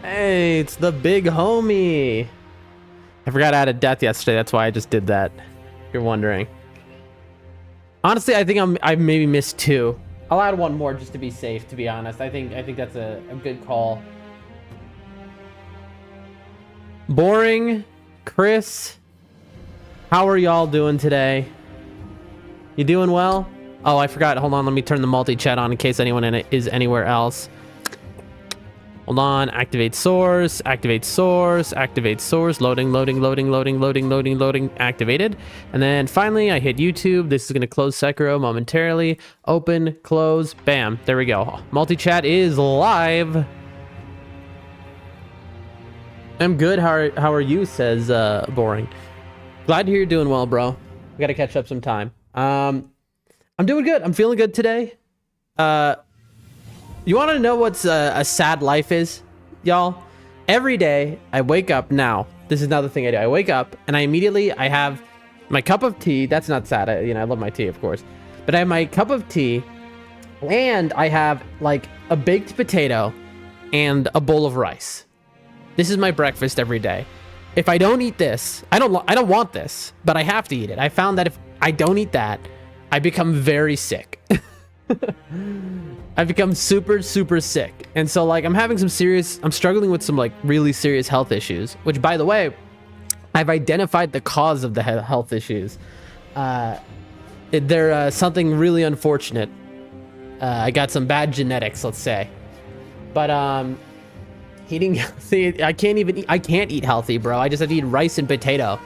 Hey, it's the big homie. I forgot I had a death yesterday. That's why I just did that. If you're wondering. Honestly, I think I maybe missed 2. I'll add 1 more just to be safe, to be honest. I think that's a good call. Boring. Chris. How are y'all doing today? You doing well? Oh, I forgot. Hold on. Let me turn the multi-chat on in case anyone in it is anywhere else. Hold on. Activate source. Activate source. Activate source. Loading, loading, loading, loading, loading, loading, loading. Activated. And then finally, I hit YouTube. This is going to close Sekiro momentarily. Open, close, bam. There we go. Multi-chat is live. I'm good. How are you? Says Boring. Glad to hear you're doing well, bro. We got to catch up sometime. I'm doing good. I'm feeling good today. You want to know what's a sad life is, y'all? Every day I wake up now. This is another thing I do. I wake up and I have my cup of tea. That's not sad. I love my tea, of course. But I have my cup of tea and I have like a baked potato and a bowl of rice. This is my breakfast every day. If I don't eat this, I don't want this, but I have to eat it. I found that if I don't eat that, I become very sick. I've become super sick, and so like I'm struggling with some like really serious health issues, which by the way, I've identified the cause of the health issues. They're something really unfortunate. I got some bad genetics, let's say, but eating healthy, I can't eat healthy, bro. I just have to eat rice and potato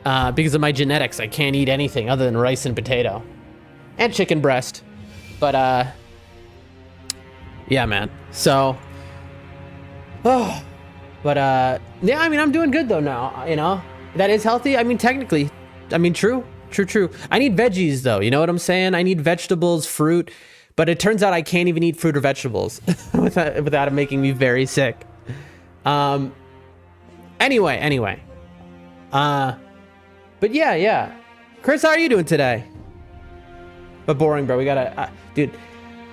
because of my genetics. I can't eat anything other than rice and potato and chicken breast. But yeah, man. So yeah, I mean, I'm doing good though now, that is healthy. I mean, technically, true. I need veggies though, you know what I'm saying? I need vegetables, fruit, but it turns out I can't even eat fruit or vegetables without it making me very sick. Anyway, but yeah, Chris, how are you doing today? But Boring, bro. We gotta, dude.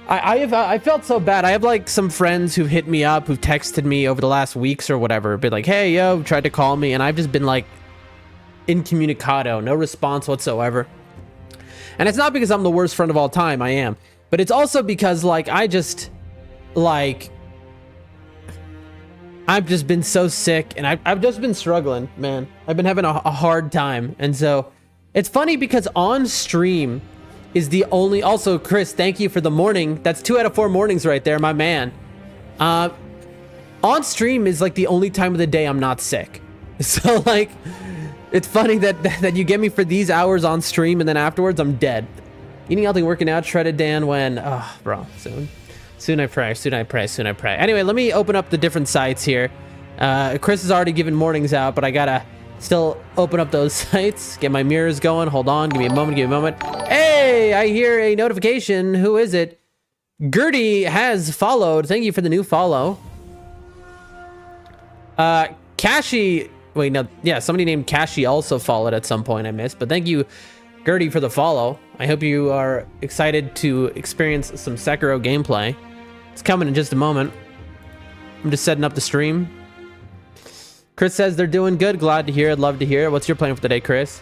I felt so bad. I have like some friends who've hit me up, who've texted me over the last weeks or whatever, been like, "Hey, yo," tried to call me, and I've just been like, incommunicado, no response whatsoever. And it's not because I'm the worst friend of all time. I am, but it's also because like I've just been so sick, and I've just been struggling, man. I've been having a hard time, and so it's funny because on stream is the only... Also, Chris, thank you for the morning. That's 2 out of 4 mornings right there, my man. On stream is like the only time of the day I'm not sick. So like, it's funny that you get me for these hours on stream and then afterwards I'm dead. Eating healthy, working out, shredded Dan when... Oh, bro, soon I pray. Anyway, let me open up the different sites here. Chris has already given mornings out, but I gotta still open up those sites, get my mirrors going. Hold on, give me a moment. Hey, I hear a notification. Who is it? Gertie has followed. Thank you for the new follow. Kashi, wait, no, yeah, somebody named Kashi also followed at some point I missed, but thank you, Gertie, for the follow. I hope you are excited to experience some Sekiro gameplay. It's coming in just a moment. I'm just setting up the stream. Chris says they're doing good. Glad to hear it. Love to hear it. What's your plan for the day, Chris?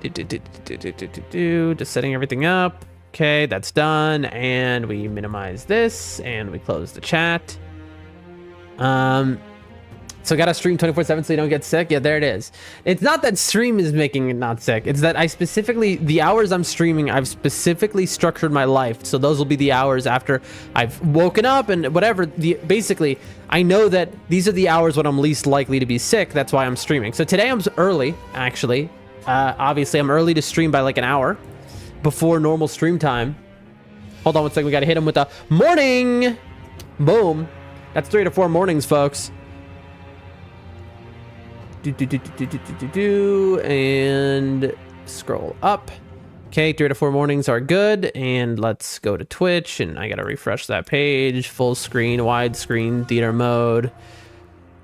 Just setting everything up. Okay, that's done. And we minimize this and we close the chat. So gotta stream 24/7 so you don't get sick. Yeah, there it is. It's not that stream is making it not sick. It's that the hours I'm streaming, I've specifically structured my life. So those will be the hours after I've woken up and whatever. Basically, I know that these are the hours when I'm least likely to be sick. That's why I'm streaming. So today I'm early, actually. Obviously, I'm early to stream by like an hour before normal stream time. Hold on one second. We gotta hit him with a morning. Boom. That's 3 to 4 mornings, folks. And scroll up. Okay, 3 to 4 mornings are good. And let's go to Twitch, and I gotta refresh that page. Full screen, widescreen, theater mode,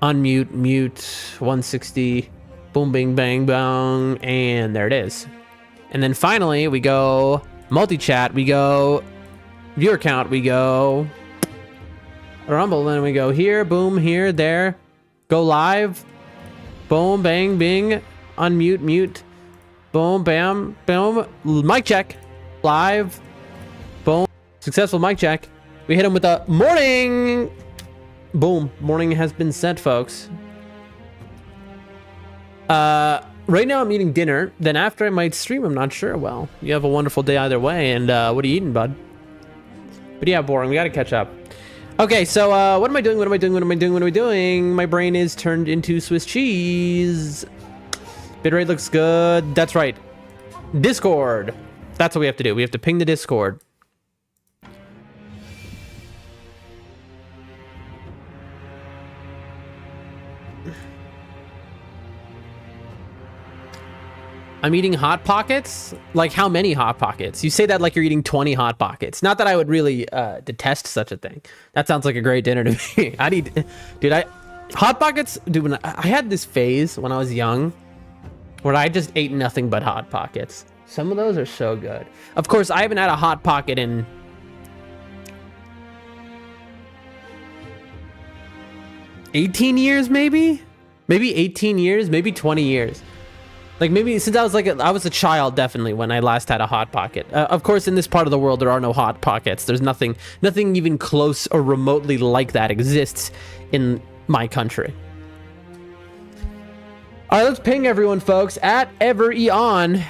unmute, mute, 160, boom, bing, bang, bang, and there it is. And then finally we go multi-chat, we go viewer count, we go Rumble, then we go here, boom, here, there. Go live. Boom, bang, bing. Unmute, mute. Boom, bam, boom. Mic check. Live. Boom. Successful mic check. We hit him with a morning. Boom. Morning has been sent, folks. Right now I'm eating dinner. Then after I might stream, I'm not sure. Well, you have a wonderful day either way. And what are you eating, bud? But yeah, boring. We got to catch up. Okay, so what am I doing? What am I doing? What am I doing? What am I doing? My brain is turned into Swiss cheese. Bitrate looks good. That's right. Discord. That's what we have to do. We have to ping the Discord. I'm eating Hot Pockets? Like, how many Hot Pockets? You say that like you're eating 20 Hot Pockets. Not that I would really detest such a thing. That sounds like a great dinner to me. Hot Pockets, dude, when I had this phase when I was young where I just ate nothing but Hot Pockets. Some of those are so good. Of course, I haven't had a Hot Pocket in 18 years, maybe? Maybe 18 years, maybe 20 years. Like maybe since I was a child, definitely, when I last had a Hot Pocket. Of course, in this part of the world, there are no Hot Pockets. There's nothing even close or remotely like that exists in my country. All right, let's ping everyone, folks, at EverEon.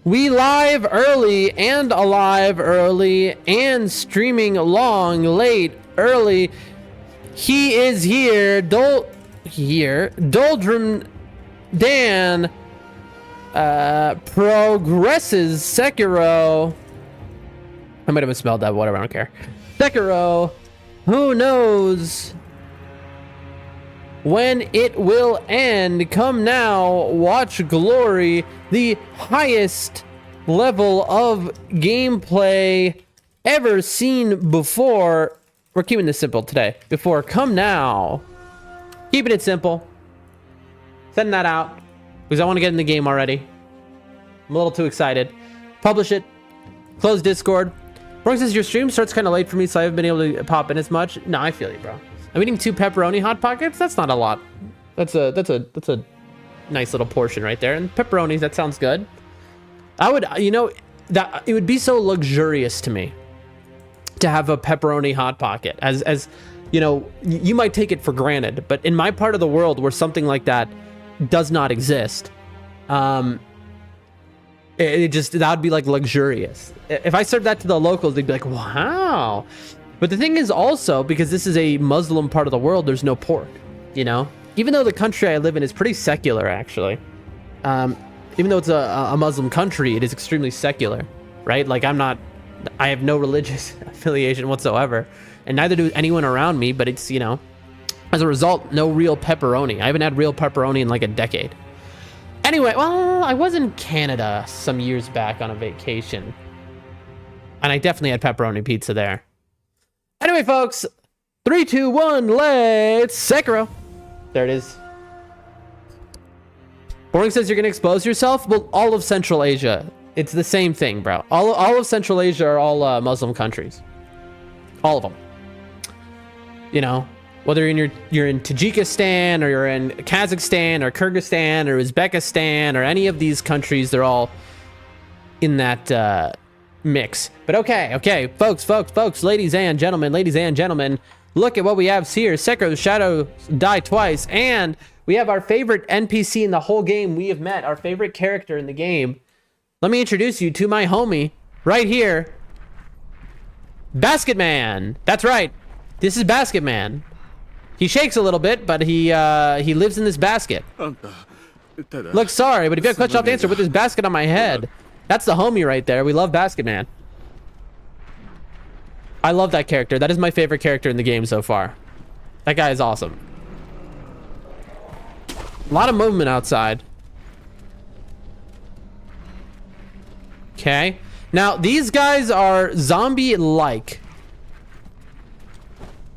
We live early and alive early and streaming long, late, early. He is here. Doldrum Dan progresses Sekiro. I might have misspelled that, whatever, I don't care. Sekiro, who knows when it will end? Come now, watch glory, the highest level of gameplay ever seen before. We're keeping this simple today. Before, come now. Keeping it simple. Sending that out because I want to get in the game already. I'm a little too excited. Publish it. Close Discord. Brooks says your stream starts kind of late for me, so I haven't been able to pop in as much. No, I feel you, bro. I'm eating 2 pepperoni Hot Pockets. That's not a lot. That's a nice little portion right there. And pepperonis, that sounds good. I would, that it would be so luxurious to me to have a pepperoni Hot Pocket. As you know, you might take it for granted, but in my part of the world where something like that does not exist, that would be like luxurious. If I served that to the locals, they'd be like, wow. But the thing is also, because this is a Muslim part of the world, there's no pork, you know? Even though the country I live in is pretty secular, actually. Even though it's a Muslim country, it is extremely secular, right? Like I have no religious affiliation whatsoever, and neither do anyone around me, but it's, as a result, no real pepperoni. I haven't had real pepperoni in like a decade. Anyway, well, I was in Canada some years back on a vacation, and I definitely had pepperoni pizza there. Anyway, folks, 3, 2, 1, let's Sekiro. There it is. Boring says you're gonna expose yourself. Well, all of Central Asia, it's the same thing, bro. All of Central Asia are all Muslim countries. All of them. Whether you're in Tajikistan or you're in Kazakhstan or Kyrgyzstan or Uzbekistan or any of these countries, they're all in that mix. But okay, folks, ladies and gentlemen, look at what we have here. Sekiro Shadows Die Twice, and we have our favorite NPC in the whole game. We have met our favorite character in the game. Let me introduce you to my homie right here, Basket Man. That's right, this is Basket Man. He shakes a little bit, but he lives in this basket. Look, sorry, but if you have a question, I'll answer with this basket on my head. That's the homie right there. We love Basket Man. I love that character. That is my favorite character in the game so far. That guy is awesome. A lot of movement outside. Okay. Now, these guys are zombie-like.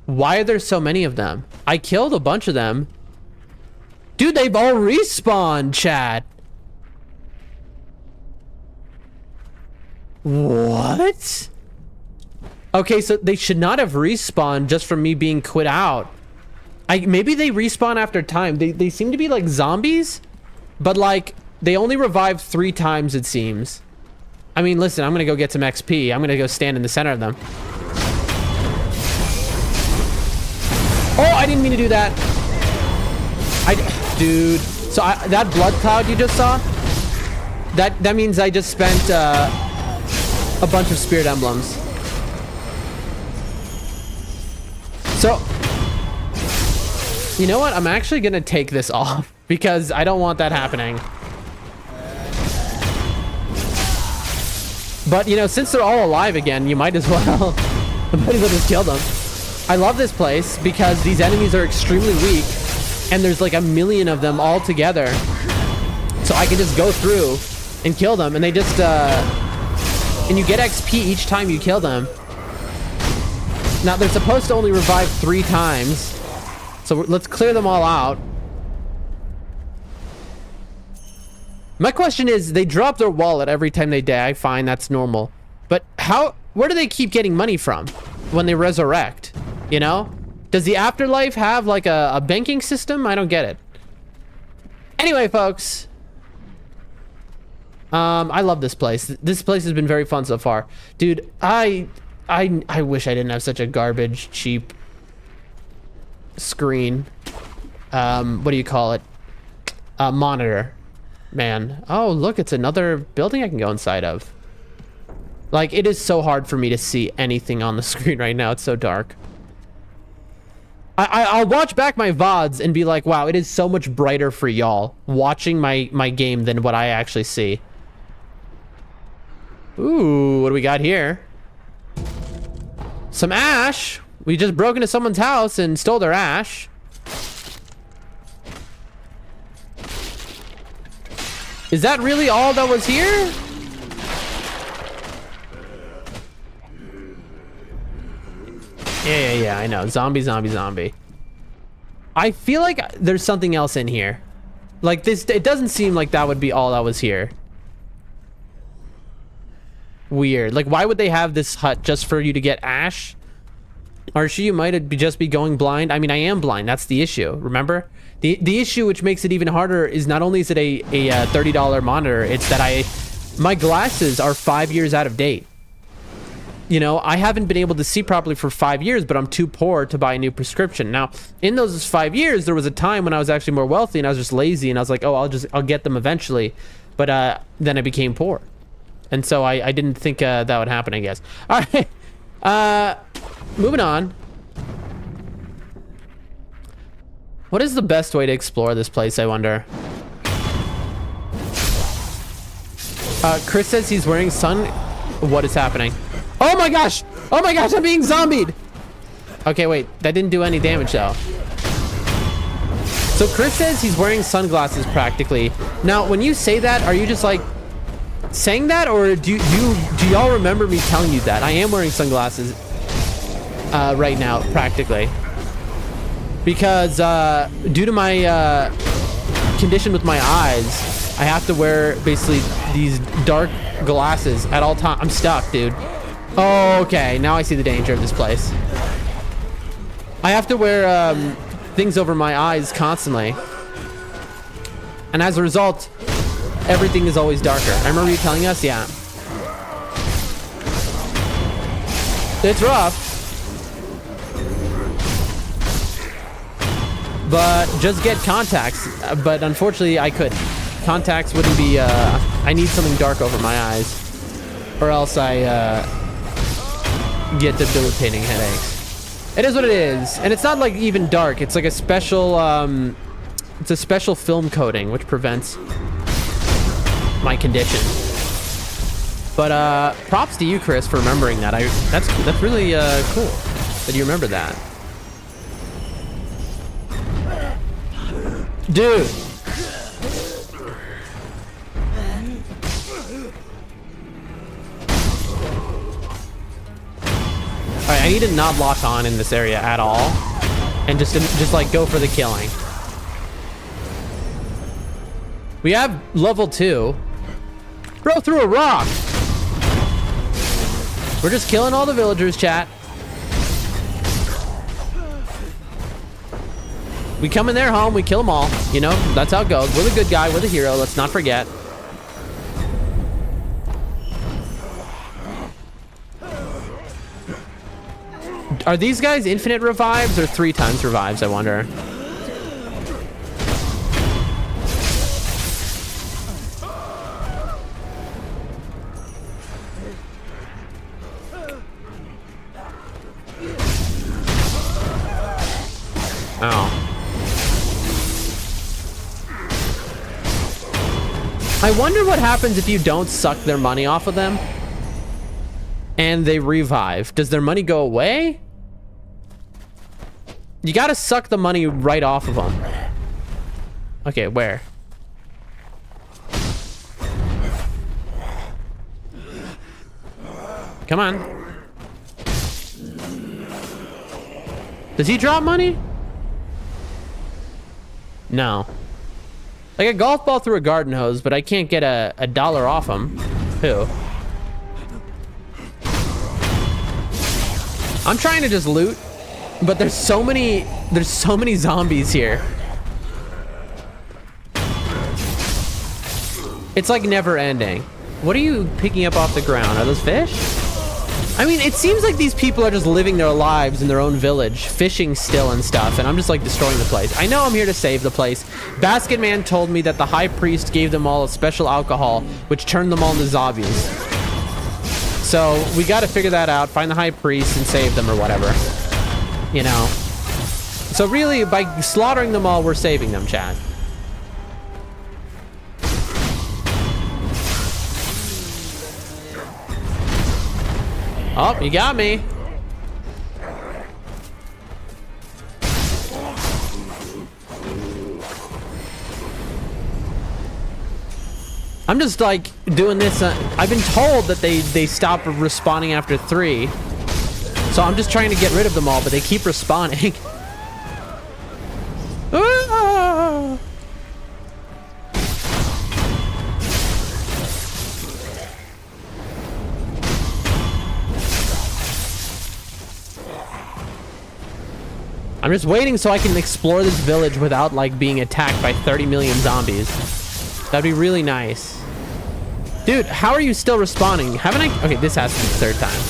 Why are there so many of them? I killed a bunch of them. Dude, they've all respawned, chat. What? Okay, so they should not have respawned just from me being quit out. Maybe they respawn after time. They seem to be like zombies, but like they only revive 3 times, it seems. I mean, listen, I'm gonna go get some XP. I'm gonna go stand in the center of them. Oh, I didn't mean to do that. Dude. So that blood cloud you just saw, that means I just spent a bunch of spirit emblems. So, you know what? I'm actually gonna take this off because I don't want that happening. But you know, since they're all alive again, you might as well just kill them. I love this place because these enemies are extremely weak and there's like a million of them all together. So I can just go through and kill them, and they just and you get XP each time you kill them. Now they're supposed to only revive 3 times. So let's clear them all out. My question is, they drop their wallet every time they die. Fine, that's normal. But where do they keep getting money from when they resurrect? You know? Does the afterlife have like a banking system? I don't get it. Anyway, folks. I love this place. This place has been very fun so far. Dude, I wish I didn't have such a garbage, cheap screen. What do you call it? Monitor. Man. Oh, look, it's another building I can go inside of. Like, it is so hard for me to see anything on the screen right now. It's so dark. I'll watch back my VODs and be like, wow, it is so much brighter for y'all watching my game than what I actually see. Ooh, what do we got here? Some ash. We just broke into someone's house and stole their ash. Is that really all that was here? Yeah, I know. Zombie. I feel like there's something else in here. Like this, it doesn't seem like that would be all that was here. Weird. Like, why would they have this hut just for you to get ash? Or you might just be going blind. I mean, I am blind. That's the issue. Remember? The issue which makes it even harder is not only is it a $30 monitor, it's that my glasses are 5 years out of date. You know, I haven't been able to see properly for 5 years, but I'm too poor to buy a new prescription. Now, in those 5 years, there was a time when I was actually more wealthy and I was just lazy and I was like, oh, I'll get them eventually. But then I became poor. And so I didn't think that would happen, I guess. All right. Moving on. What is the best way to explore this place, I wonder? Chris says he's wearing sun. What is happening? Oh my gosh! Oh my gosh, I'm being zombied! Okay, wait. That didn't do any damage, though. So Chris says he's wearing sunglasses practically. Now, when you say that, are you just like saying that, or do y'all remember me telling you that? I am wearing sunglasses right now, practically. Because due to my condition with my eyes, I have to wear basically these dark glasses at all times. I'm stuck, dude. Oh, okay. Now I see the danger of this place. I have to wear things over my eyes constantly. And as a result, everything is always darker. I remember you telling us? Yeah. It's rough. But just get contacts. But unfortunately, I couldn't. Contacts wouldn't be... I need something dark over my eyes. Or else I get debilitating headaches. It is what it is. And it's not like even dark. It's like a special... it's a special film coating, which prevents my condition. But props to you, Chris, for remembering that. That's really cool that you remember that. Dude. Alright, I need to not lock on in this area at all. And just like go for the killing. We have level 2. Bro threw a rock. We're just killing all the villagers, chat. We come in their home, we kill them all. You know, that's how it goes. We're the good guy, we're the hero, let's not forget. Are these guys infinite revives or 3 times revives, I wonder? Oh. I wonder what happens if you don't suck their money off of them and they revive. Does their money go away? You gotta suck the money right off of them. Okay, where? Come on. Does he drop money? No. Like a golf ball through a garden hose, but I can't get a dollar off him. Who? I'm trying to just loot, but there's so many zombies here. It's like never ending. What are you picking up off the ground? Are those fish? I mean, it seems like these people are just living their lives in their own village, fishing still and stuff, and I'm just like destroying the place. I know I'm here to save the place. Basket Man told me that the high priest gave them all a special alcohol, which turned them all into zombies. So we got to figure that out, find the high priest and save them or whatever, you know. So really, by slaughtering them all, we're saving them, chat. Oh, you got me. I'm just like doing this. I've been told that they stop respawning after 3. So I'm just trying to get rid of them all, but they keep respawning. Ah! I'm just waiting so I can explore this village without like being attacked by 30 million zombies. That'd be really nice. Dude, how are you still respawning? Haven't I? Okay, this has to be the 3rd time.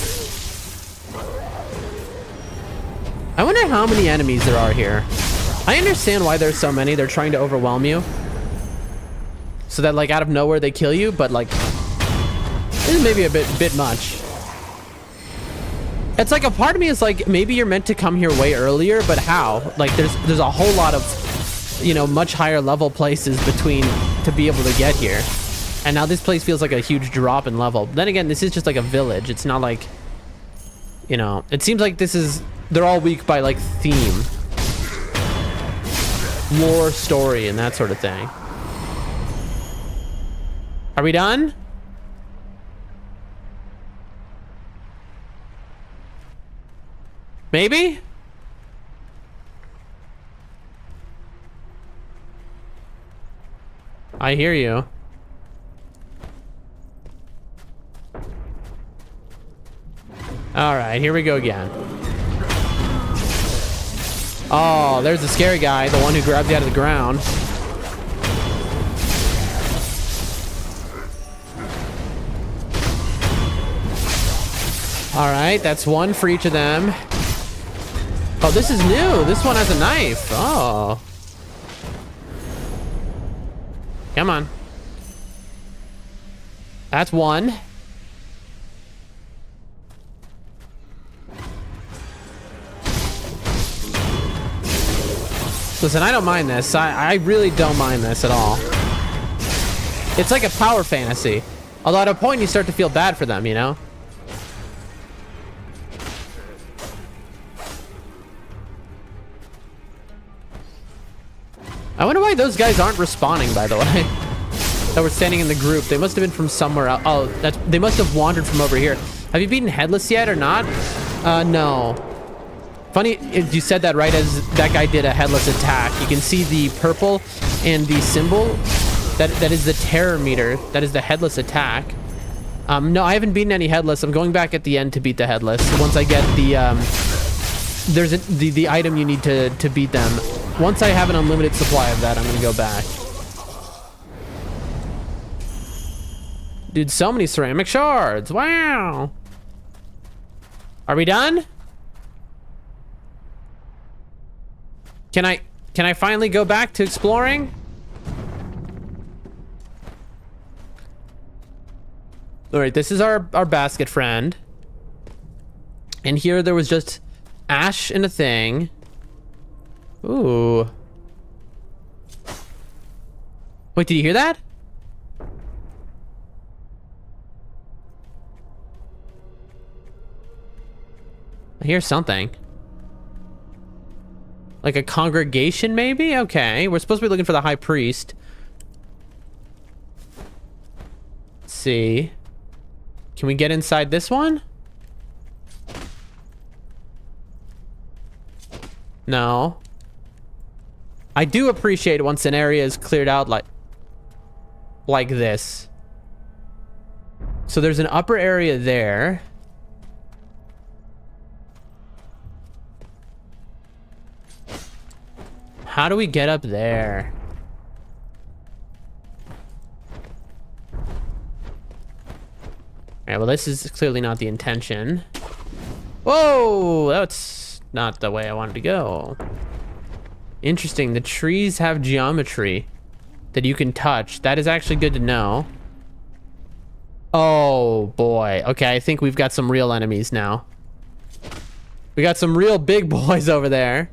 I wonder how many enemies there are here. I understand why there's so many. They're trying to overwhelm you. So that like out of nowhere they kill you, but like this is maybe a bit much. It's like a part of me is like, maybe you're meant to come here way earlier, but how? Like there's a whole lot of, you know, much higher level places between to be able to get here. And now this place feels like a huge drop in level. Then again, this is just like a village. It's not like, you know, it seems like they're all weak by like theme, lore, story, and that sort of thing. Are we done? Maybe? I hear you. All right, here we go again. Oh, there's the scary guy, the one who grabbed you out of the ground. All right, that's 1 for each of them. Oh, this is new. This one has a knife. Oh. Come on. That's 1. Listen, I don't mind this. I really don't mind this at all. It's like a power fantasy. Although at a point you start to feel bad for them, you know? I wonder why those guys aren't respawning, by the way. That were standing in the group. They must have been from somewhere else. Oh, they must have wandered from over here. Have you beaten Headless yet or not? No. Funny, you said that right as that guy did a Headless attack. You can see the purple and the symbol. That is the terror meter. That is the Headless attack. No, I haven't beaten any headless. I'm going back at the end to beat the headless. Once I get the there's the item you need to beat them. Once I have an unlimited supply of that, I'm gonna go back. Dude, so many ceramic shards. Wow. Are we done? Can I finally go back to exploring? All right, this is our basket friend. And here there was just ash and a thing. Ooh. Wait, did you hear that? I hear something. Like a congregation, maybe? Okay, we're supposed to be looking for the high priest. Let's see. Can we get inside this one? No. I do appreciate once an area is cleared out like this. So there's an upper area there. How do we get up there? Alright, well, this is clearly not the intention. Whoa! That's not the way I wanted to go. Interesting. The trees have geometry that you can touch. That is actually good to know. Oh, boy. Okay, I think we've got some real enemies now. We got some real big boys over there.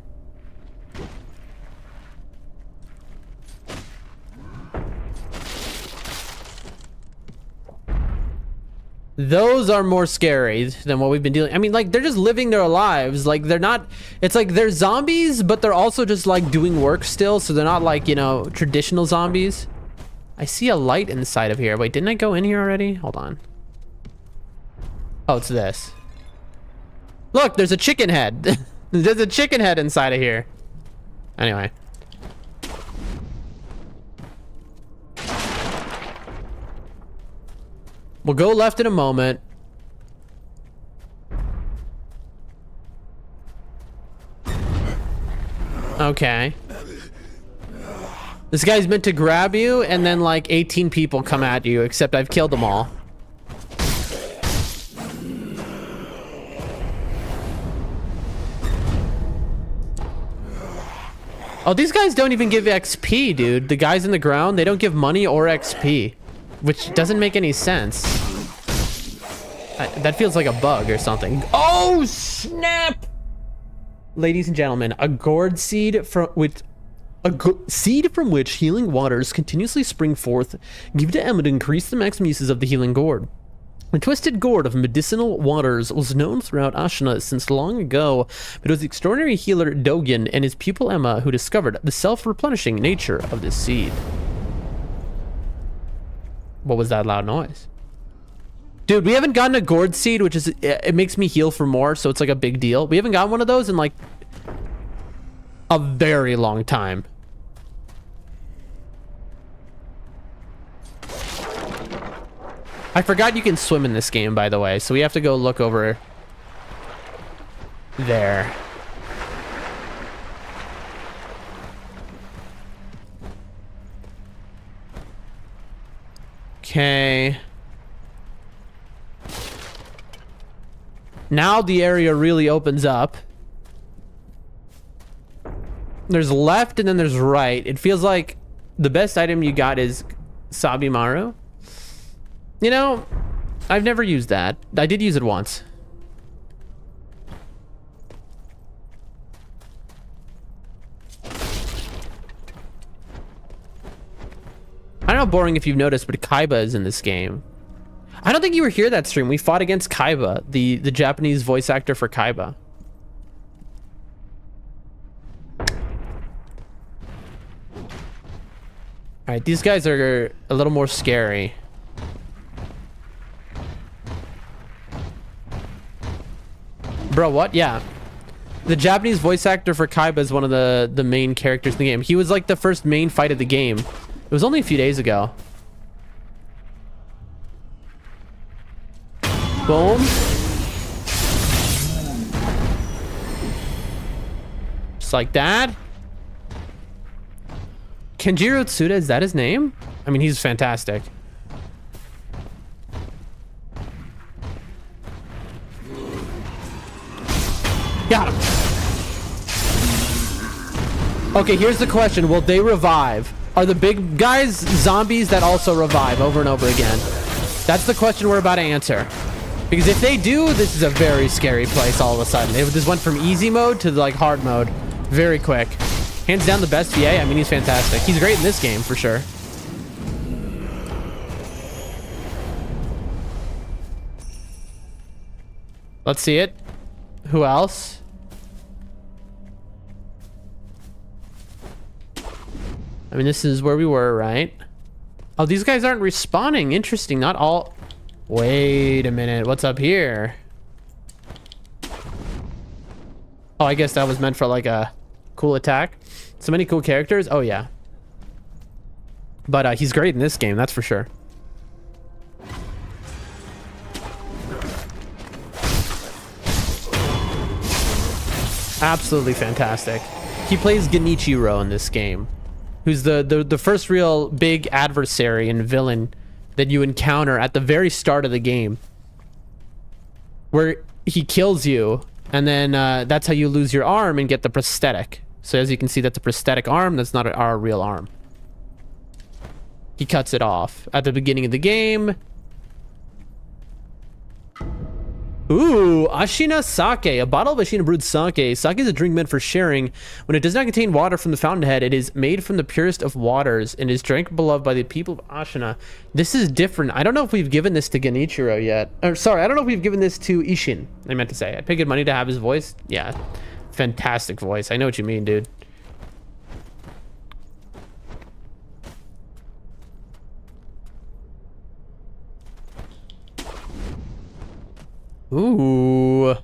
Those are more scary than what we've been dealing. I mean, like, they're just living their lives. Like, they're not, it's like they're zombies, but they're also just like doing work still. So they're not like, you know, traditional zombies. I see a light inside of here. Wait, didn't I go in here already? Hold on. Oh, it's this. Look, there's a chicken head. There's a chicken head inside of here. Anyway. We'll go left in a moment. Okay. This guy's meant to grab you, and then like 18 people come at you, except I've killed them all. Oh, these guys don't even give XP, dude. The guys in the ground, they don't give money or XP. Which doesn't make any sense. That feels like a bug or something. Oh, snap! Ladies and gentlemen, a gourd seed from which healing waters continuously spring forth. Give to Emma to increase the maximum uses of the healing gourd. The twisted gourd of medicinal waters was known throughout Ashina since long ago, but it was the extraordinary healer Dogen and his pupil Emma who discovered the self-replenishing nature of this seed. What was that loud noise? Dude, we haven't gotten a gourd seed, which is, it makes me heal for more, so it's like a big deal. We haven't gotten one of those in like a very long time. I forgot you can swim in this game, by the way, so we have to go look over there. Okay. Now the area really opens up. There's left and then there's right. It feels like the best item you got is Sabimaru. You know, I've never used that. I did use it once. I don't know, boring if you've noticed, but Kaiba is in this game. I don't think you were here that stream. We fought against Kaiba, the Japanese voice actor for Kaiba. Alright, these guys are a little more scary. Bro, what? Yeah. The Japanese voice actor for Kaiba is one of the main characters in the game. He was like the first main fight of the game. It was only a few days ago. Boom. Just like that. Kenjiro Tsuda, is that his name? I mean, he's fantastic. Got him. Okay, here's the question. Will they revive? Are the big guys zombies that also revive over and over again? That's the question we're about to answer. Because if they do, this is a very scary place all of a sudden. It just went from easy mode to like hard mode very quick. Hands down the best VA. I mean, he's fantastic. He's great in this game for sure. Let's see it. Who else? I mean, this is where we were, right? Oh, these guys aren't respawning. Interesting. Not all. Wait a minute. What's up here? Oh, I guess that was meant for like a cool attack. So many cool characters. Oh, yeah. But he's great in this game. That's for sure. Absolutely fantastic. He plays Genichiro in this game, who's the first real big adversary and villain that you encounter at the very start of the game, where he kills you, and then that's how you lose your arm and get the prosthetic. So as you can see, that's a prosthetic arm. That's not our real arm. He cuts it off at the beginning of the game. Ooh, Ashina Sake, a bottle of Ashina brewed sake. Sake is a drink meant for sharing. When it does not contain water from the fountainhead, it is made from the purest of waters and is drank beloved by the people of Ashina. This is different. I don't know if we've given this to Genichiro yet. Or sorry, I don't know if we've given this to Ishin. I meant to say. I'd pay good money to have his voice. Yeah, fantastic voice. I know what you mean, dude. Ooh.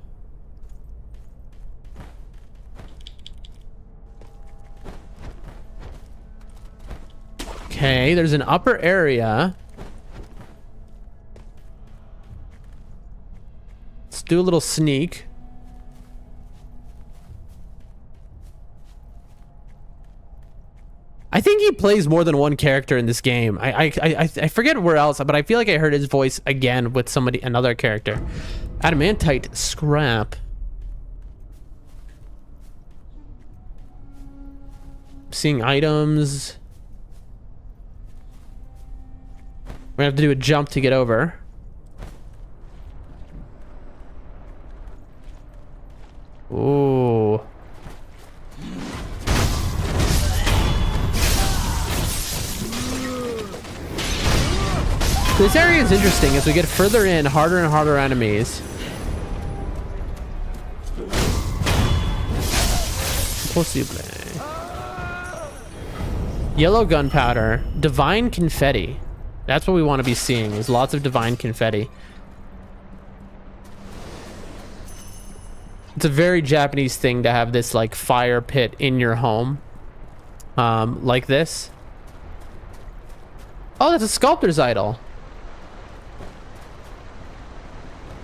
Okay, there's an upper area. Let's do a little sneak. I think he plays more than one character in this game. I forget where else, but I feel like I heard his voice again with another character. Adamantite scrap. Seeing items. We're gonna have to do a jump to get over. Ooh. This area is interesting as we get further in, harder and harder enemies. Possible. Yellow gunpowder, divine confetti. That's what we want to be seeing, is lots of divine confetti. It's a very Japanese thing to have this like fire pit in your home. Like this. Oh, that's a sculptor's idol.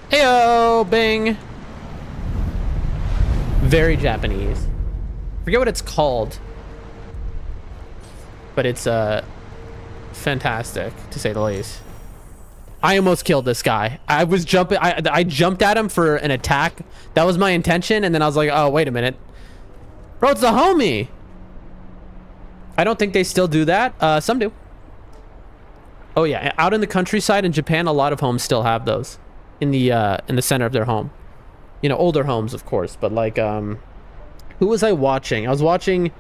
Heyo, bing. Very Japanese. Forget what it's called, but it's fantastic to say the least. I almost killed this guy. I was jumping. I jumped at him for an attack. That was my intention, and then I was like, oh, wait a minute, bro, it's the homie. I don't think they still do that. Some do. Oh yeah, out in the countryside in Japan, a lot of homes still have those in the center of their home. You know, older homes, of course, but like who was I watching? I was watching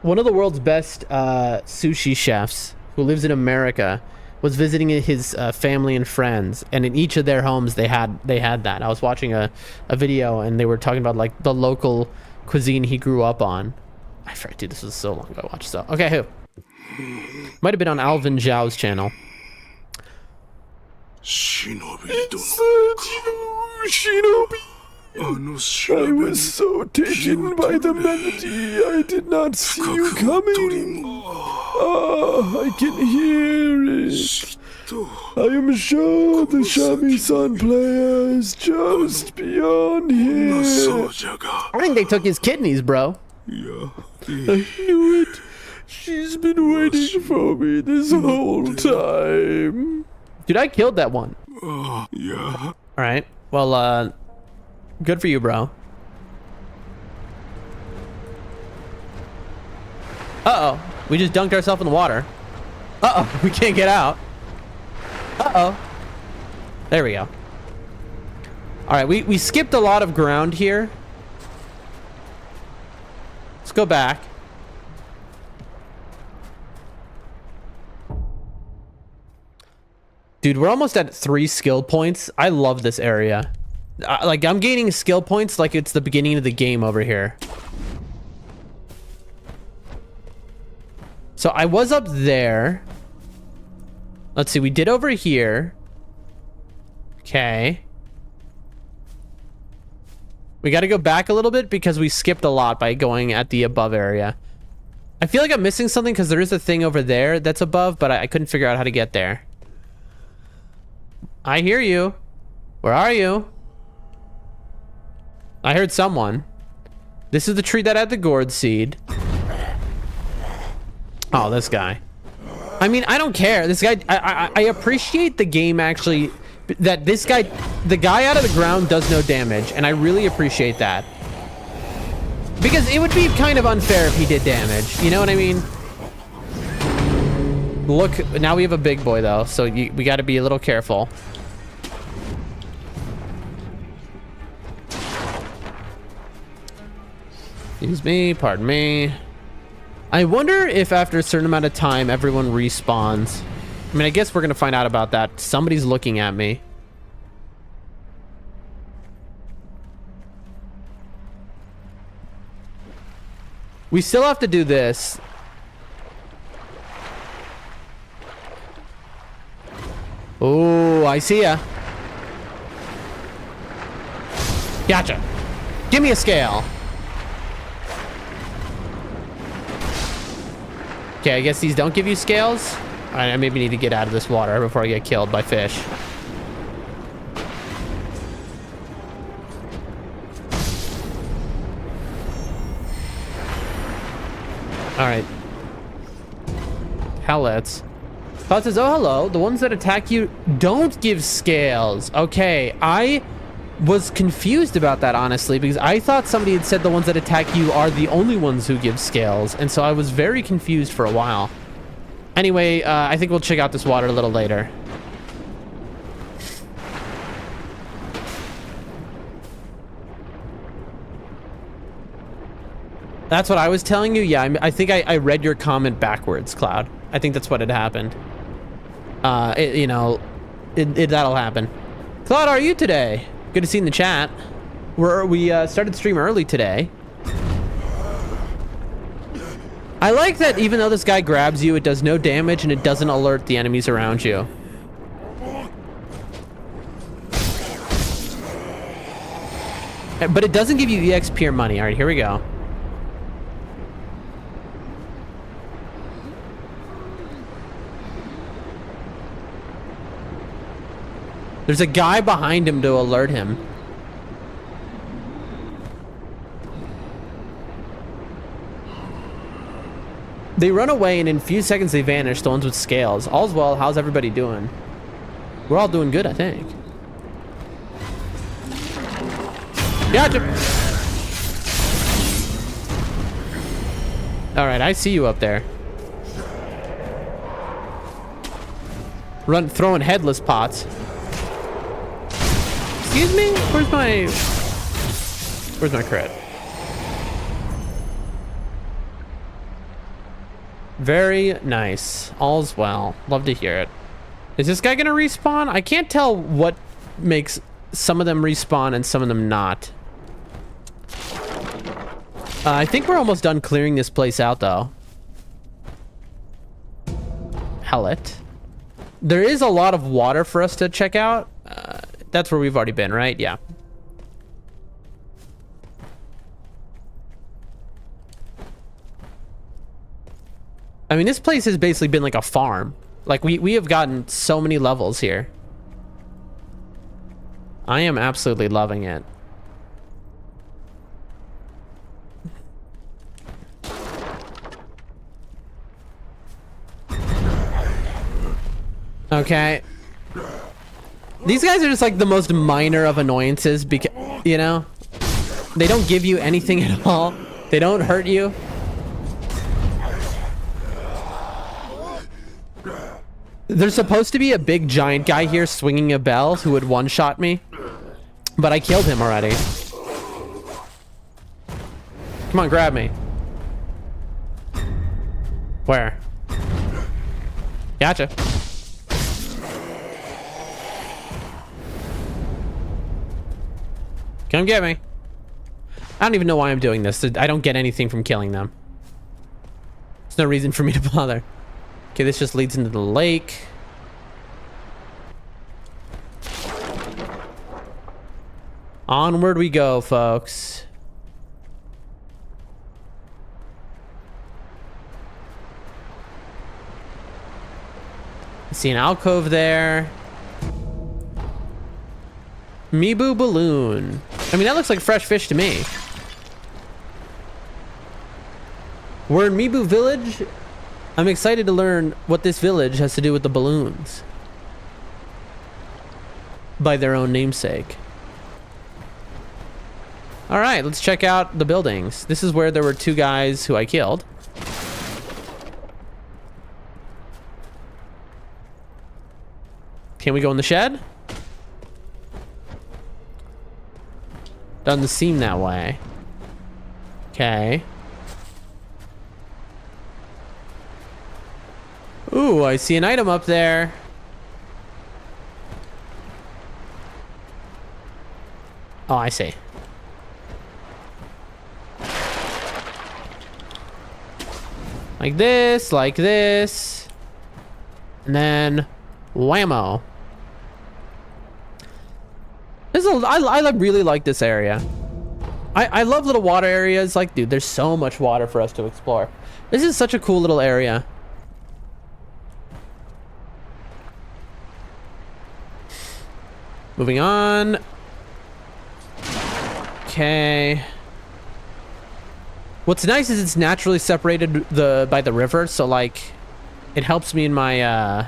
one of the world's best sushi chefs who lives in America was visiting his family and friends, and in each of their homes they had that. I was watching a video, and they were talking about like the local cuisine he grew up on. I forget, dude, this was so long ago I watched stuff. Okay, who? Might have been on Alvin Zhao's channel. Shinobi. I was so taken by the melody, I did not see you coming. Ah, I can hear it. I am sure the shamisen player is just beyond here. I think they took his kidneys, bro. I knew it. She's been waiting for me this whole time. Dude, I killed that one. Yeah. All right. Well, good for you, bro. Uh-oh. We just dunked ourselves in the water. Uh-oh. We can't get out. Uh-oh. There we go. All right. We skipped a lot of ground here. Let's go back. Dude, we're almost at 3 skill points. I love this area. Like, I'm gaining skill points like it's the beginning of the game over here. So I was up there. Let's see, we did over here. Okay. We got to go back a little bit because we skipped a lot by going at the above area. I feel like I'm missing something because there is a thing over there that's above, but I couldn't figure out how to get there. I hear you. Where are you? I heard someone. This is the tree that had the gourd seed. Oh, this guy. I mean, I don't care. This guy, I appreciate the game actually, that this guy, the guy out of the ground does no damage, and I really appreciate that. Because it would be kind of unfair if he did damage. You know what I mean? Look, now we have a big boy though, so we got to be a little careful. Excuse me, pardon me. I wonder if after a certain amount of time everyone respawns. I mean, I guess we're gonna find out about that. Somebody's looking at me. We still have to do this. Oh, I see ya. Gotcha. Give me a scale. Okay, I guess these don't give you scales. All right, I maybe need to get out of this water before I get killed by fish. All right. Pellets. Thought says, oh, hello. The ones that attack you don't give scales. Okay, I was confused about that, honestly, because I thought somebody had said the ones that attack you are the only ones who give scales, and so I was very confused for a while. Anyway, I think we'll check out this water a little later. That's what I was telling you? Yeah, I think I read your comment backwards, Cloud. I think that's what had happened. You know, that'll happen. Cloud, how are you today? Good to see you in the chat. We started stream early today. I like that even though this guy grabs you, it does no damage and it doesn't alert the enemies around you. But it doesn't give you EXP or money. All right, here we go. There's a guy behind him to alert him. They run away and in a few seconds they vanish, the ones with scales. All's well, how's everybody doing? We're all doing good, I think. Gotcha! Alright, I see you up there. Throwing headless pots. Excuse me? Where's my crit? Very nice. All's well. Love to hear it. Is this guy gonna respawn? I can't tell what makes some of them respawn and some of them not. I think we're almost done clearing this place out though. Pellet. There is a lot of water for us to check out. That's where we've already been, right? Yeah. I mean, this place has basically been like a farm. Like, we have gotten so many levels here. I am absolutely loving it. Okay. These guys are just like the most minor of annoyances because, you know, they don't give you anything at all. They don't hurt you. There's supposed to be a big giant guy here swinging a bell who would one-shot me, but I killed him already. Come on, grab me. Where? Gotcha. Come get me. I don't even know why I'm doing this. I don't get anything from killing them. There's no reason for me to bother. Okay, this just leads into the lake. Onward we go, folks. I see an alcove there. Mibu balloon. I mean, that looks like fresh fish to me. We're in Mibu village. I'm excited to learn what this village has to do with the balloons. By their own namesake. All right, let's check out the buildings. This is where there were two guys who I killed. Can we go in the shed? Doesn't seem that way. Okay. Ooh, I see an item up there. Oh, I see. Like this, like this. And then whammo. I really like this area. I love little water areas. Like, dude, there's so much water for us to explore. This is such a cool little area. Moving on. Okay. What's nice is it's naturally separated by the river, so like it helps me in my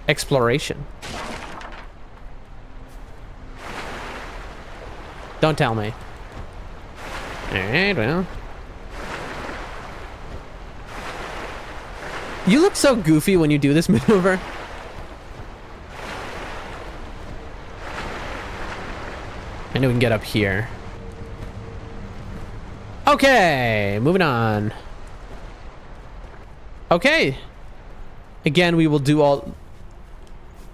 exploration. Don't tell me. Alright, well. You look so goofy when you do this maneuver. I know we can get up here. Okay, moving on. Okay. Again, we will do all...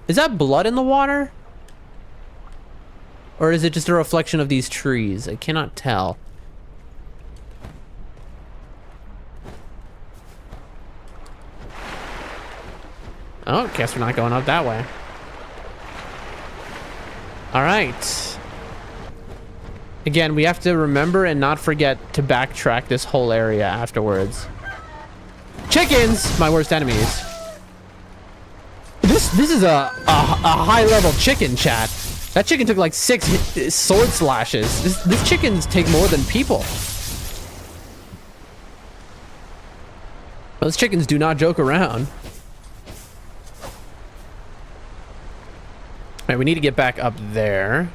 Is that blood in the water? Or is it just a reflection of these trees? I cannot tell. Oh, guess we're not going up that way. All right. Again, we have to remember and not forget to backtrack this whole area afterwards. Chickens, my worst enemies. This is a high level chicken, chat. That chicken took like 6 sword slashes. These chickens take more than people. Those chickens do not joke around. All right, we need to get back up there.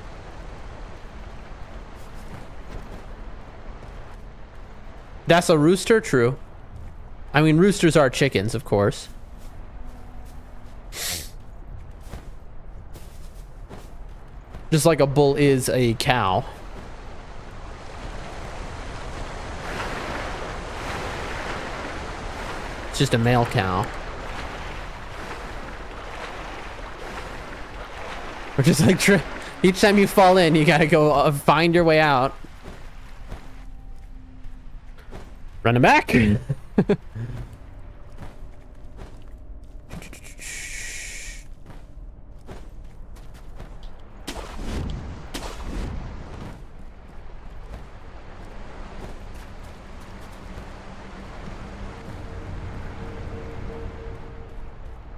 That's a rooster? True. I mean, roosters are chickens, of course. Just like a bull is a cow. It's just a male cow. Or just like each time you fall in, you gotta go find your way out. Running back.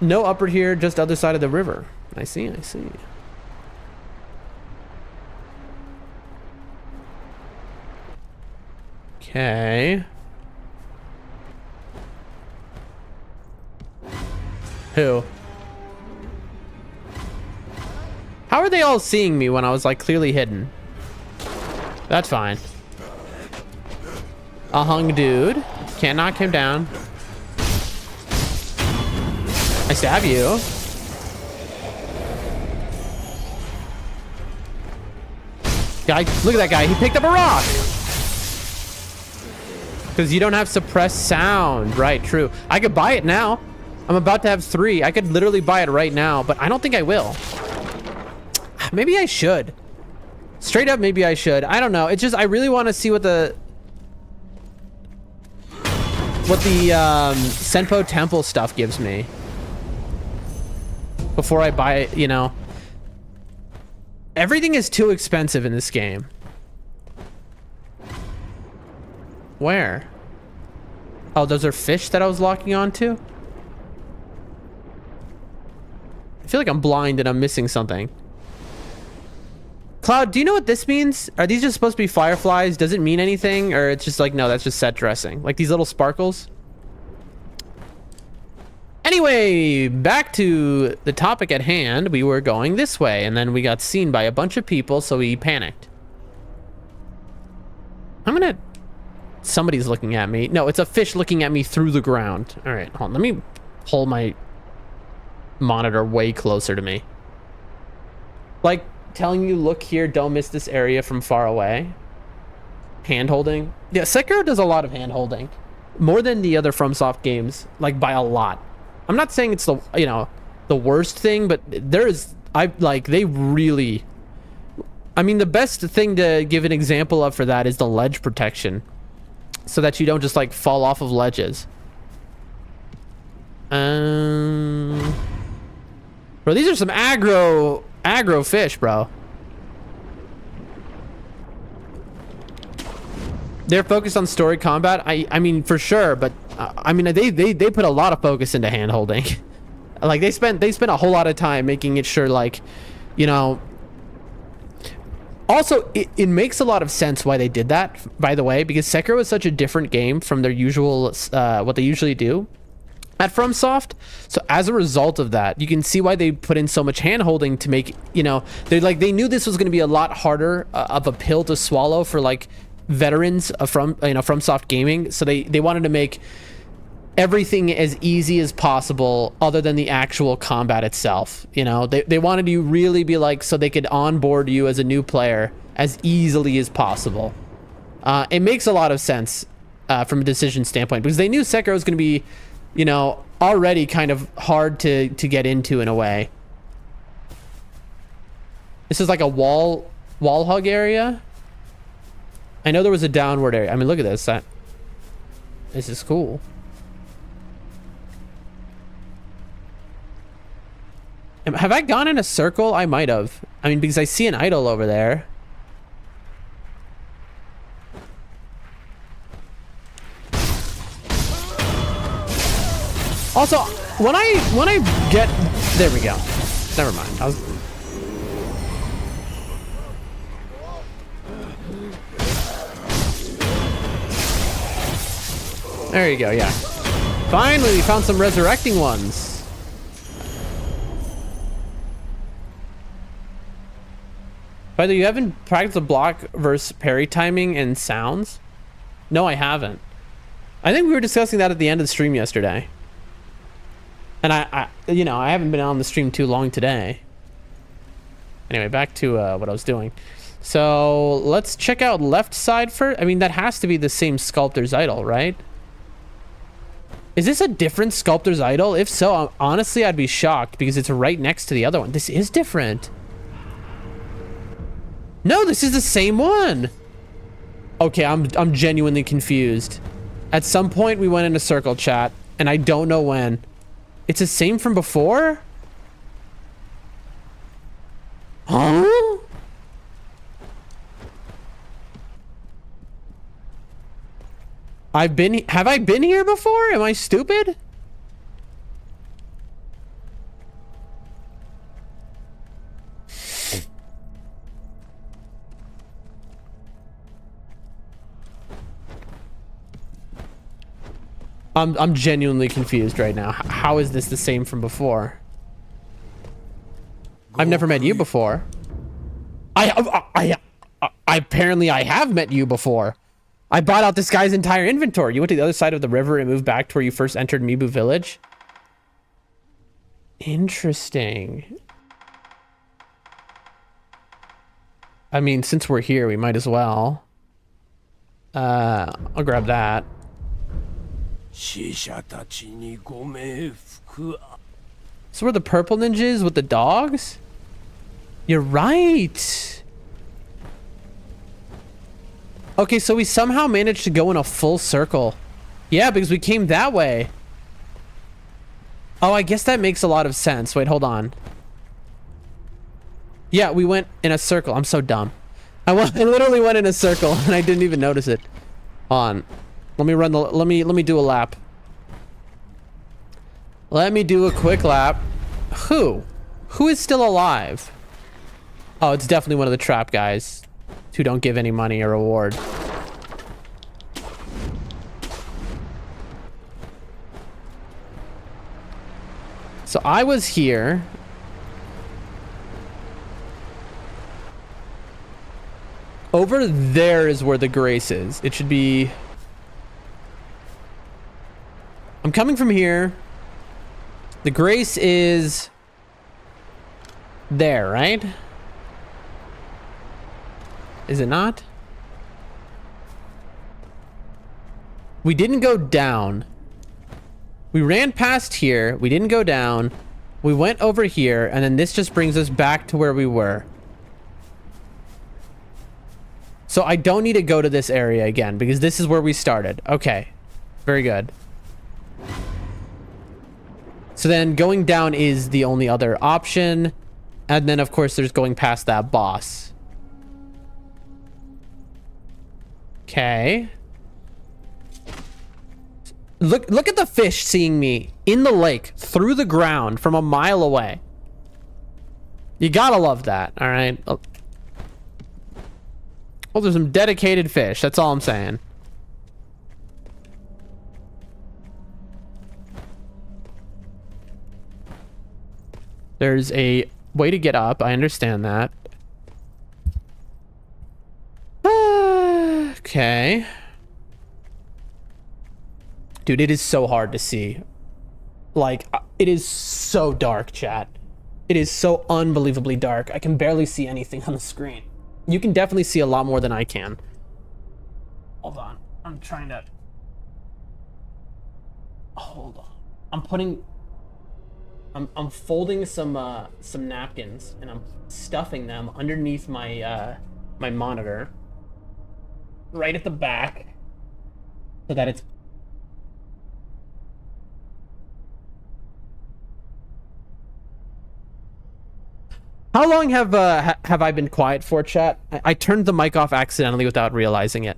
No upward here, just other side of the river. I see, I see. Okay. Who? How are they all seeing me when I was like clearly hidden? That's fine. A hung dude. Can't knock him down. I stab you. Guy, look at that guy. He picked up a rock. Because you don't have suppressed sound. Right, true. I could buy it now. I'm about to have 3. I could literally buy it right now, but I don't think I will. Maybe I should. Straight up, maybe I should. I don't know. It's just, I really want to see what the Senpo Temple stuff gives me before I buy it, you know. Everything is too expensive in this game. Where? Oh, those are fish that I was locking onto? I feel like I'm blind and I'm missing something. Cloud, do you know what this means? Are these just supposed to be fireflies? Does it mean anything? Or it's just like, no, that's just set dressing. Like these little sparkles? Anyway, back to the topic at hand. We were going this way, and then we got seen by a bunch of people, so we panicked. Somebody's looking at me. No, it's a fish looking at me through the ground. All right, hold on. Let me pull my monitor way closer to me. Like telling you, look here, don't miss this area from far away. Hand holding. Yeah, Sekiro does a lot of hand holding. More than the other FromSoft games, like by a lot. I'm not saying it's the, you know, the worst thing, but they really, I mean, the best thing to give an example of for that is the ledge protection, so that you don't just like fall off of ledges. Bro, these are some aggro fish, bro. They're focused on story combat. I mean, for sure, but I mean, they put a lot of focus into hand holding. Like they spent a whole lot of time making it sure, like, you know. Also, it makes a lot of sense why they did that, by the way, because Sekiro is such a different game from their usual, what they usually do at FromSoft. So as a result of that, you can see why they put in so much hand holding to make, you know, they knew this was going to be a lot harder of a pill to swallow for like veterans from, you know, FromSoft gaming. So they wanted to make everything as easy as possible other than the actual combat itself. You know, they wanted you really be like, so they could onboard you as a new player as easily as possible. It makes a lot of sense from a decision standpoint, because they knew Sekiro was going to be, you know, already kind of hard to get into in a way. This is like a wall hug area. I know there was a downward area. I mean, look at this. This is cool. Have I gone in a circle? I might have. I mean, because I see an idol over there. Also, when I get, there we go. Never mind. There you go. Yeah. Finally, we found some resurrecting ones. By the way, you haven't practiced the block versus parry timing and sounds? No, I haven't. I think we were discussing that at the end of the stream yesterday. And I you know, I haven't been on the stream too long today. Anyway, back to what I was doing. So let's check out left side first. I mean, that has to be the same sculptor's idol, right? Is this a different sculptor's idol? If so, honestly, I'd be shocked because it's right next to the other one. This is different. No, this is the same one. Okay, I'm genuinely confused. At some point, we went into circle chat, and I don't know when. It's the same from before? Huh? Have I been here before? Am I stupid? I'm genuinely confused right now. How is this the same from before? I've never met you before. I apparently I have met you before. I bought out this guy's entire inventory. You went to the other side of the river and moved back to where you first entered Mibu Village. Interesting. I mean, since we're here, we might as well. I'll grab that. So we're the purple ninjas with the dogs? You're right. Okay, so we somehow managed to go in a full circle. Yeah, because we came that way. Oh, I guess that makes a lot of sense. Wait, hold on. Yeah, we went in a circle. I'm so dumb. I literally went in a circle and I didn't even notice it. On. Let me run the let me do a lap. Let me do a quick lap. Who is still alive? Oh, it's definitely one of the trap guys who don't give any money or reward. So I was here. Over there is where the grace is. It should be... I'm coming from here. The grace is... there, right? Is it not? We didn't go down. We ran past here. We didn't go down. We went over here, and then this just brings us back to where we were. So I don't need to go to this area again, because this is where we started. Okay. Very good. So then going down is the only other option. And then, of course, there's going past that boss. Okay. Look at the fish seeing me in the lake through the ground from a mile away. You gotta love that, all right? Oh, there's some dedicated fish. That's all I'm saying. There's a way to get up. I understand that. Okay. Dude, it is so hard to see. Like, it is so dark, chat. It is so unbelievably dark. I can barely see anything on the screen. You can definitely see a lot more than I can. Hold on. I'm trying to... Hold on. I'm folding some napkins and I'm stuffing them underneath my my monitor. Right at the back. So that it's... How long have I been quiet for, chat? I turned the mic off accidentally without realizing it.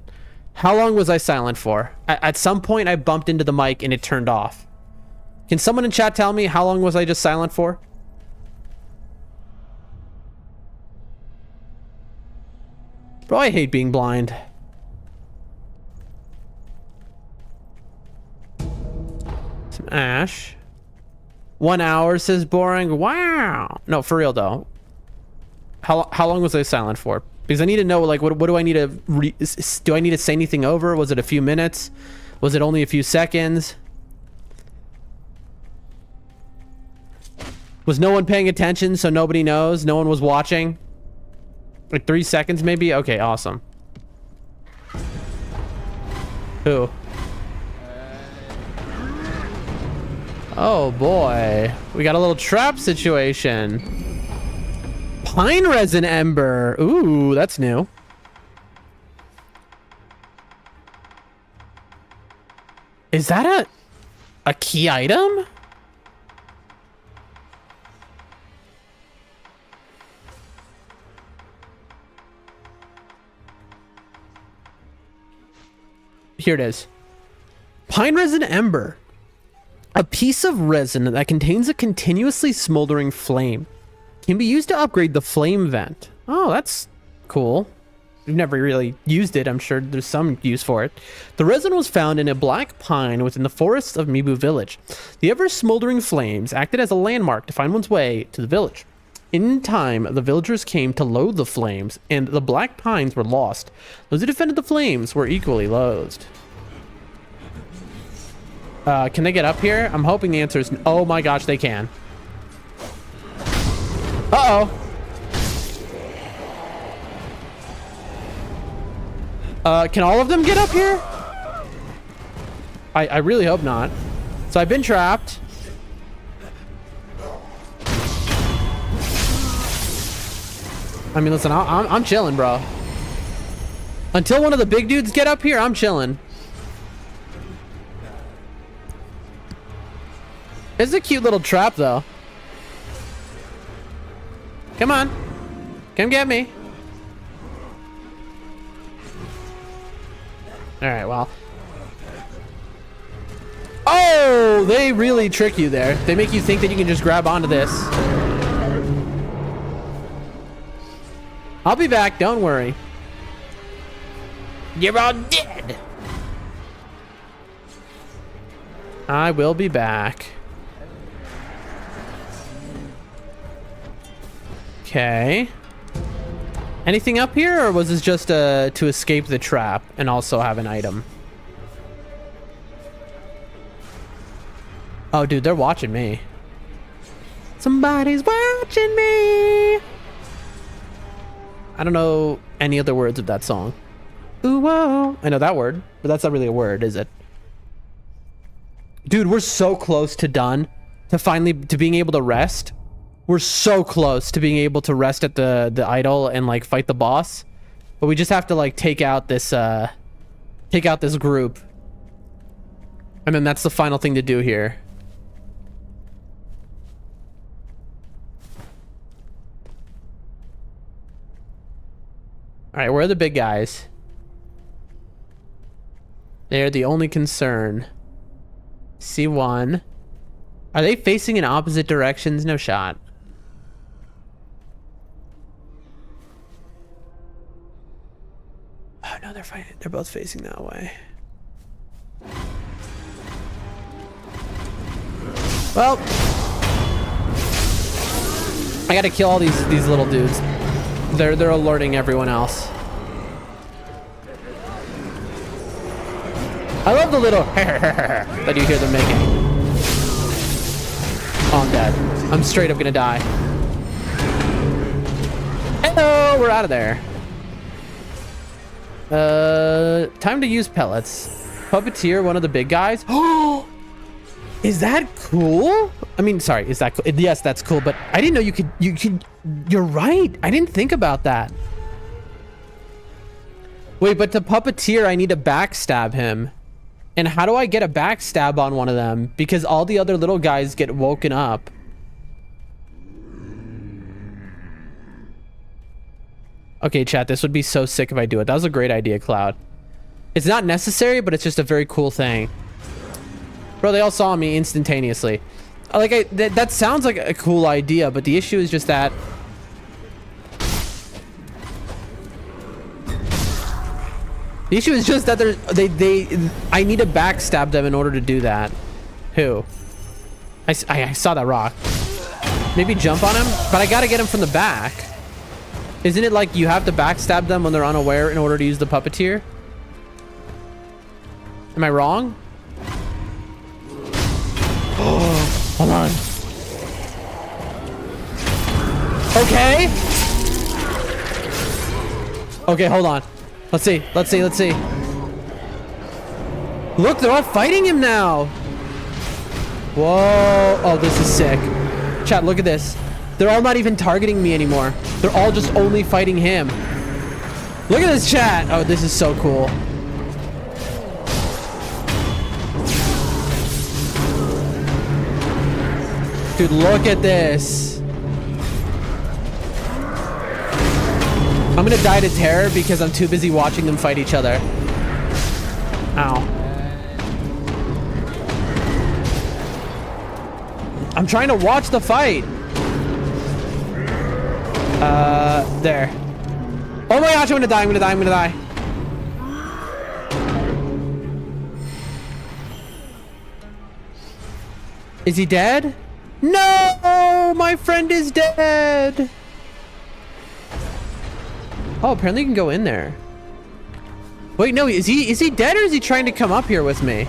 How long was I silent for? At some point, I bumped into the mic and it turned off. Can someone in chat tell me how long was I just silent for? Bro, I hate being blind. Some ash. 1 hour says boring. Wow. No, for real though. How long was I silent for? Because I need to know, like, what do I need to do I need to say anything over? Was it a few minutes? Was it only a few seconds? Was no one paying attention, so nobody knows? No one was watching? Like 3 seconds maybe? Okay, awesome. Who? Oh boy. We got a little trap situation. Pine resin ember. Ooh, that's new. Is that a key item? Here it is. Pine resin ember. A piece of resin that contains a continuously smoldering flame. Can be used to upgrade the flame vent. Oh, that's cool. we've never really used it. I'm sure there's some use for it. The resin was found in a black pine within the forests of Mibu village. The ever-smoldering flames acted as a landmark to find one's way to the village. In time, the villagers came to loathe the flames, and the black pines were lost. Those who defended the flames were equally loathed. Can they get up here? I'm hoping the answer is... Oh my gosh, they can. Uh-oh. Can all of them get up here? I really hope not. So I've been trapped. I mean, listen, I'm chilling, bro. Until one of the big dudes get up here, I'm chilling. It's a cute little trap, though. Come on. Come get me. All right, well. Oh, they really trick you there. They make you think that you can just grab onto this. I'll be back, don't worry. You're all dead. I will be back. Okay. Anything up here, or was this just to escape the trap and also have an item? Oh, dude, they're watching me. Somebody's watching me. I don't know any other words of that song. Ooh, whoa. I know that word, but that's not really a word, is it? Dude, we're so close to done. To being able to rest. We're so close to being able to rest at the idol and like fight the boss. But we just have to like take out this group. And then that's the final thing to do here. All right, where are the big guys? They're the only concern. C1. Are they facing in opposite directions? No shot. Oh no, they're fighting. They're both facing that way. Well, I gotta kill all these little dudes. They're alerting everyone else. I love the little that you hear them making. Oh, I'm dead. I'm straight up gonna die. Hello, we're out of there. Time to use pellets. Puppeteer, one of the big guys. Oh, is that cool? I mean, sorry, is that cool? Yes, that's cool, but I didn't know you could, you're right. I didn't think about that. Wait, but to puppeteer, I need to backstab him. And how do I get a backstab on one of them? Because all the other little guys get woken up. Okay, chat, this would be so sick if I do it. That was a great idea, Cloud. It's not necessary, but it's just a very cool thing. Bro, they all saw me instantaneously. Like, that sounds like a cool idea, but the issue is just that... The issue is just that I need to backstab them in order to do that. Who? I saw that rock. Maybe jump on him? But I gotta get him from the back. Isn't it like you have to backstab them when they're unaware in order to use the puppeteer? Am I wrong? Oh, hold on. Okay. Okay, hold on. Let's see. Let's see. Let's see. Look, they're all fighting him now. Whoa. Oh, this is sick. Chat, look at this. They're all not even targeting me anymore. They're all just only fighting him. Look at this chat. Oh, this is so cool. Dude, look at this. I'm gonna die to terror because I'm too busy watching them fight each other. Ow. I'm trying to watch the fight. There. Oh my gosh, I'm gonna die, I'm gonna die, I'm gonna die. Is he dead? No, my friend is dead. Oh, apparently you can go in there. Wait, no, is he dead or is he trying to come up here with me?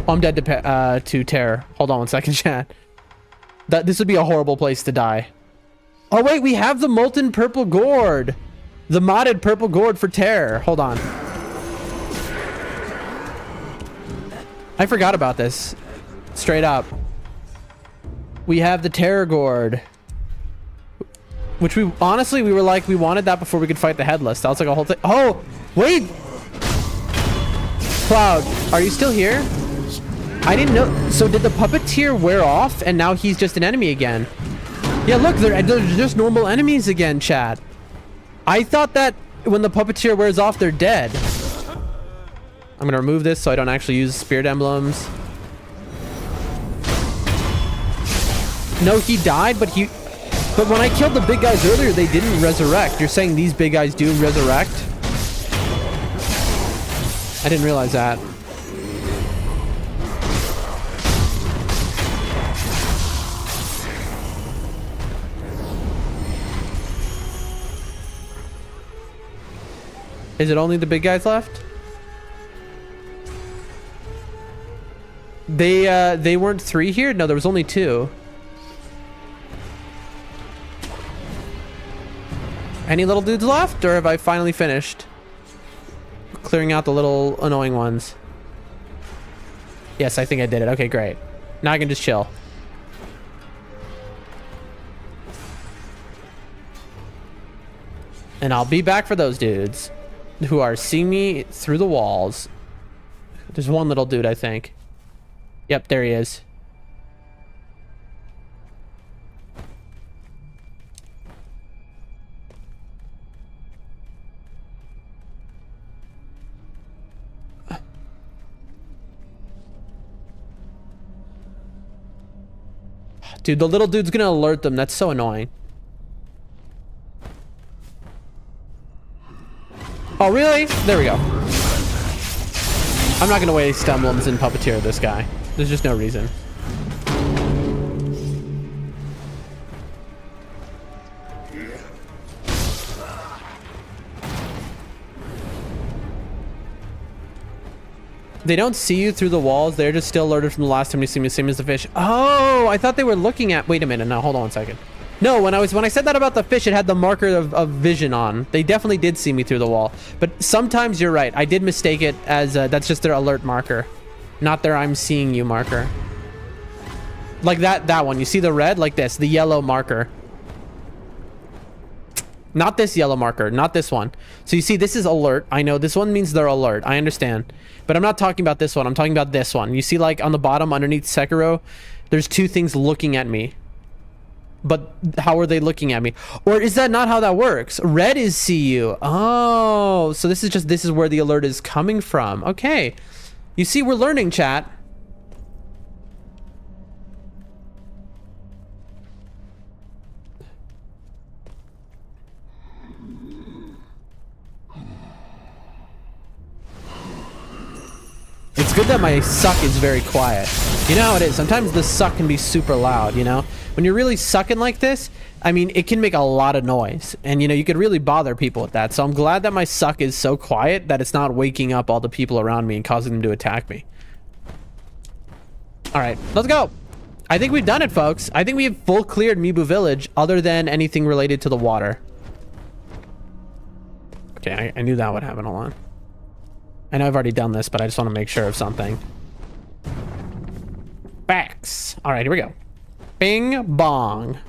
Oh, I'm dead to terror. Hold on one second, chat. This would be a horrible place to die. Oh wait, we have the molten purple gourd. The modded purple gourd for terror. Hold on. I forgot about this. Straight up. We have the terror gourd. Which we, honestly, we were like, we wanted that before we could fight the headless. That was like a whole thing. Oh, wait. Cloud, are you still here? I didn't know. So did the puppeteer wear off and now he's just an enemy again? Yeah, look, they're just normal enemies again, chat. I thought that when the puppeteer wears off, they're dead. I'm gonna remove this so I don't actually use spirit emblems. No, he died, but when I killed the big guys earlier, they didn't resurrect. You're saying these big guys do resurrect? I didn't realize that. Is it only the big guys left? They weren't 3 here? No, there was only 2. Any little dudes left, or have I finally finished clearing out the little annoying ones? Yes, I think I did it. Okay, great. Now I can just chill. And I'll be back for those dudes who are seeing me through the walls. There's one little dude, I think. Yep, there he is. Dude, the little dude's gonna alert them. That's so annoying. Oh, really? There we go. I'm not gonna waste emblems and puppeteer this guy. There's just no reason. They don't see you through the walls. They're just still alerted from the last time you see me, same as the fish. Oh, I thought they were looking at... Wait a minute. No, hold on one second. No, when I said that about the fish, it had the marker of vision on. They definitely did see me through the wall. But sometimes you're right. I did mistake it as that's just their alert marker, not their I'm seeing you marker. Like that one. You see the red? Like this, the yellow marker. Not this yellow marker, not this one. So you see, this is alert. I know this one means they're alert. I understand. But I'm not talking about this one. I'm talking about this one. You see, like on the bottom underneath Sekiro, there's 2 things looking at me. But how are they looking at me? Or is that not how that works? Red is see you. Oh, so this is where the alert is coming from. Okay. You see, we're learning, chat. It's good that my suck is very quiet. You know how it is. Sometimes the suck can be super loud, you know? When you're really sucking like this, I mean, it can make a lot of noise. And, you know, you could really bother people with that. So I'm glad that my suck is so quiet that it's not waking up all the people around me and causing them to attack me. All right, let's go. I think we've done it, folks. I think we have full cleared Mibu Village other than anything related to the water. Okay, I knew that would happen. Hold on. I know I've already done this, but I just want to make sure of something. Facts. All right, here we go. Bing bong.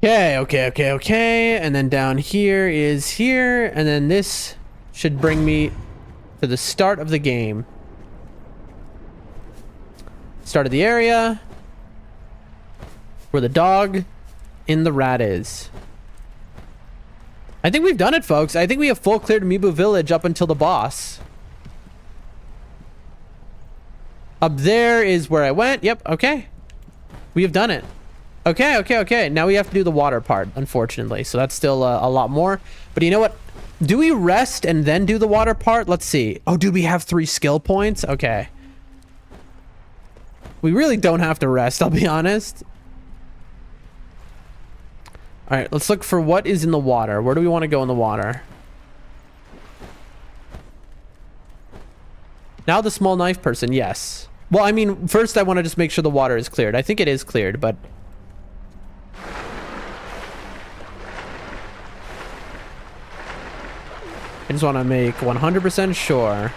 Okay. And then down here is here. And then this should bring me to the start of the game. Start of the area. Where the dog in the rat is. I think we've done it, folks. I think we have full cleared Mibu Village up until the boss. Up there is where I went. Yep, okay. We have done it. Okay, okay, okay. Now we have to do the water part, unfortunately. So that's still a lot more. But you know what? Do we rest and then do the water part? Let's see. Oh, dude, we have 3 skill points? Okay. We really don't have to rest, I'll be honest. All right, let's look for what is in the water. Where do we want to go in the water? Now the small knife person, yes. Well, I mean, first I want to just make sure the water is cleared. I think it is cleared, but... I just want to make 100% sure.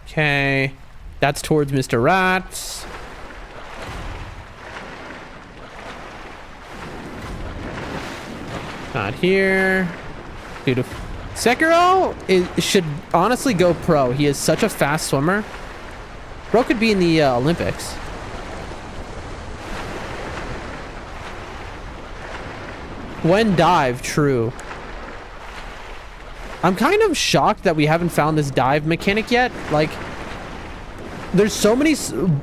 Okay. That's towards Mr. Rats. Not here. Dude, Sekiro should honestly go pro. He is such a fast swimmer. Bro could be in the Olympics. When dive, true. I'm kind of shocked that we haven't found this dive mechanic yet. Like, there's so many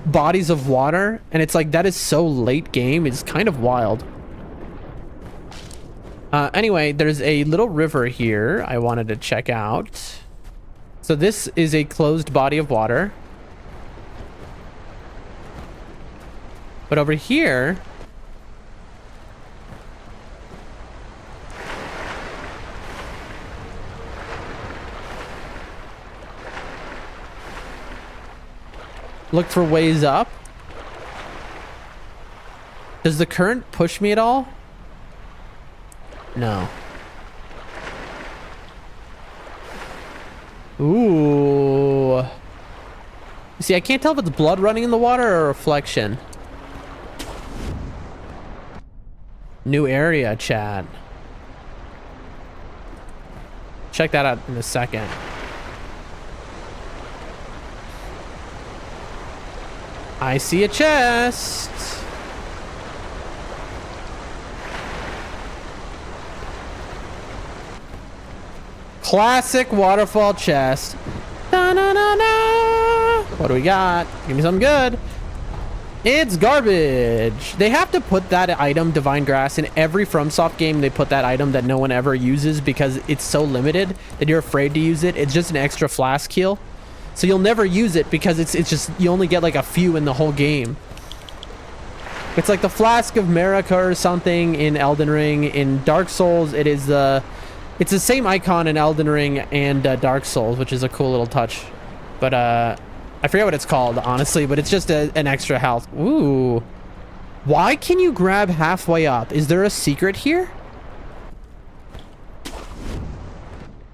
bodies of water, and it's like, that is so late game. It's kind of wild. Anyway, there's a little river here I wanted to check out. So this is a closed body of water. But over here... Look for ways up. Does the current push me at all? No. Ooh. See, I can't tell if it's blood running in the water or reflection. New area, chat. Check that out in a second. I see a chest. Classic waterfall chest. Da, na, na, na. What do we got? Give me something good. It's garbage. They have to put that item, Divine Grass, in every FromSoft game. They put that item that no one ever uses because it's so limited that you're afraid to use it. It's just an extra flask heal. So you'll never use it because it's just, you only get like a few in the whole game. It's like the Flask of Marika or something in Elden Ring. In Dark Souls, it's the same icon in Elden Ring and Dark Souls, which is a cool little touch. But I forget what it's called, honestly, but it's just an extra health. Ooh. Why can you grab halfway up? Is there a secret here?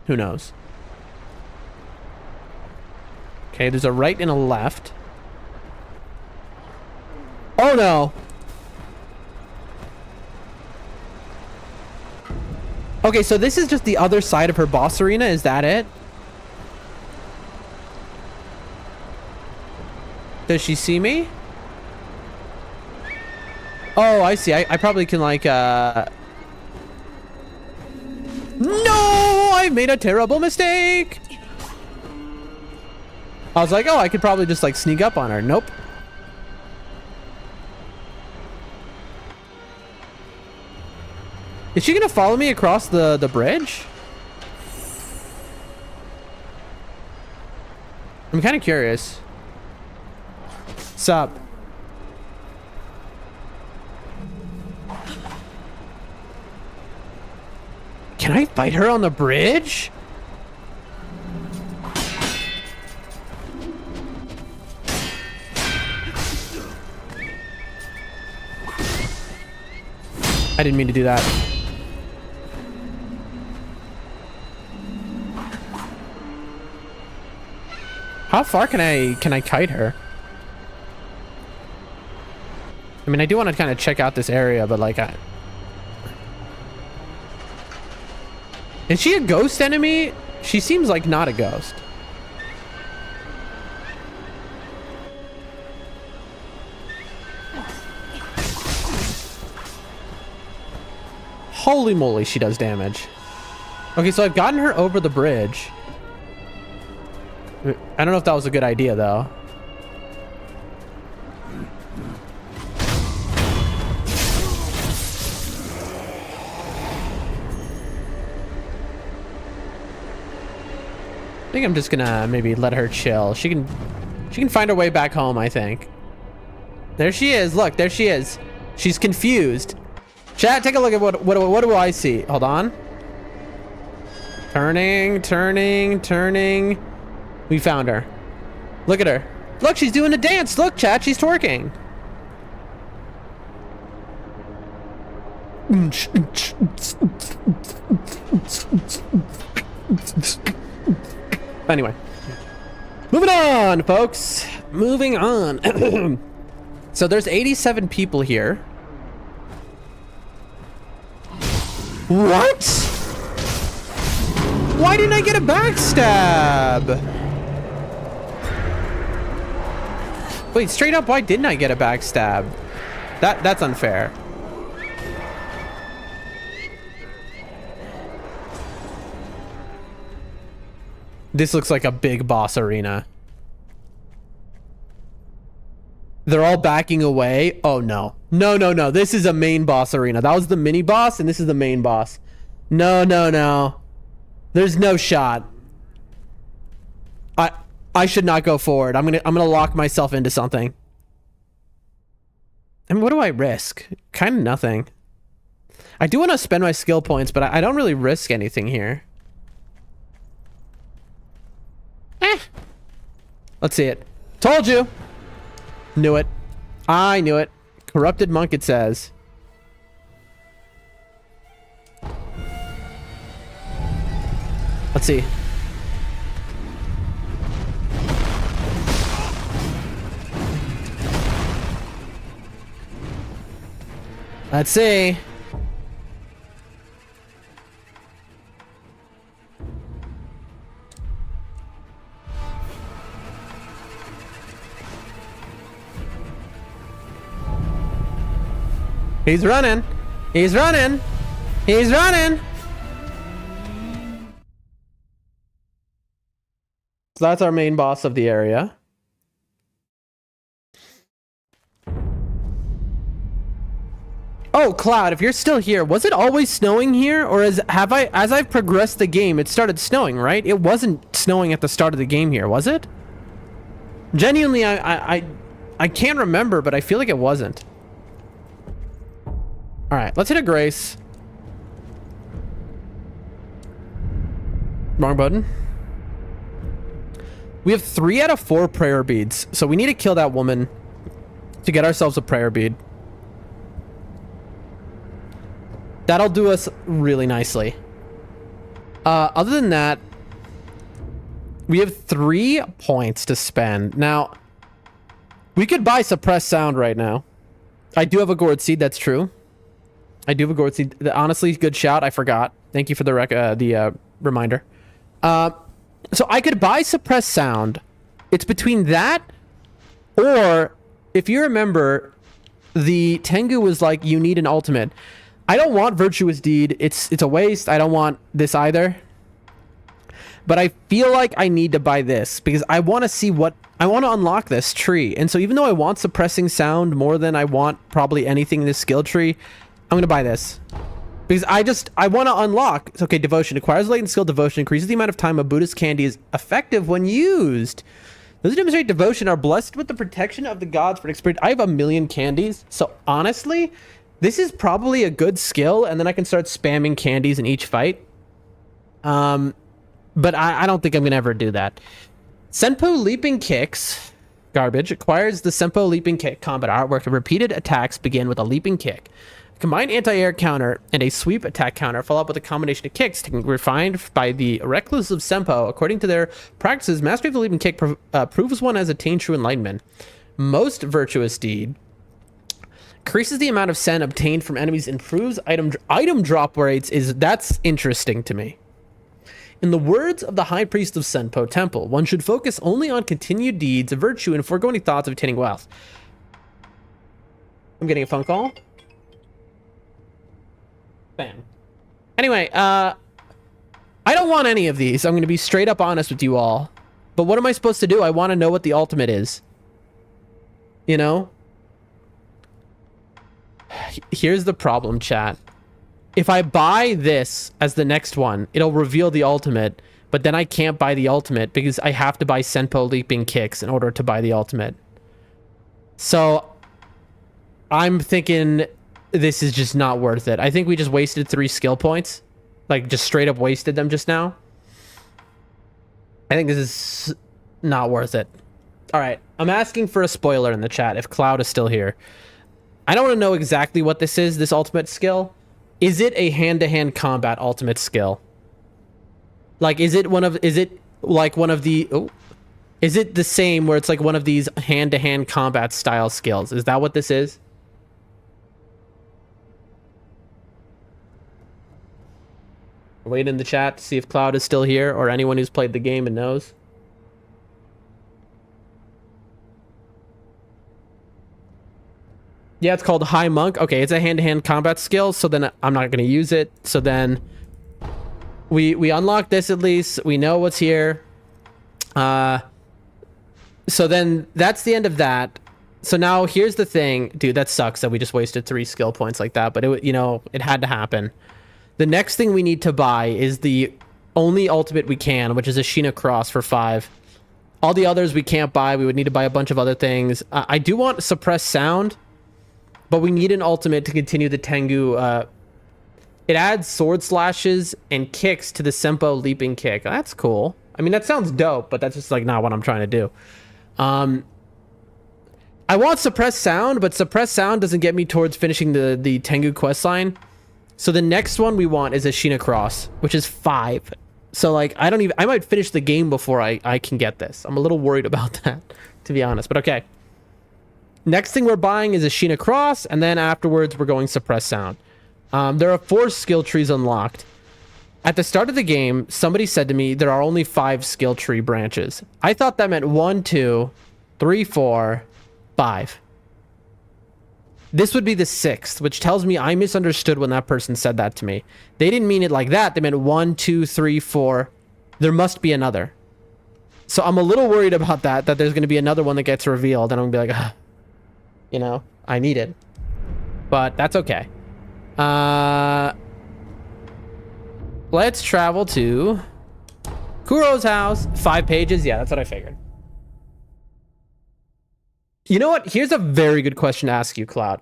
Who knows? Okay, there's a right and a left. Oh no! Okay, so this is just the other side of her boss arena. Is that it? Does she see me? Oh, I see. I probably can like, No! I made a terrible mistake! I was like, oh, I could probably just like sneak up on her. Nope. Is she gonna follow me across the bridge? I'm kind of curious. Sup? Can I fight her on the bridge? I didn't mean to do that. How far can I kite her? I mean, I do want to kind of check out this area, but like, is she a ghost enemy? She seems like not a ghost. Holy moly, she does damage. Okay, so I've gotten her over the bridge. I don't know if that was a good idea, though. think I'm just gonna maybe let her chill. She can find her way back home, I think. There she is. Look, there she is. She's confused. Chat, take a look at what do I see? Hold on. Turning. We found her. Look at her. Look, she's doing a dance. Look, chat, she's twerking. Anyway. Moving on, folks. Moving on. So there's 87 people here. What? Why didn't I get a backstab? Wait, straight up, why didn't I get a backstab? That's unfair. This looks like a big boss arena. They're all backing away. Oh, no. No. This is a main boss arena. That was the mini boss, and this is the main boss. No. There's no shot. I should not go forward. I'm gonna lock myself into something. And what do I risk? Kind of nothing. I do want to spend my skill points, but I don't really risk anything here. Let's see it. Told you. Knew it. I knew it. Corrupted monk, it says. Let's see. Let's see. He's running. He's running. He's running. So that's our main boss of the area. Oh, Cloud, if you're still here, was it always snowing here, or as I've progressed the game, it started snowing, right? It wasn't snowing at the start of the game here, was it? Genuinely, I can't remember, but I feel like it wasn't. All right, let's hit a grace. Wrong button. We have 3 out of 4 prayer beads, so we need to kill that woman to get ourselves a prayer bead. That'll do us really nicely. Other than that, we have 3 points to spend. Now, we could buy suppressed sound right now. I do have a gourd seed, that's true. I do have a gourd seed. Honestly, good shout. I forgot. Thank you for the reminder. So I could buy suppressed sound. It's between that, or if you remember, the Tengu was like, you need an ultimate. I don't want Virtuous Deed. It's a waste. I don't want this either. But I feel like I need to buy this because I want to see what I want to unlock this tree. And so even though I want suppressing sound more than I want probably anything in this skill tree, I'm going to buy this. Because I want to unlock. It's okay, devotion. Acquires latent skill devotion. Increases the amount of time a Buddhist candy is effective when used. Those who demonstrate devotion are blessed with the protection of the gods for an experience. I have 1,000,000 candies. So honestly, this is probably a good skill. And then I can start spamming candies in each fight. But I don't think I'm going to ever do that. Senpo Leaping Kicks. Garbage. Acquires the Senpo Leaping Kick combat artwork. Repeated attacks begin with a leaping kick. Combined anti-air counter and a sweep attack counter follow up with a combination of kicks refined by the reclusive Senpo. According to their practices, mastery of the leaping kick proves one has attained true enlightenment. Most virtuous deed increases the amount of sen obtained from enemies, improves item drop rates. That's interesting to me. In the words of the High Priest of Senpo Temple, one should focus only on continued deeds of virtue and forego any thoughts of attaining wealth. I'm getting a phone call. Bam. Anyway, I don't want any of these. I'm going to be straight up honest with you all. But what am I supposed to do? I want to know what the ultimate is. You know? Here's the problem, chat. If I buy this as the next one, it'll reveal the ultimate. but then I can't buy the ultimate because I have to buy Senpo leaping kicks in order to buy the ultimate. So I'm thinking this is just not worth it. I think we just wasted 3 skill points. Like, just straight up wasted them just now. I think this is not worth it. All right, I'm asking for a spoiler in the chat if Cloud is still here. I don't want to know exactly what this is, this ultimate skill. Is it a hand-to-hand combat ultimate skill? Like, is it like one of the... Oh, is it the same where it's like one of these hand-to-hand combat style skills? Is that what this is? Wait in the chat to see if Cloud is still here or anyone who's played the game and knows. Yeah, it's called High Monk. Okay, it's a hand-to-hand combat skill, so then I'm not going to use it. So then we unlock this at least. We know what's here. So then that's the end of that. So now here's the thing. Dude, that sucks that we just wasted 3 skill points like that, but it, you know, it had to happen. The next thing we need to buy is the only ultimate we can, which is a Sheena Cross for 5. All the others we can't buy. We would need to buy a bunch of other things. I do want suppressed sound, but we need an ultimate to continue the Tengu. It adds sword slashes and kicks to the Senpo leaping kick. That's cool. I mean, that sounds dope, but that's just like not what I'm trying to do. I want suppressed sound, but suppressed sound doesn't get me towards finishing the Tengu questline. So the next one we want is a Sheena Cross, which is 5. So like, I might finish the game before I can get this. I'm a little worried about that, to be honest, but okay. Next thing we're buying is a Sheena Cross, and then afterwards we're going suppressed sound. There are 4 skill trees unlocked. At the start of the game, somebody said to me there are only 5 skill tree branches. I thought that meant 1, 2, 3, 4, 5. This would be the 6th, which tells me I misunderstood when that person said that to me. They didn't mean it like that. They meant 1, 2, 3, 4. There must be another. So I'm a little worried about that there's going to be another one that gets revealed, and I'm going to be like, you know, I need it. But that's okay. Let's travel to Kuro's house. 5 pages. Yeah, that's what I figured. You know what? Here's a very good question to ask you, Cloud.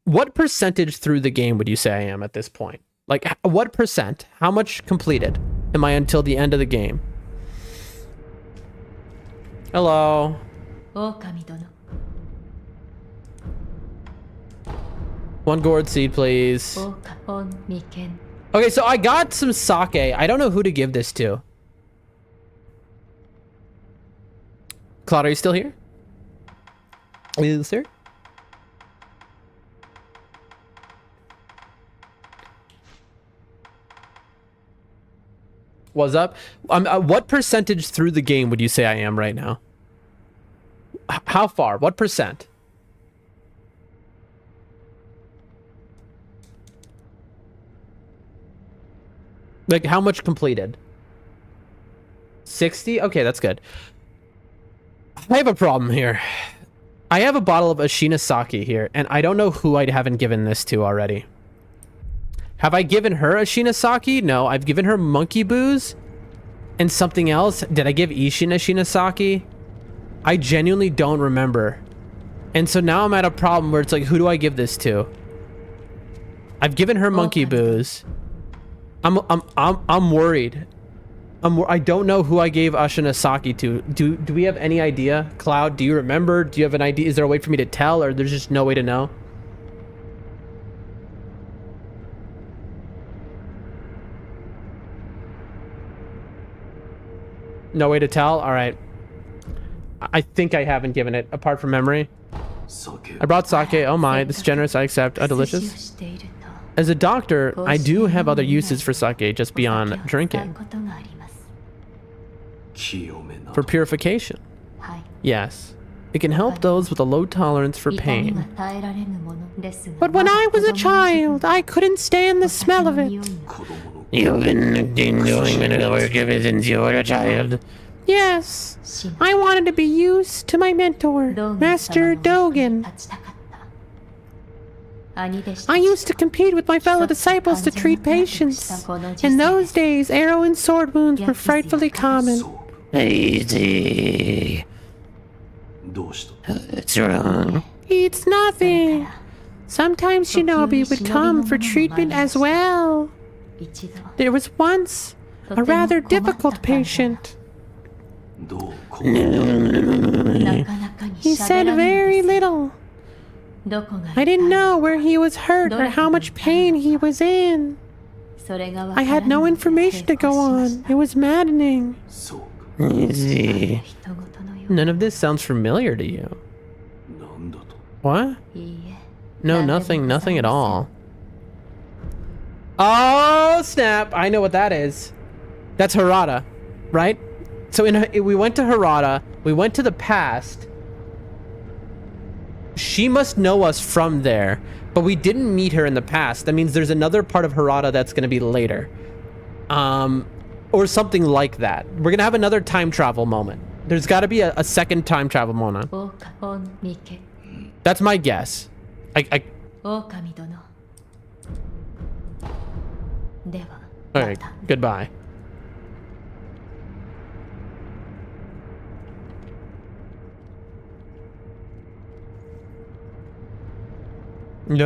What percentage through the game would you say I am at this point? Like, what percent? How much completed am I until the end of the game? Hello. One gourd seed, please. Okay, so I got some sake. I don't know who to give this to. Cloud, are you still here? Is there? What's up? What percentage through the game would you say I am right now? How far? What percent? Like, how much completed? 60? Okay, that's good. I have a problem here. I have a bottle of Ashina sake here, and I don't know who I haven't given this to already. Have I given her Ashina sake? No, I've given her monkey booze and something else. Did I give Ishin Ashina sake? I genuinely don't remember. And so now I'm at a problem where it's like, who do I give this to? I've given her monkey booze. I'm worried. I don't know who I gave Ashina sake to. Do we have any idea? Cloud, do you remember? Do you have an idea? Is there a way for me to tell, or there's just no way to know? No way to tell? All right. I think I haven't given it, apart from memory. I brought sake. Oh my, this is generous. I accept. Delicious. As a doctor, I do have other uses for sake just beyond drinking. For purification. Yes. It can help those with a low tolerance for pain. But when I was a child, I couldn't stand the smell of it. You've been doing work ever since you were a child. Yes. I wanted to be used to my mentor, Master Dogen. I used to compete with my fellow disciples to treat patients. In those days, arrow and sword wounds were frightfully common. Easy. What's wrong? It's nothing. Sometimes Shinobi would come for treatment as well. There was once a rather difficult patient. He said very little. I didn't know where he was hurt or how much pain he was in. I had no information to go on. It was maddening. Easy. None of this sounds familiar to you. What? No, nothing at all. Oh, snap. I know what that is. That's Harada, right? So we went to Harada. We went to the past. She must know us from there, but we didn't meet her in the past. That means there's another part of Harada that's going to be later. Or something like that. We're going to have another time travel moment. There's got to be a second time travel moment. That's my guess. Alright, goodbye. We've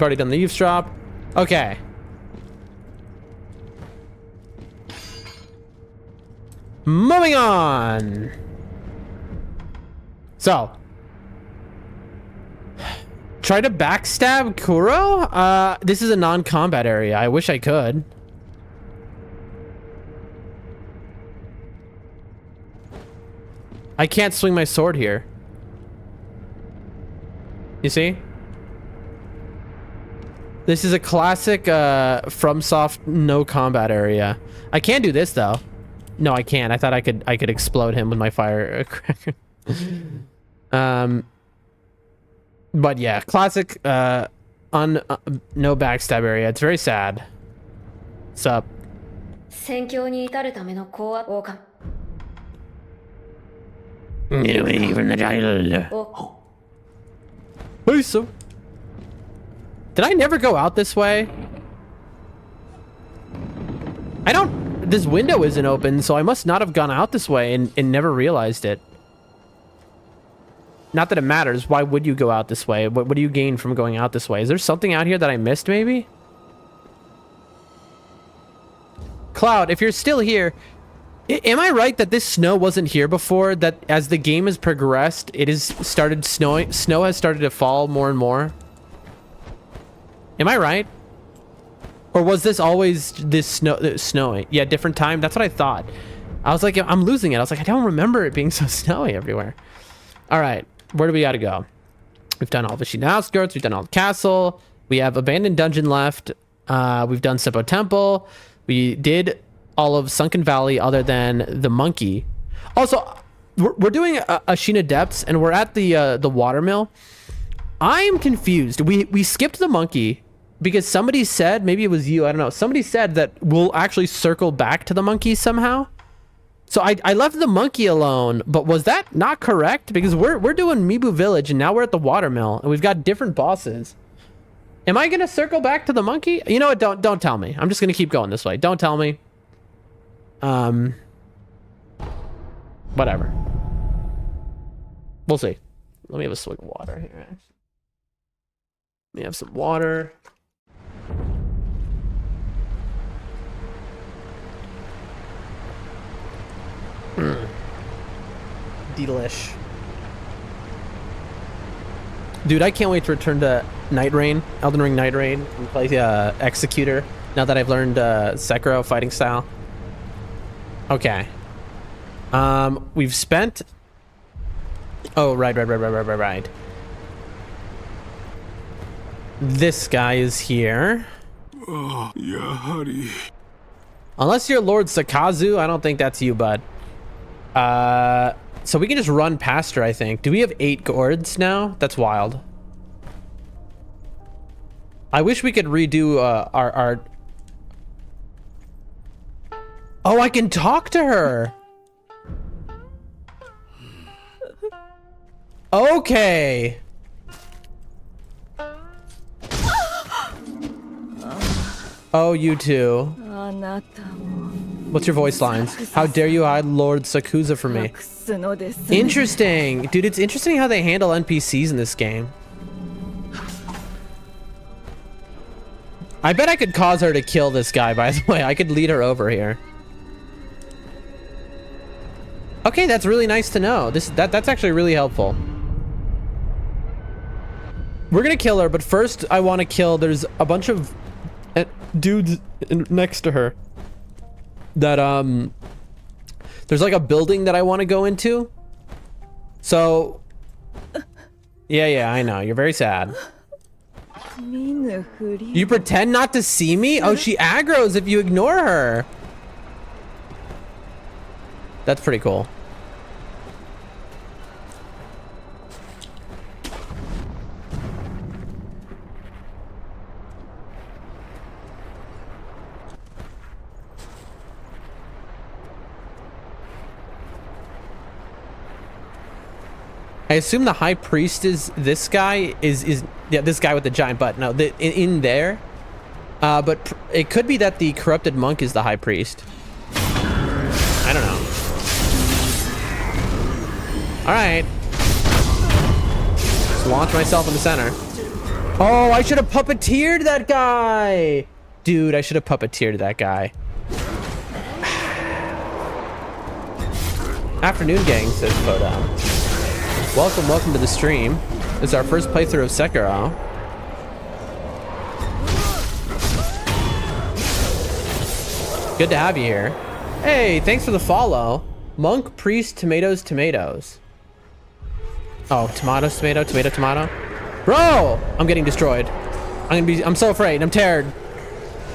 already done the eavesdrop. Okay. Moving on. So. Try to backstab Kuro? This is a non-combat area. I wish I could. I can't swing my sword here. You see? This is a classic FromSoft no combat area. I can do this though. No, I can't. I thought I could explode him with my firecracker. But yeah, classic no backstab area. It's very sad. Sup? Even the title. Hey, so did I never go out this way? This window isn't open, so I must not have gone out this way and never realized it. Not that it matters. Why would you go out this way? What do you gain from going out this way? Is there something out here that I missed, maybe? Cloud, if you're still here, am I right that this snow wasn't here before? That as the game has progressed, it has started snowing. Snow has started to fall more and more. Am I right? Or was this always this snowing? Yeah, different time. That's what I thought. I was like, I'm losing it. I was like, I don't remember it being so snowy everywhere. All right, where do we got to go? We've done all the Shina outskirts. We've done all the castle. We have abandoned dungeon left. We've done Seppo Temple. We did all of Sunken Valley other than the monkey. Also, we're doing Ashina Depths and we're at the watermill. I am confused. We skipped the monkey because somebody said, maybe it was you, I don't know. Somebody said that we'll actually circle back to the monkey somehow. So I left the monkey alone, but was that not correct? Because we're doing Mibu Village and now we're at the watermill and we've got different bosses. Am I gonna circle back to the monkey? You know what? Don't tell me. I'm just gonna keep going this way. Don't tell me. Whatever. We'll see. Let me have a swig of water here. Let me have some water. Delish. Dude, I can't wait to return to Night Rain, Elden Ring Night Rain, and play Executor now that I've learned Sekiro fighting style. Okay. We've spent... Oh, right. This guy is here. Oh, yeah, honey. Unless you're Lord Sakazu, I don't think that's you, bud. So we can just run past her, I think. Do we have 8 gourds now? That's wild. I wish we could redo our... Oh, I can talk to her. Okay. Oh, you too. What's your voice lines? How dare you hide Lord Sakusa from me? Interesting. Dude, it's interesting how they handle NPCs in this game. I bet I could cause her to kill this guy, by the way. I could lead her over here. Okay, that's really nice to know. That's actually really helpful. We're gonna kill her, but first I want to kill... There's a bunch of dudes next to her that there's like a building that I want to go into. So yeah, I know you're very sad. You pretend not to see me? Oh, she aggroes if you ignore her. That's pretty cool. I assume the high priest is this guy, yeah, this guy with the giant butt. No, in there. But it could be that the corrupted monk is the high priest. I don't know. All right. Just launch myself in the center. Oh, I should have puppeteered that guy. Dude, I should have puppeteered that guy. Afternoon gang, says Photo. Welcome to the stream. This is our first playthrough of Sekiro. Good to have you here. Hey, thanks for the follow. Monk, priest, tomatoes. Oh, tomato. Bro, I'm getting destroyed. I'm so afraid. I'm tired.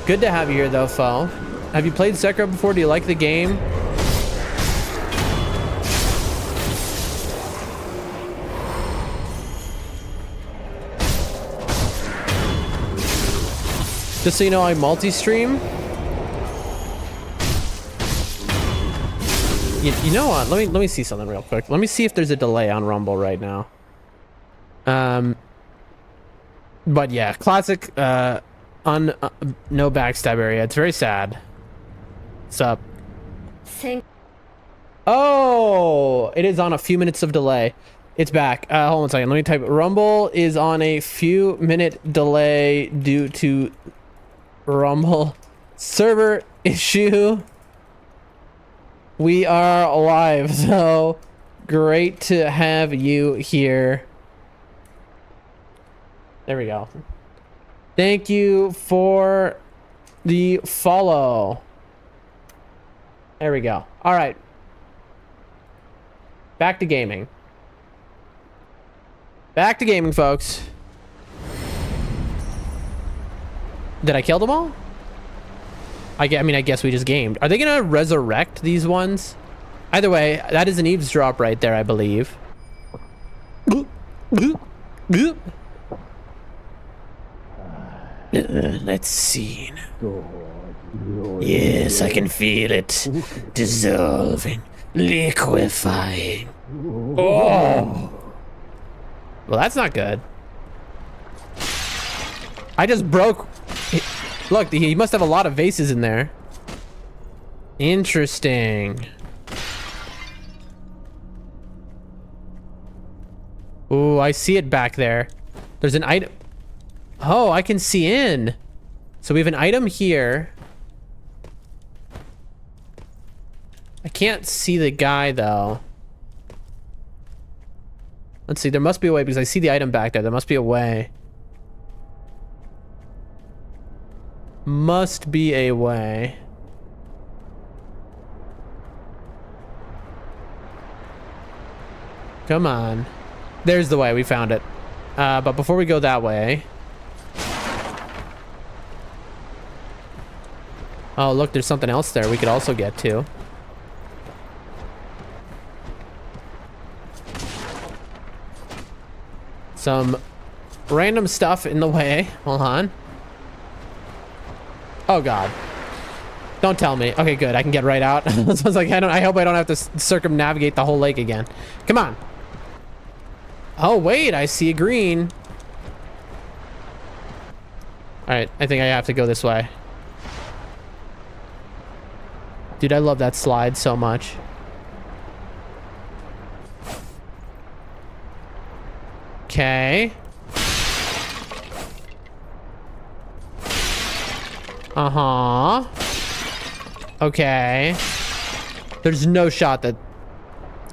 Good to have you here though, Fo. Have you played Sekiro before? Do you like the game? Just so you know, I multi-stream. You know what? Let me see something real quick. Let me see if there's a delay on Rumble right now. But yeah, classic no backstab area. It's very sad. What's up? Oh, it is on a few minutes of delay. It's back. Hold on a second. Let me type. Rumble is on a few minute delay due to Rumble server issue. We are live, so great to have you here. There we go. Thank you for the follow. There we go. All right. Back to gaming. Back to gaming, folks. Did I kill them all? I mean, I guess we just gamed. Are they gonna resurrect these ones? Either way, that is an eavesdrop right there, I believe. Let's see. Yes, I can feel it. Dissolving, liquefying. Oh! Well, that's not good. I just broke... Look, he must have a lot of vases in there. Interesting. Ooh, I see it back there. There's an item. Oh, I can see in. So we have an item here. I can't see the guy, though. Let's see. There must be a way because I see the item back there. There must be a way. Must be a way. Come on. There's the way. We found it. But before we go that way... Oh, look, there's something else there we could also get to. Some random stuff in the way. Hold on. Oh, God. Don't tell me. Okay, good. I can get right out. So I was like, I hope I don't have to circumnavigate the whole lake again. Come on. Oh, wait. I see a green. All right. I think I have to go this way. Dude, I love that slide so much. Okay. Uh-huh. Okay. There's no shot that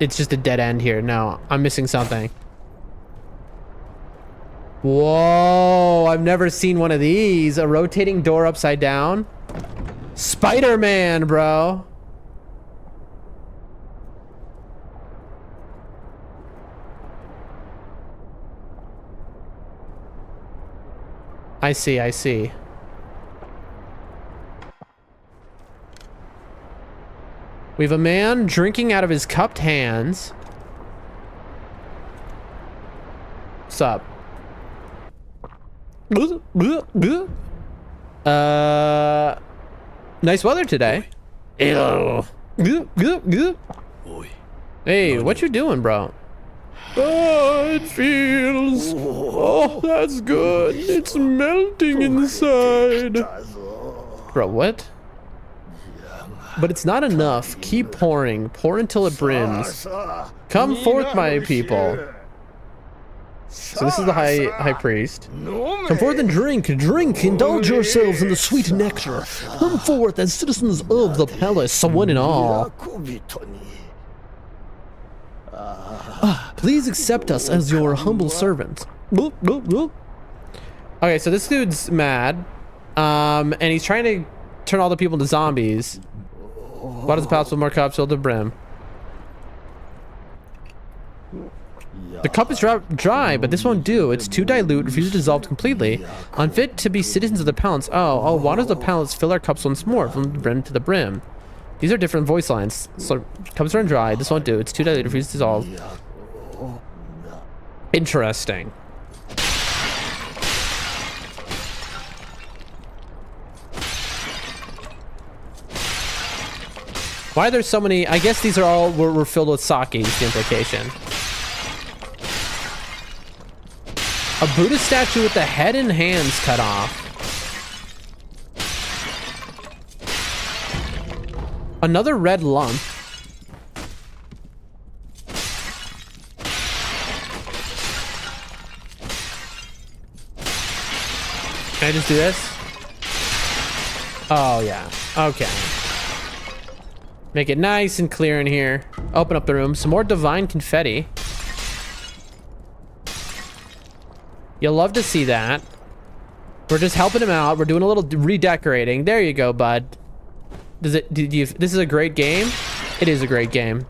it's just a dead end here. No, I'm missing something. Whoa, I've never seen one of these. A rotating door upside down. Spider-Man, bro. I see, I see. We have a man drinking out of his cupped hands. What's up? Nice weather today. Ew. Hey, what you doing, bro? Oh, it feels... Oh, that's good. It's melting inside. Bro, what? But it's not enough. Keep pouring. Pour until it brims. Come forth, my people. So this is the high priest. Come forth and drink. Drink. Indulge yourselves in the sweet nectar. Come forth as citizens of the palace, one and all. Please accept us as your humble servants. Okay, so this dude's mad. And he's trying to turn all the people into zombies. What is the palace with more cups filled to the brim? The cup is dry, but this won't do. It's too dilute, refuses to dissolve completely. Unfit to be citizens of the palace. Oh, why does the palace fill our cups once more from the brim to the brim? These are different voice lines. So, cups are dry, this won't do. It's too dilute, refuses to dissolve. Interesting. Why are there so many? I guess these are all were filled with sake is the implication. A Buddha statue with the head and hands cut off. Another red lump. Can I just do this? Oh yeah, okay. Make it nice and clear in here. Open up the room. Some more divine confetti. You'll love to see that. We're just helping him out. We're doing a little redecorating. There you go, bud. This is a great game. It is a great game.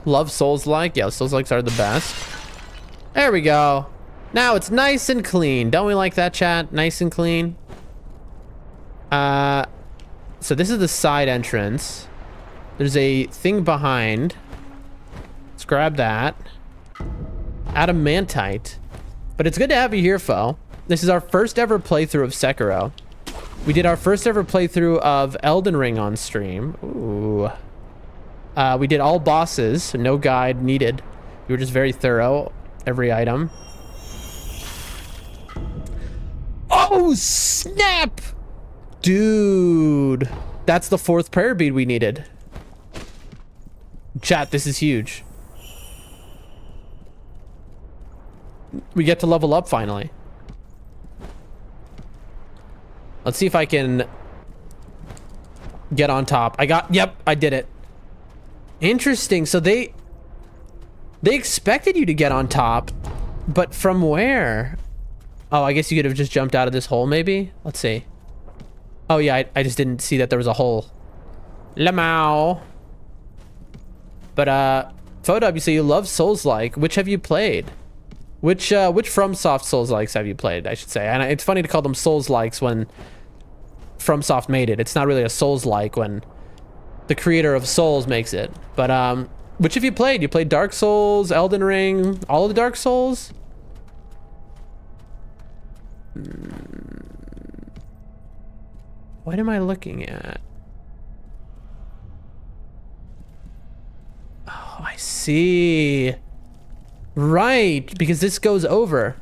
Love Souls-like. Yeah, Souls-likes are the best. There we go. Now it's nice and clean. Don't we like that, chat? Nice and clean. So this is the side entrance. There's a thing behind. Let's grab that. Adamantite. But it's good to have you here, Fo. This is our first ever playthrough of Sekiro. We did our first ever playthrough of Elden Ring on stream. Ooh. We did all bosses, so no guide needed. We were just very thorough. Every item. Oh, snap! Dude, that's the 4th prayer bead we needed. Chat, this is huge. We get to level up finally. Let's see if I can get on top. Yep, I did it. Interesting. So they expected you to get on top, but from where? Oh, I guess you could have just jumped out of this hole maybe? Let's see. Oh yeah, I just didn't see that there was a hole. Lamau. But Fodub, you say you love Souls-like. Which have you played? Which FromSoft Souls-likes have you played, I should say. And it's funny to call them Souls-likes when FromSoft made it. It's not really a Souls-like when the creator of Souls makes it. But which have you played? You played Dark Souls, Elden Ring, all of the Dark Souls? What am I looking at? Oh, I see. Right, because this goes over.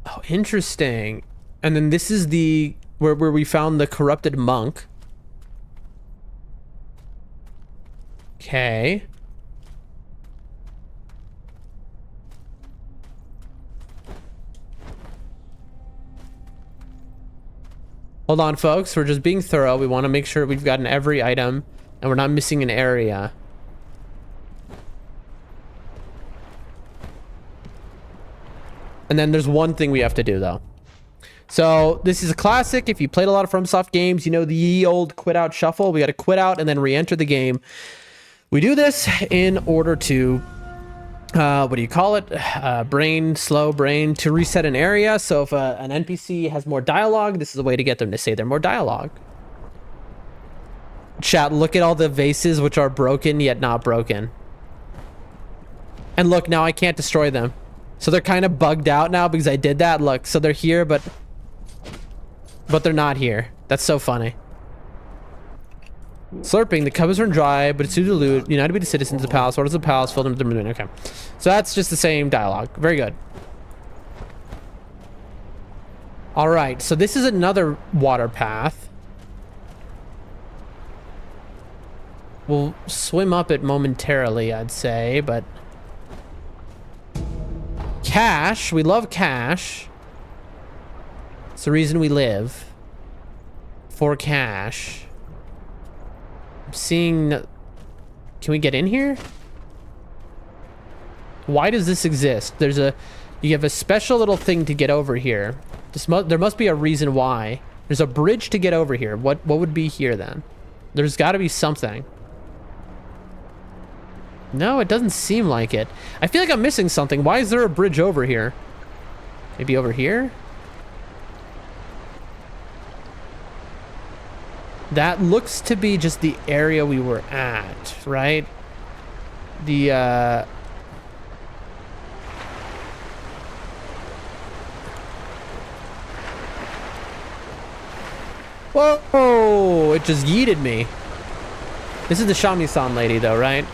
Oh, interesting. And then this is the where we found the corrupted monk. Okay. Hold on, folks. We're just being thorough. We want to make sure we've gotten every item and we're not missing an area. And then there's one thing we have to do, though. So this is a classic. If you played a lot of FromSoft games, you know the ye old quit out shuffle. We got to quit out and then re-enter the game. We do this in order to, what do you call it? Slow brain to reset an area. So if an NPC has more dialogue, this is a way to get them to say they're more dialogue. Chat, look at all the vases which are broken yet not broken. And look, now I can't destroy them. So they're kind of bugged out now because I did that. Look, so they're here, but they're not here. That's so funny. Slurping, the cup is run dry, but it's too dilute. United be the citizens of the palace. What is the palace? Filled them with the moon. Okay. So that's just the same dialogue. Very good. All right. So this is another water path. We'll swim up it momentarily, I'd say, but... Cash. We love cash. It's the reason we live. For cash. I'm seeing... Can we get in here? Why does this exist? There's a... You have a special little thing to get over here. There must be a reason why. There's a bridge to get over here. What would be here then? There's got to be something. No, it doesn't seem like it. I feel like I'm missing something. Why is there a bridge over here? Maybe over here? That looks to be just the area we were at, right? The, Whoa! It just yeeted me. This is the Shami-san lady, though, right?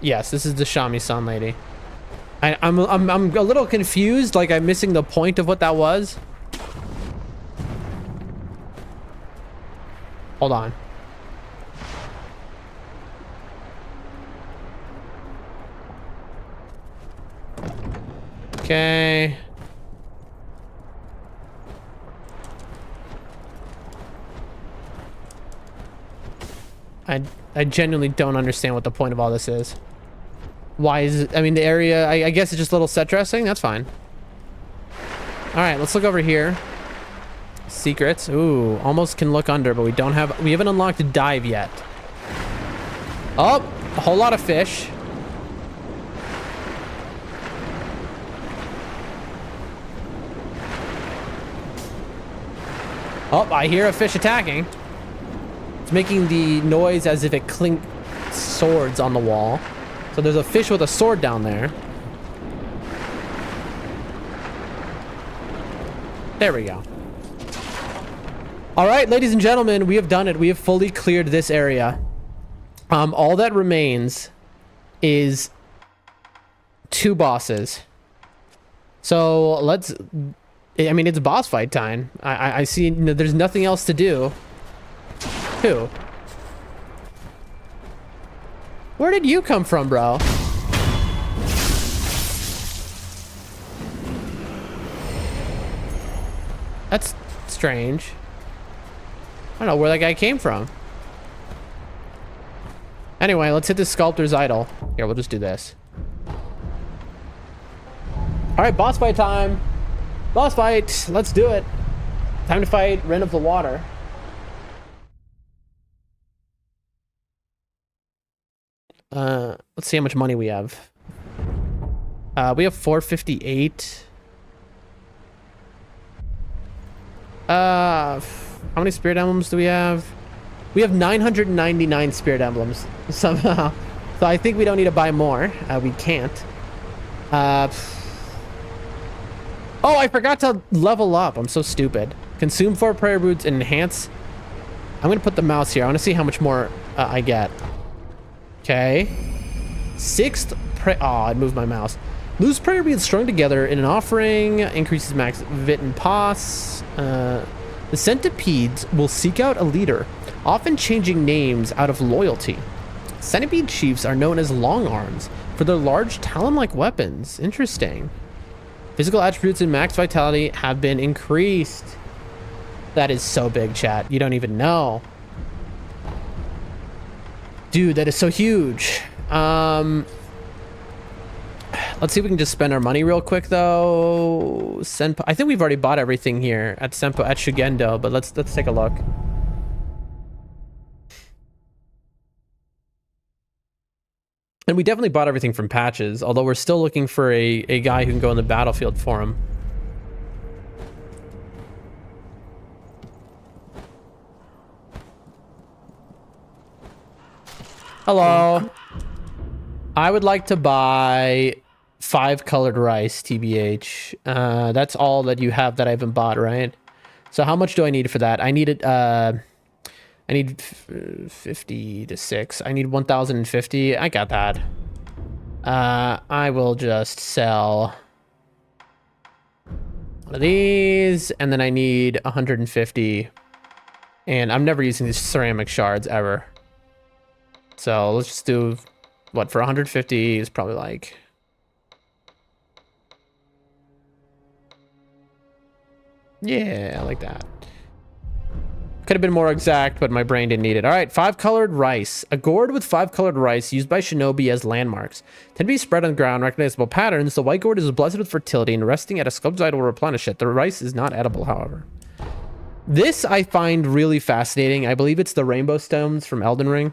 Yes, this is the Shami-san lady. I'm a little confused, like I'm missing the point of what that was. Hold on. Okay. I genuinely don't understand what the point of all this is. Why is it? I mean, the area, I guess it's just a little set dressing. That's fine. All right, let's look over here. Secrets. Ooh, almost can look under, but we haven't unlocked dive yet. Oh, a whole lot of fish. Oh, I hear a fish attacking. It's making the noise as if it clinks swords on the wall. So there's a fish with a sword down there. There we go. All right, ladies and gentlemen, we have done it. We have fully cleared this area. All that remains is 2 bosses. So let's... I mean, it's boss fight time. I see there's nothing else to do. Who? Where did you come from, bro? That's strange. I don't know where that guy came from. Anyway, let's hit this sculptor's idol. Here, we'll just do this. All right, boss fight time. Boss fight. Let's do it. Time to fight Ren of the Water. Let's see how much money we have. We have 458. How many spirit emblems do we have? We have 999 spirit emblems somehow. So I think we don't need to buy more. We can't. Oh, I forgot to level up. I'm so stupid. Consume 4 prayer roots and enhance. I'm gonna put the mouse here. I want to see how much more I get. Okay. 6th oh, I moved my mouse. Loose prayer being strung together in an offering increases max vit and pos. The centipedes will seek out a leader, often changing names out of loyalty. Centipede chiefs are known as long arms for their large talon-like weapons. Interesting. Physical attributes and max vitality have been increased. That is so big, chat. You don't even know. Dude, that is so huge. Let's see if we can just spend our money real quick, though. Senpo, I think we've already bought everything here at Senpo at Shugendo, but let's take a look. And we definitely bought everything from Patches, although we're still looking for a guy who can go in the battlefield for him. Hello. I would like to buy 5 colored rice, TBH. That's all that you have that I haven't bought, right? So how much do I need for that? I need it, I need 50 to 6. I need 1,050. I got that. I will just sell one of these, and then I need 150. And I'm never using these ceramic shards ever. So let's just do, what, for 150 is probably like... Yeah, I like that. Could have been more exact, but my brain didn't need it. All right, 5 colored rice. A gourd with 5 colored rice used by shinobi as landmarks. Tend to be spread on the ground, recognizable patterns. The white gourd is blessed with fertility, and resting at a sculpted idol will replenish it. The rice is not edible, however. This I find really fascinating. I believe it's the rainbow stones from Elden Ring.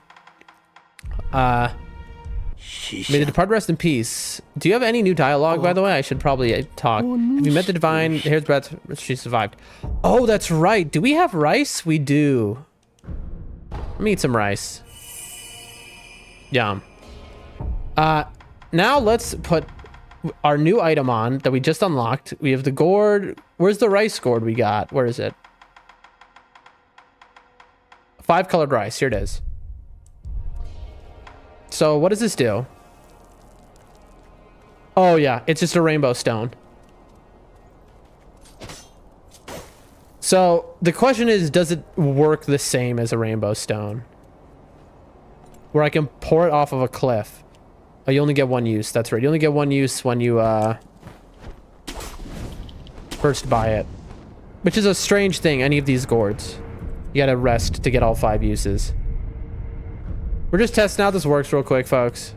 May the departed rest in peace. Do you have any new dialogue, by the way? I should probably talk. Have you met the divine? Here's breath. She survived. Oh, that's right. Do we have rice? We do. Let me eat some rice. Yum. Now let's put our new item on that we just unlocked. We have the gourd. Where's the rice gourd we got? Where is it? 5 colored rice. Here it is. So what does this do? Oh yeah, it's just a rainbow stone. So the question is, does it work the same as a rainbow stone? Where I can pour it off of a cliff. Oh, you only get 1 use. That's right. You only get 1 use when you first buy it. Which is a strange thing, any of these gourds. You gotta rest to get all 5 uses. We're just testing out this works real quick, folks.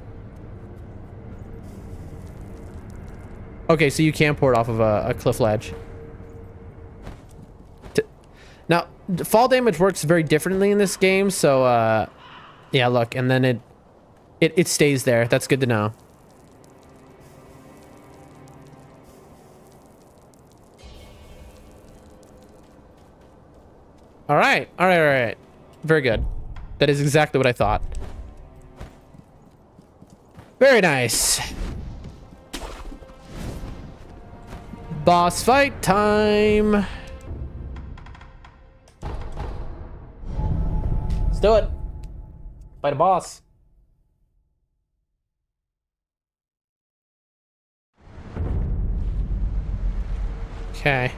Okay, so you can pour it off of a cliff ledge. Now, fall damage works very differently in this game, so yeah, look, and then it stays there. That's good to know. All right. Very good. That is exactly what I thought. Very nice. Boss fight time. Let's do it. Fight a boss. Okay.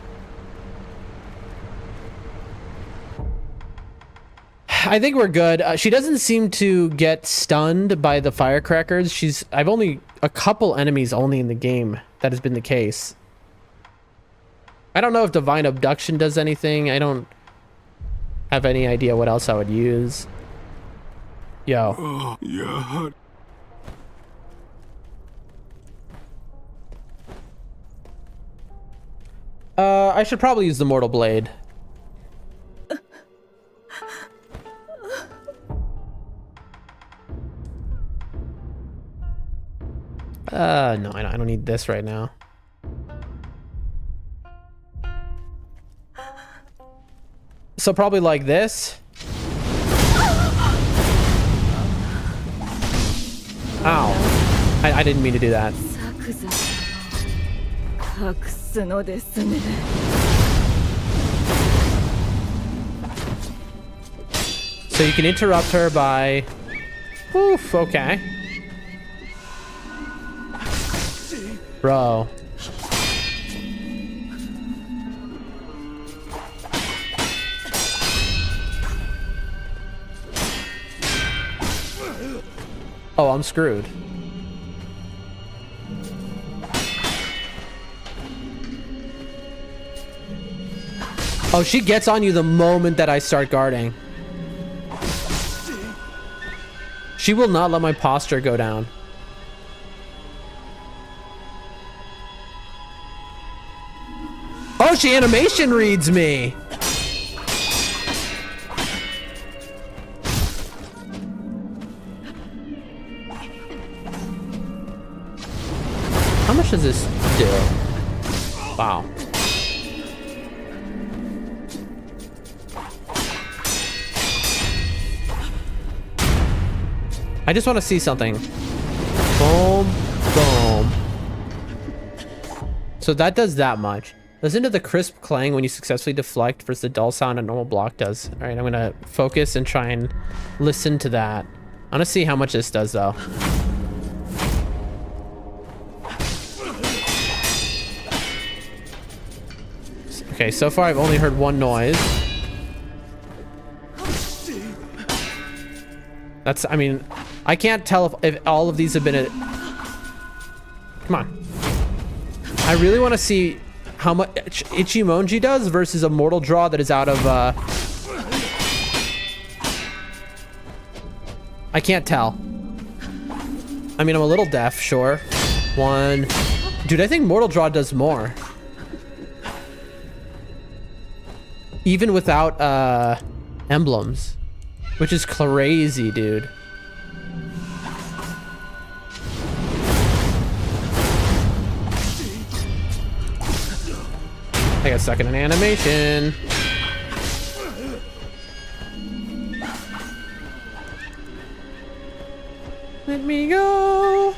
I think we're good. She doesn't seem to get stunned by the firecrackers. I've only a couple enemies only in the game that has been the case. I don't know if divine abduction does anything. I don't have any idea what else I would use. Yo. Oh, yeah. I should probably use the mortal blade. No, I don't need this right now. So probably like this. Ow. I didn't mean to do that. So you can interrupt her by... Oof, okay. Bro. Oh, I'm screwed. Oh, she gets on you the moment that I start guarding. She will not let my posture go down. Oh, she animation reads me. How much does this do? Wow. I just want to see something. Boom, boom. So that does that much. Listen to the crisp clang when you successfully deflect versus the dull sound a normal block does. All right, I'm gonna focus and try and listen to that. I want to see how much this does though. Okay, so far I've only heard one noise. That's, I mean, I can't tell if all of these have been a... Come on. I really want to see how much Ichimonji does versus a mortal draw that is out of... I can't tell. I mean, I'm a little deaf, sure. One... Dude, I think mortal draw does more. Even without emblems, which is crazy, dude. I got stuck in an animation. Let me go.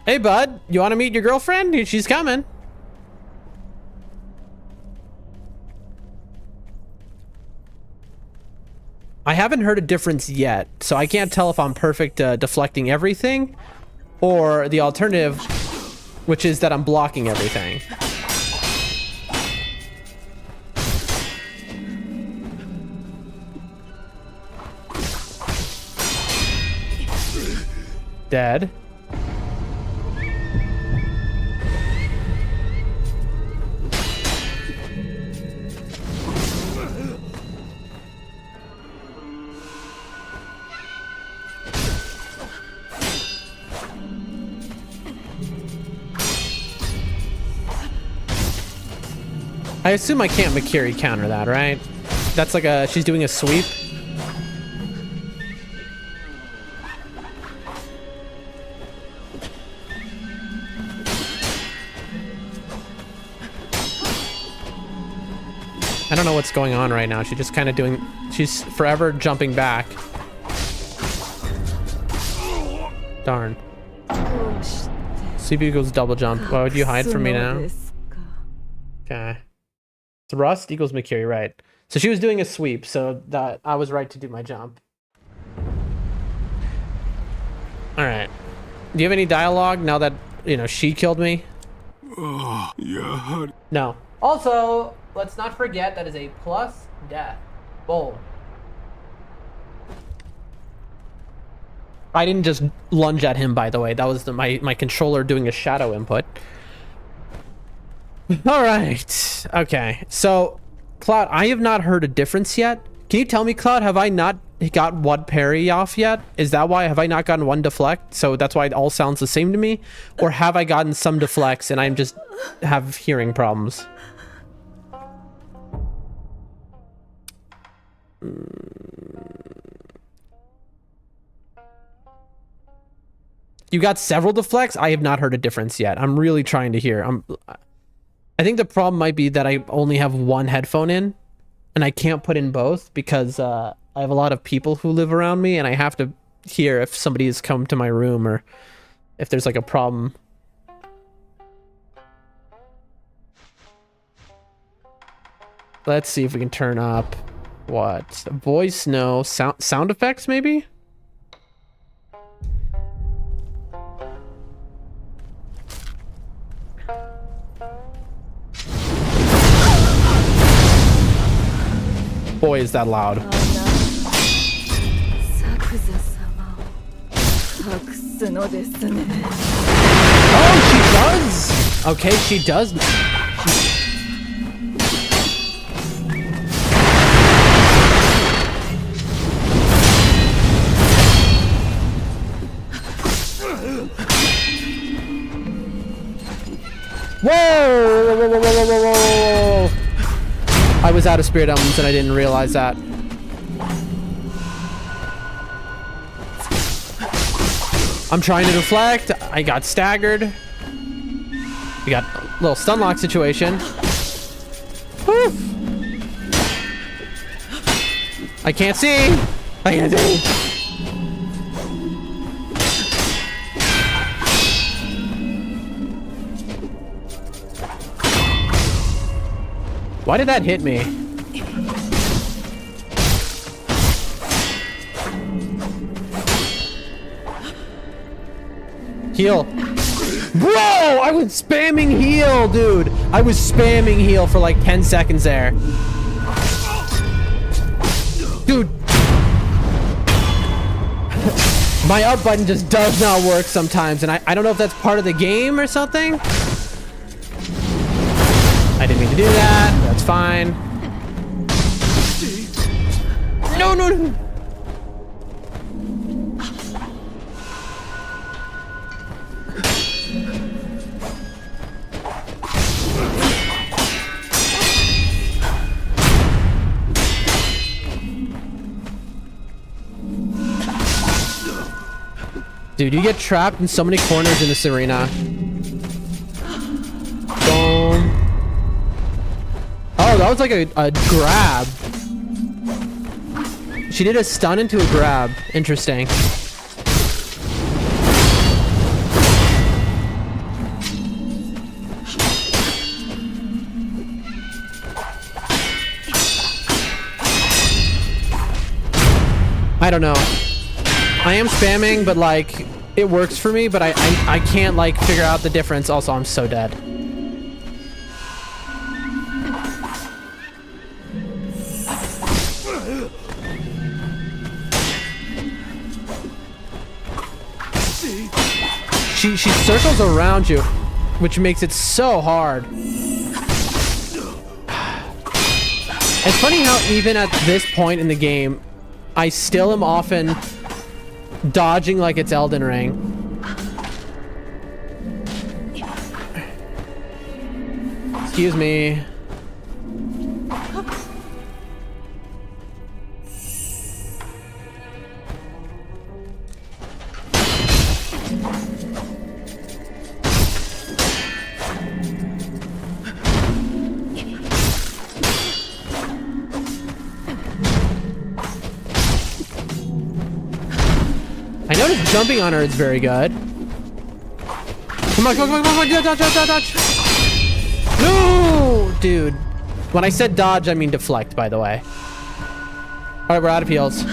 Hey, bud, you want to meet your girlfriend? She's coming. I haven't heard a difference yet, so I can't tell if I'm perfect deflecting everything or the alternative, which is that I'm blocking everything. Dead. I assume I can't Makiri counter that, right? That's like a... She's doing a sweep. I don't know what's going on right now. She's just kind of doing... She's forever jumping back. Darn. CP equals double jump. Why would you hide from me now? Okay. Thrust equals Makiri, right. So she was doing a sweep, so that I was right to do my jump. Alright. Do you have any dialogue now that, you know, she killed me? Oh, yeah. No. Also, let's not forget that is a plus death. Boom. I didn't just lunge at him, by the way. That was my controller doing a shadow input. All right. Okay. So, Cloud, I have not heard a difference yet. Can you tell me, Cloud, have I not got one parry off yet? Is that why? Have I not gotten one deflect? So that's why it all sounds the same to me? Or have I gotten some deflects and I'm just have hearing problems? You got several deflects? I have not heard a difference yet. I'm really trying to hear. I think the problem might be that I only have one headphone in and I can't put in both because I have a lot of people who live around me and I have to hear if somebody has come to my room or if there's like a problem. Let's see if we can turn up What? Voice, no. Sound effects, maybe? Boy, is that loud. Oh, she does! Okay, she does. Whoa! I was out of spirit elements and I didn't realize that. I'm trying to deflect. I got staggered. We got a little stun lock situation. Whew. I can't see. I can't see. Why did that hit me? Heal. Bro, I was spamming heal, dude. I was spamming heal for like 10 seconds there. Dude. My up button just does not work sometimes, and I don't know if that's part of the game or something. I didn't mean to do that. That's fine. No, no, no. Dude, you get trapped in so many corners in this arena. Boom. Oh, that was like a grab. She did a stun into a grab. Interesting. I don't know. I am spamming, but like, it works for me, but I can't like figure out the difference. Also, I'm so dead. She circles around you, which makes it so hard. It's funny how even at this point in the game, I still am often dodging like it's Elden Ring. Excuse me. I noticed jumping on her is very good. Come on, come on, come on, come on, dodge, dodge, dodge, dodge. No, dude. When I said dodge, I mean deflect, by the way. All right, we're out of heals.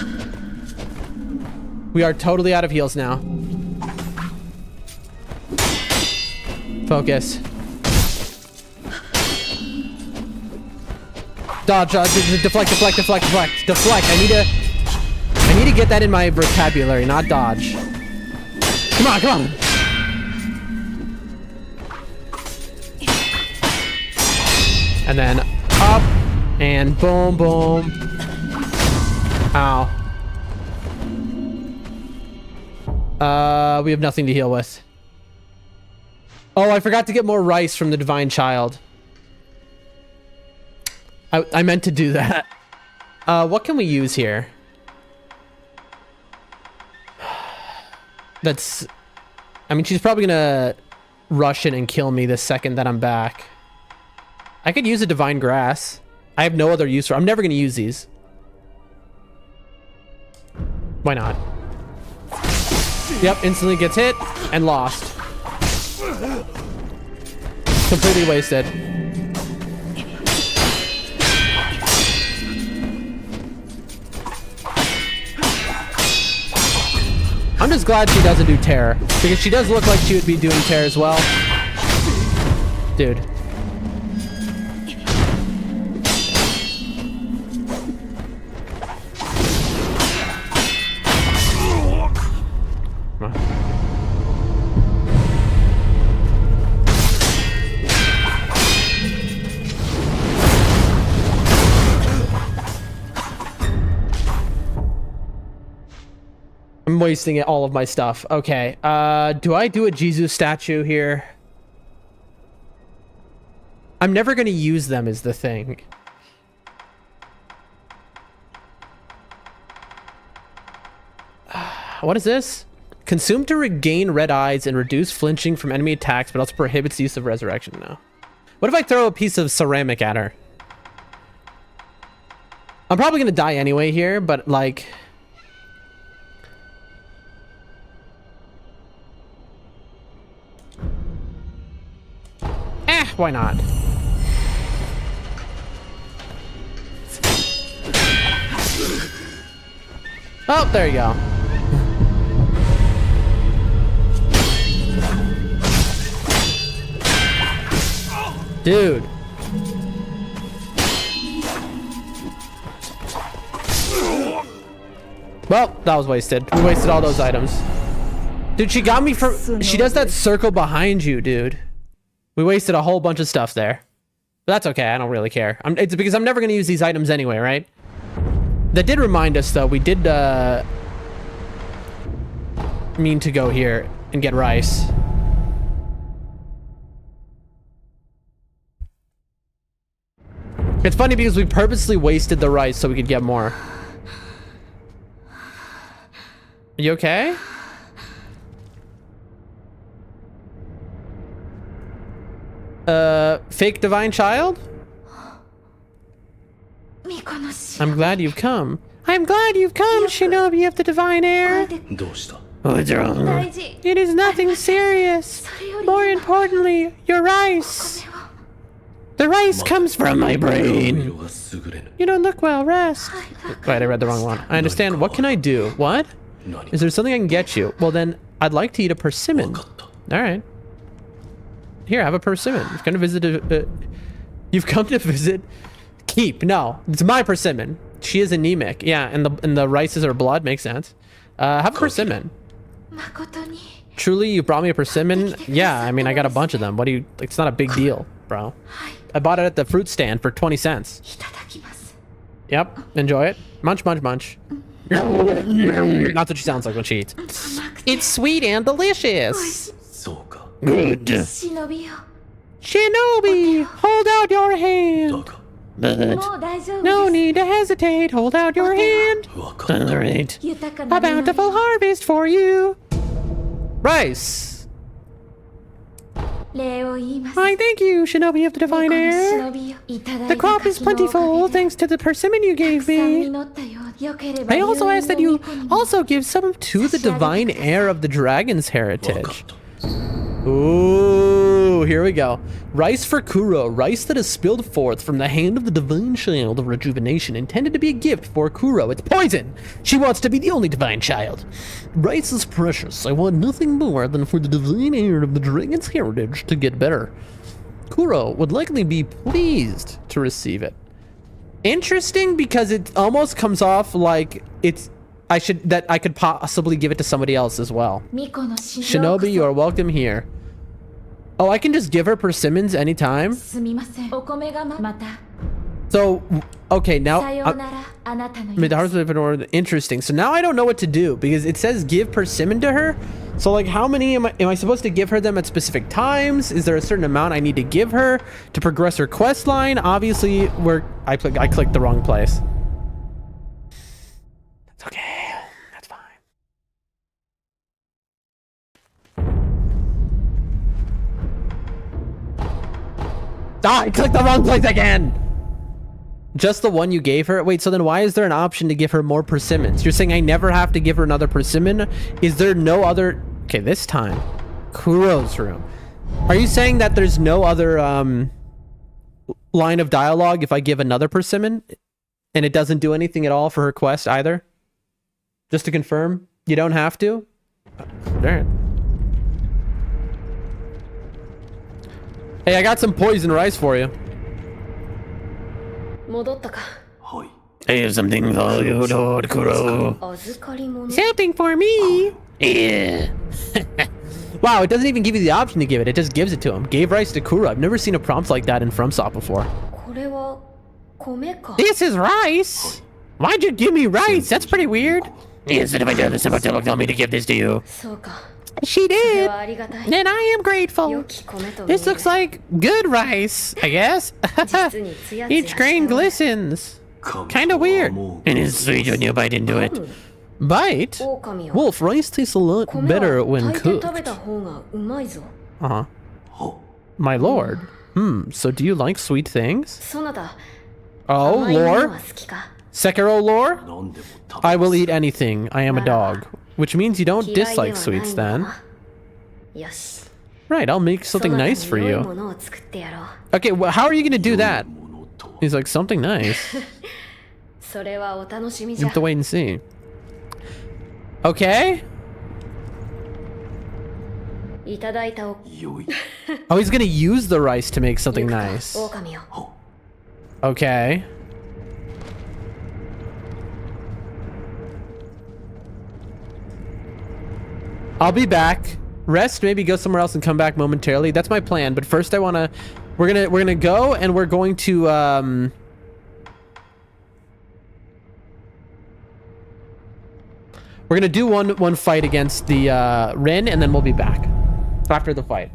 We are totally out of heals now. Focus. Dodge, dodge, deflect, deflect, deflect, deflect, deflect. I need to get that in my vocabulary, not dodge. Come on, come on. And then up and boom, boom. Ow. We have nothing to heal with. Oh, I forgot to get more rice from the Divine Child. I meant to do that. What can we use here? That's... I mean, she's probably gonna rush in and kill me the second that I'm back. I could use a Divine Grass. I have no other use for... I'm never gonna use these. Why not? Yep, instantly gets hit and lost. Completely wasted. I'm just glad she doesn't do terror, because she does look like she would be doing terror as well. Dude. Come on. I'm wasting all of my stuff. Okay. Do I do a Jesus statue here? I'm never going to use them is the thing. What is this? Consume to regain red eyes and reduce flinching from enemy attacks, but also prohibits the use of resurrection. No. What if I throw a piece of ceramic at her? I'm probably going to die anyway here, but like... why not? Oh, there you go. Dude. Well, that was wasted. We wasted all those items. Dude, she got me from... She does that circle behind you, dude. We wasted a whole bunch of stuff there. But that's okay. I don't really care. It's because I'm never going to use these items anyway, right? That did remind us, though. We did mean to go here and get rice. It's funny because we purposely wasted the rice so we could get more. Are you okay? Fake divine child? I'm glad you've come. I'm glad you've come, Shinobi of the divine heir. What's wrong? It is nothing serious. More importantly, your rice. The rice comes from my brain. You don't look well, rest. Wait, I read the wrong one. I understand. What can I do? What? Is there something I can get you? Well then, I'd like to eat a persimmon. Alright. Here, have a persimmon. You've come to visit you've come to visit Keep. No, it's my persimmon. She is anemic. Yeah, and the rice is her blood. Makes sense. Have a persimmon. Truly, you brought me a persimmon? Yeah, I mean, I got a bunch of them. What do you... It's not a big deal, bro. I bought it at the fruit stand for 20 cents. Yep, enjoy it. Munch, munch, munch. That's what she sounds like when she eats. It's sweet and delicious. Good. Shinobi, hold out your hand. But no need to hesitate. Hold out your hand. Alright. A bountiful harvest for you. Rice. I thank you, Shinobi of the divine heir. The crop is plentiful thanks to the persimmon you gave me. I also ask that you also give some to the divine heir of the dragon's heritage. Ooh, here we go. Rice for Kuro. Rice that is spilled forth from the hand of the divine child of rejuvenation, intended to be a gift for Kuro. It's poison. She wants to be the only divine child. Rice is precious. I want nothing more than for the divine heir of the dragon's heritage to get better. Kuro would likely be pleased to receive it. Interesting, because it almost comes off like it's... I could possibly give it to somebody else as well. Shinobi, you are welcome here. Oh, I can just give her persimmons anytime? So, okay, now... Interesting. So now I don't know what to do, because it says give persimmon to her. So, like, how many am I supposed to give her them at specific times? Is there a certain amount I need to give her to progress her quest line? Obviously, I clicked the wrong place. It's okay. That's fine. Ah, I clicked the wrong place again! Just the one you gave her? Wait, so then why is there an option to give her more persimmons? You're saying I never have to give her another persimmon? Is there no other... Okay, this time. Kuro's room. Are you saying that there's no other line of dialogue if I give another persimmon? And it doesn't do anything at all for her quest either? Just to confirm, you don't have to? Alright. Hey, I got some poison rice for you. 戻ったか。 I have something for you, Lord Kuro. 預かり物。 Something for me. Yeah. Wow, it doesn't even give you the option to give it. It just gives it to him. Gave rice to Kuro. I've never seen a prompt like that in FromSoft before. これは米か。 This is rice. Why'd you give me rice? That's pretty weird. Yes, and if I do this, someone tell me to give this to you. そうか。 She それ did. はありがたい。 And I am grateful. 良き米と見え This looks like good rice, I guess. 実にツヤツヤ Each した grain 米。 glistens. Kinda weird. And it's sweet when you bite into it. Bite? 狼は Wolf, rice tastes a lot 米 better は when 炊いて cooked. 食べた方がうまいぞ。 Uh-huh. My lord. So do you like sweet things? そなた、 Oh, 甘いもの lore? は好きか。 Sekiro lore? I will eat anything. I am a dog. Which means you don't 嫌いでは dislike ない sweets んだ then. な。よし。 Right, I'll make そ something なた nice に for 良い you. ものを作ってやろう。 Okay, well, how are you gonna do that? He's like, something nice. それはお楽しみ You じゃ have。to wait and see. Okay? いただいたお。 Oh, he's gonna use the rice to make something 行くか nice. 狼よ。 Okay. I'll be back. Rest, maybe go somewhere else and come back momentarily. That's my plan. But first I wanna we're gonna go and we're going to we're gonna do one fight against the Rin, and then we'll be back after the fight.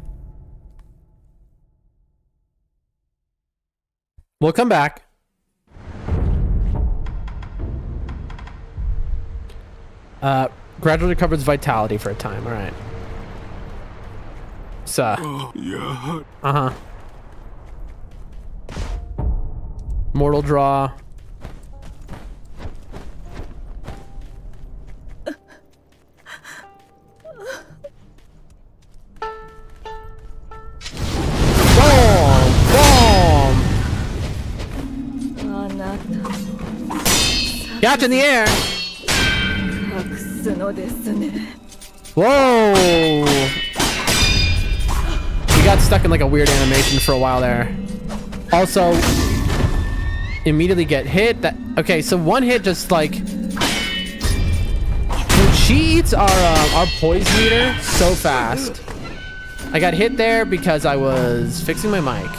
We'll come back. Gradually recovers vitality for a time. All right. So. Yeah. Uh-huh. Mortal draw. Boom! Boom! あなた Gotcha in the air! 隠すのですね。 Whoa! We got stuck in like a weird animation for a while there. Also, immediately get hit. That okay? So one hit just like dude, she eats our poise meter so fast. I got hit there because I was fixing my mic.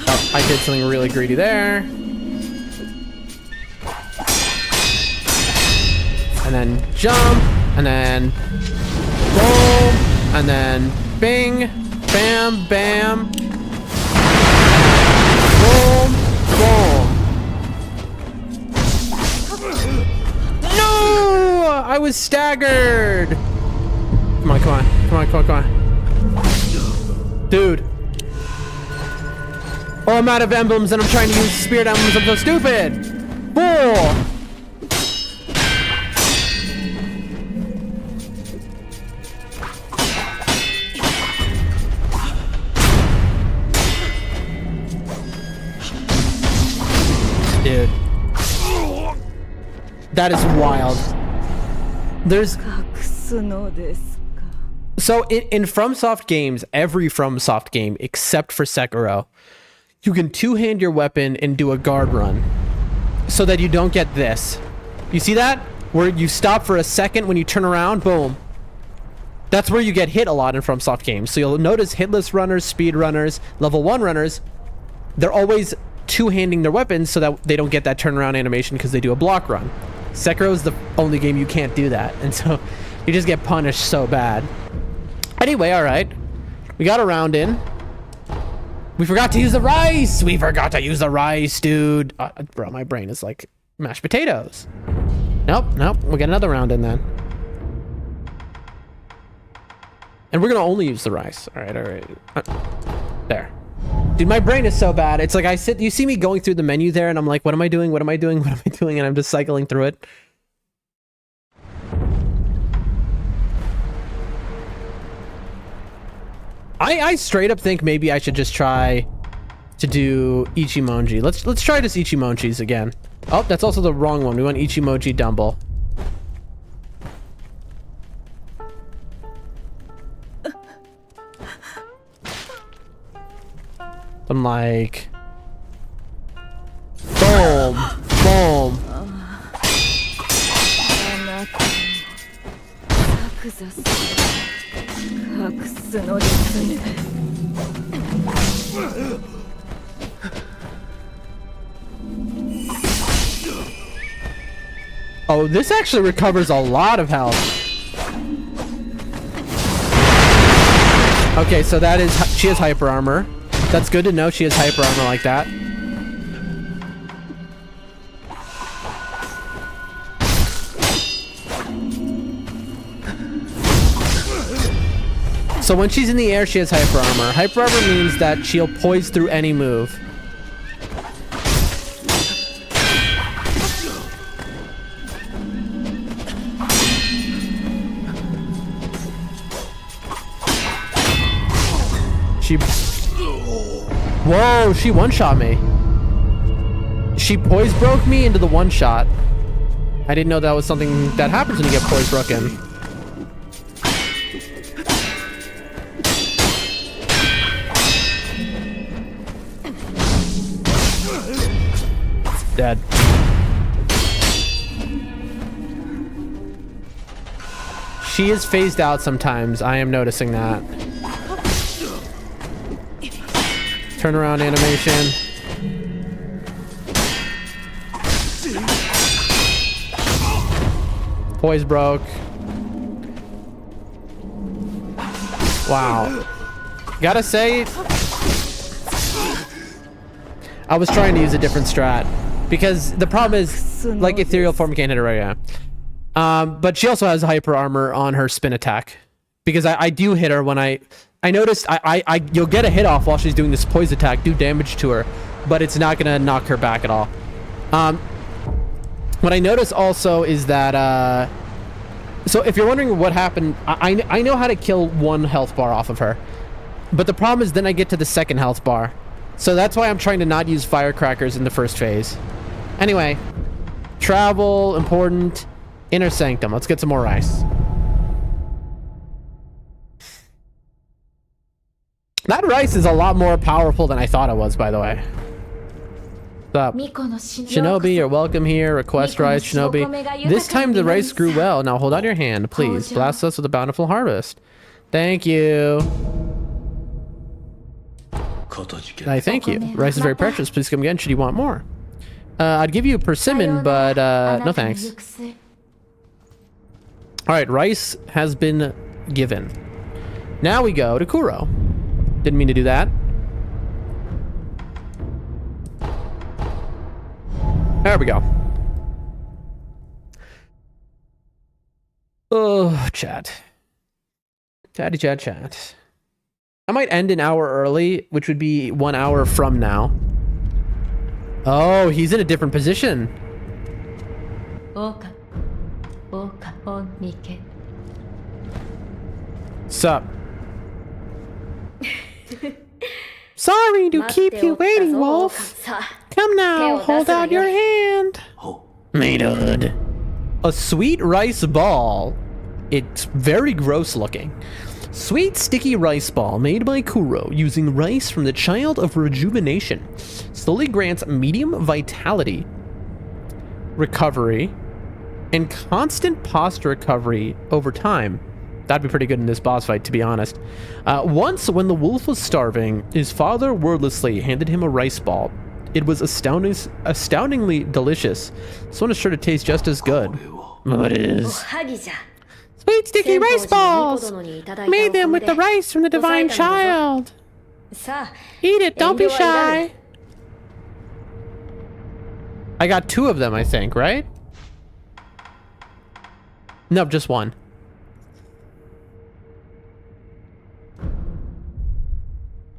Oh, I did something really greedy there. And then jump, and then boom, and then bing, bam, bam, boom, boom. No! I was staggered. Come on, come on, come on, come on, come on. Dude. Oh, I'm out of emblems and I'm trying to use spirit emblems. I'm so stupid. Bull. Dude. That is wild. There's 隠すのですか。 so in FromSoft games, every FromSoft game except for Sekiro, you can two-hand your weapon and do a guard run so that you don't get this. You see that? Where you stop for a second when you turn around, boom. That's where you get hit a lot in FromSoft games. So you'll notice hitless runners, speed runners, level 1 runners, they're always two-handing their weapons so that they don't get that turnaround animation because they do a block run. Sekiro is the only game you can't do that, and so you just get punished so bad. Anyway, all right, we got a round in. We forgot to use the rice. We forgot to use the rice, dude. Bro, my brain is like mashed potatoes. Nope, nope. We got another round in then, and we're gonna only use the rice. All right, all right. There. Dude, my brain is so bad. It's like you see me going through the menu there and I'm like, what am I doing? What am I doing? What am I doing? And I'm just cycling through it. I straight up think maybe I should just try to do Ichimonji. Let's try this Ichimonji's again. Oh, that's also the wrong one. We want Ichimonji Dumble. I'm like, boom, boom. 作座す隠すのですね Oh, this actually recovers a lot of health. Okay, so that is, she has hyper armor. That's good to know she has hyper armor like that. So when she's in the air, she has hyper armor. Hyper armor means that she'll poise through any move. Whoa, she one-shot me. She poise broke me into the one-shot. I didn't know that was something that happens when you get poise broken. Dead. She is phased out sometimes. I am noticing that. Turnaround animation. Poise broke. Wow. Gotta say, I was trying to use a different strat because the problem is, like, ethereal form can't hit her right now. But she also has hyper armor on her spin attack because I do hit her when I noticed you'll get a hit off while she's doing this poise attack, do damage to her, but it's not gonna knock her back at all. What I noticed also is that so if you're wondering what happened, I know how to kill one health bar off of her, but the problem is then I get to the second health bar, so that's why I'm trying to not use firecrackers in the first phase. Anyway, travel important. Inner Sanctum. Let's get some more rice. That rice is a lot more powerful than I thought it was, by the way. What's up? Shinobi, you're welcome here. Request rice, Shinobi. This time the rice grew well. Now hold out your hand, please. Bless us with a bountiful harvest. Thank you. I thank you. Rice is very precious. Please come again should you want more. I'd give you a persimmon, but no thanks. Alright, rice has been given. Now we go to Kuro. Didn't mean to do that. There we go. Oh, chat. Chatty chat chat. I might end an hour early, which would be 1 hour from now. Oh, he's in a different position. Sup? Sorry to keep you waiting, Wolf. Come now, hold out your hand. Maidhood. A sweet rice ball. It's very gross looking. Sweet sticky rice ball made by Kuro using rice from the Child of Rejuvenation. Slowly grants medium vitality, recovery, and constant posture recovery over time. That'd be pretty good in this boss fight, to be honest. Once, when the wolf was starving, his father wordlessly handed him a rice ball. It was astoundingly delicious. This one is sure to taste just as good. What is? Sweet sticky rice balls! Made them with the rice from the divine child. Eat it, don't be shy. I got 2 of them, I think, right? No, just 1.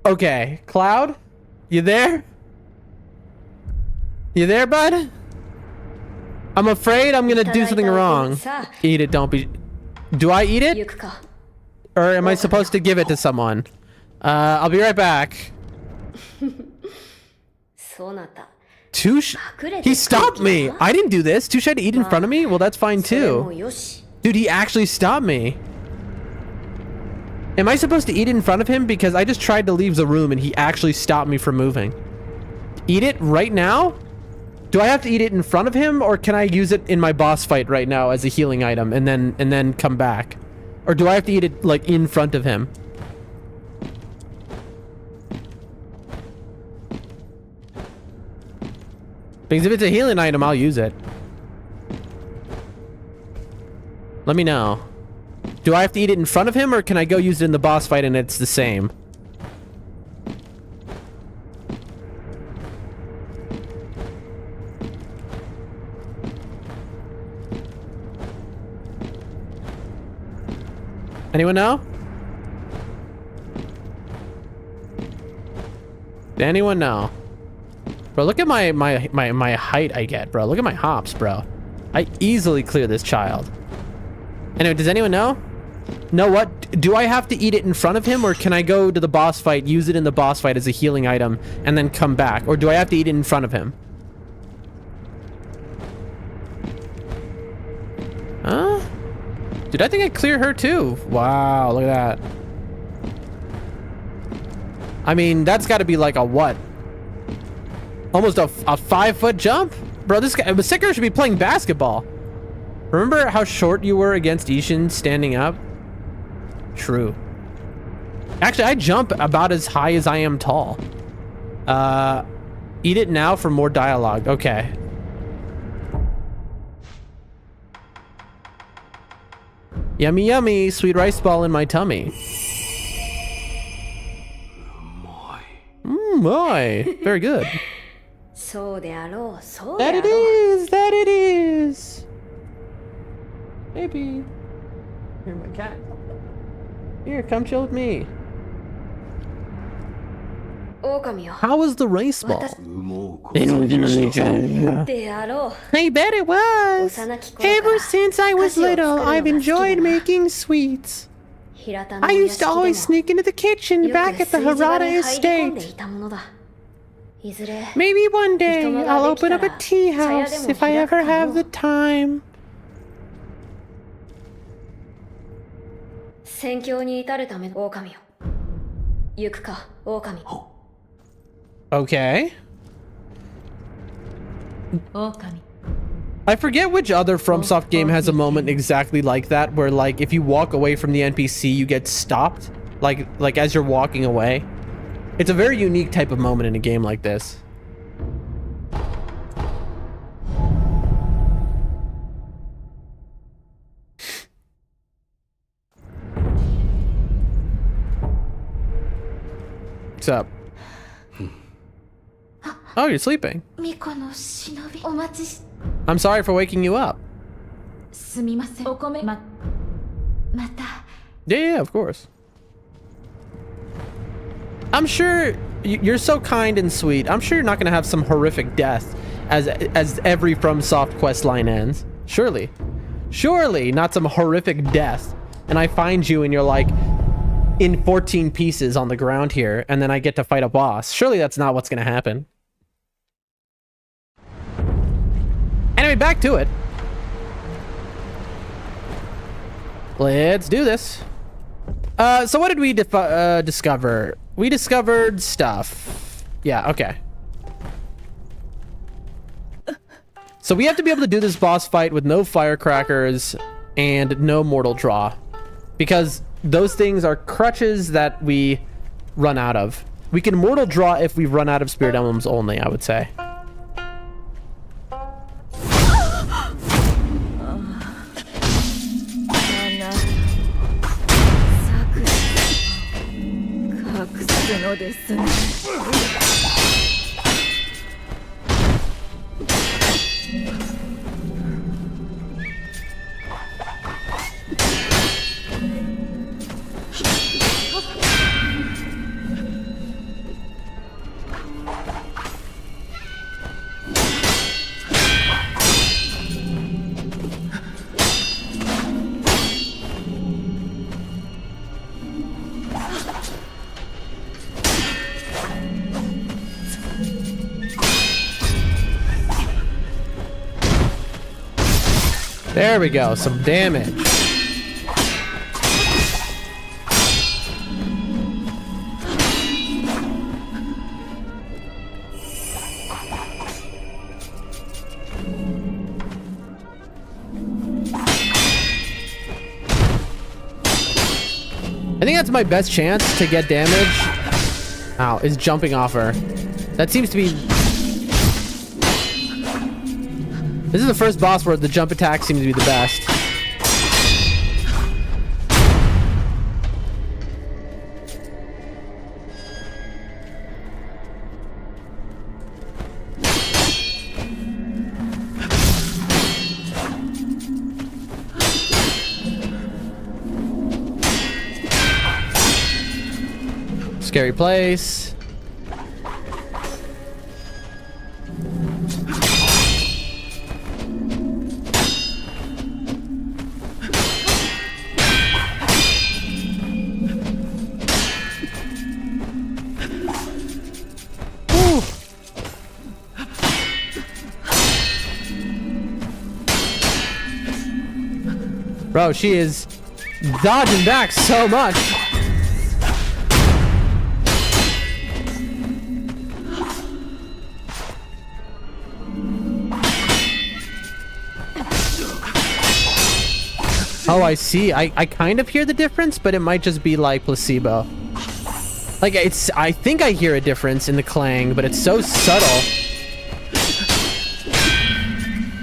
Okay, Cloud? You there? You there, bud? I'm afraid I'm gonna do something wrong. Eat it, don't be... Do I eat it? Or am I supposed to give it to someone? I'll be right back. そうなった。 Touche. He stopped me. I didn't do this. Touche had to eat in front of me? Well, that's fine それも too. よし。 Dude, he actually stopped me. Am I supposed to eat it in front of him? Because I just tried to leave the room and he actually stopped me from moving. Eat it right now? Do I have to eat it in front of him, or can I use it in my boss fight right now as a healing item and then come back? Or do I have to eat it like in front of him? Because if it's a healing item, I'll use it. Let me know. Do I have to eat it in front of him, or can I go use it in the boss fight and it's the same? Anyone know? Anyone know? Bro, look at my height I get, bro. Look at my hops, bro. I easily clear this child. Anyway, does anyone know? Know what? Do I have to eat it in front of him, or can I go to the boss fight, use it in the boss fight as a healing item, and then come back? Or do I have to eat it in front of him? Huh? Dude, I think I clear her too. Wow, look at that. I mean, that's got to be like a what? Almost a 5-foot jump? Bro, this guy, Sekiro should be playing basketball. Remember how short you were against Ishin standing up? True. Actually, I jump about as high as I am tall. Eat it now for more dialogue. Okay. Yummy, yummy. Sweet rice ball in my tummy. My. Very good. そうであろう、そう That であ it ろう。 is. That it is. Baby. Here, my cat. Here, come chill with me. 狼よ。 How was the rice ball? であろう。 I bet it was. Ever since I was little, I've enjoyed making sweets. 平田の I お屋 used 敷 to でも always sneak into the kitchen よく back at the 炊事場 Harada に入り込んで estate. いたものだ。いずれ Maybe one day 人間が I'll できた open up a ら tea 茶屋 house でも if I 開く ever か have の the time. 戦況に至るための狼よ。行くか、狼。 Okay. 狼 I forget which other FromSoft game has a moment exactly like that, where like if you walk away from the NPC, you get stopped, like as you're walking away. It's a very unique type of moment in a game like this. What's up? Oh, you're sleeping. 巫女の忍びお待ちし I'm sorry for waking you up. すみませんお米また Yeah, of course. I'm sure you're so kind and sweet. I'm sure you're not going to have some horrific death as every FromSoft quest line ends. Surely. Surely not some horrific death. And I find you and you're like in 14 pieces on the ground here, and then I get to fight a boss. Surely that's not what's going to happen. Anyway, back to it. Let's do this. So what did we discover? We discovered stuff. Yeah, okay. So we have to be able to do this boss fight with no firecrackers and no mortal draw, because those things are crutches that we run out of. We can mortal draw if we run out of spirit emblems only, I would say. There we go, some damage. I think that's my best chance to get damage. Ow, is jumping off her. That seems to be... This is the first boss where the jump attack seems to be the best. Scary place. Woo. Bro, she is dodging back so much. Oh, I see. I kind of hear the difference, but it might just be like placebo. Like I think I hear a difference in the clang, but it's so subtle.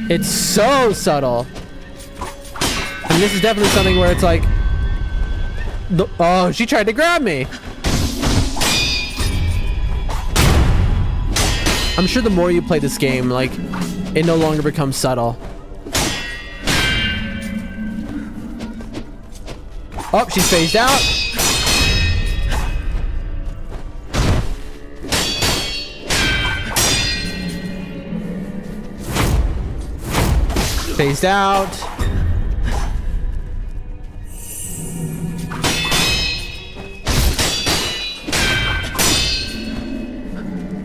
It's so subtle. And this is definitely something where it's like, oh, she tried to grab me. I'm sure the more you play this game, like, it no longer becomes subtle. Oh, she's phased out. Phased out.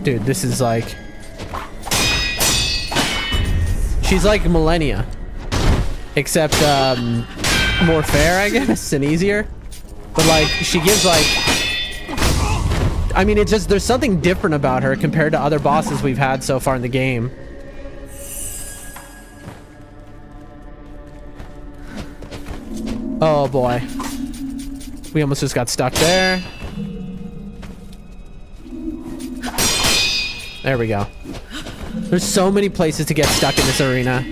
Dude, this is like... She's like Millennia. Except, more fair, I guess, and easier. But like, she gives like... I mean, it's just, there's something different about her compared to other bosses we've had so far in the game. Oh boy. We almost just got stuck there. There we go. There's so many places to get stuck in this arena.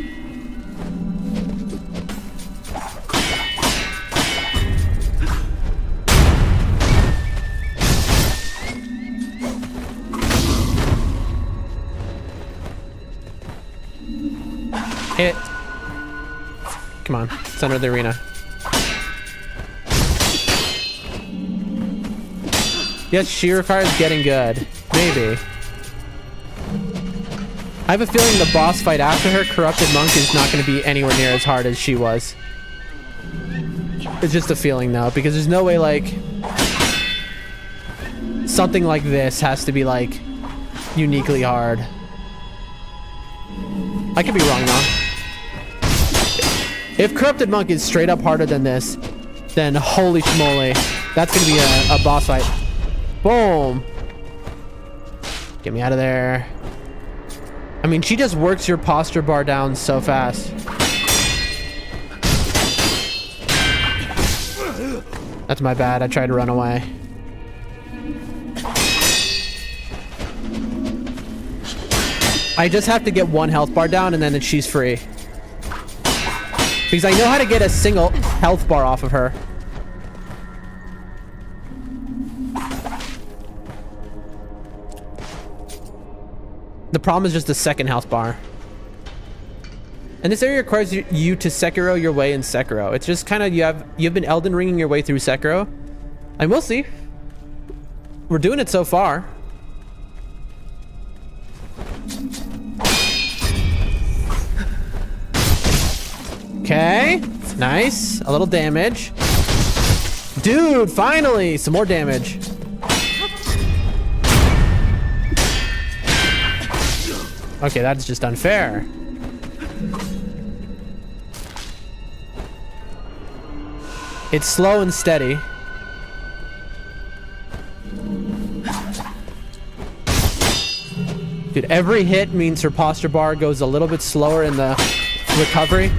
Hit. Come on, center of the arena. Yes, she requires getting good. Maybe. I have a feeling the boss fight after her, Corrupted Monk, is not going to be anywhere near as hard as she was. It's just a feeling though, because there's no way like... something like this has to be like uniquely hard. I could be wrong though. If Corrupted Monk is straight up harder than this, then holy schmoly, that's gonna be a boss fight. Boom. Get me out of there. I mean, she just works your posture bar down so fast. That's my bad. I tried to run away. I just have to get one health bar down and then she's free. Because I know how to get a single health bar off of her. The problem is just the second health bar. And this area requires you to Sekiro your way in Sekiro. It's just kind of, you've been Elden Ringing your way through Sekiro. And we'll see. We're doing it so far. Okay, nice. A little damage. Dude, finally, some more damage. Okay, that's just unfair. It's slow and steady. Dude, every hit means her posture bar goes a little bit slower in the recovery.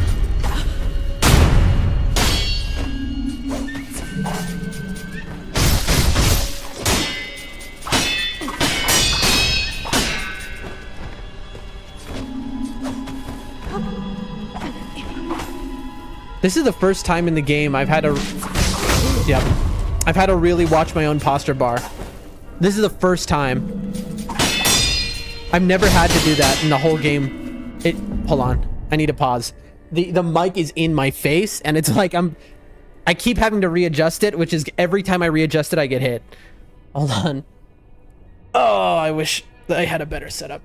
This is the first time in the game I've had to... Yep. I've had to really watch my own posture bar. This is the first time. I've never had to do that in the whole game. Hold on. I need to pause. The mic is in my face, and it's like I keep having to readjust it, which is every time I readjust it, I get hit. Hold on. Oh, I wish I had a better setup.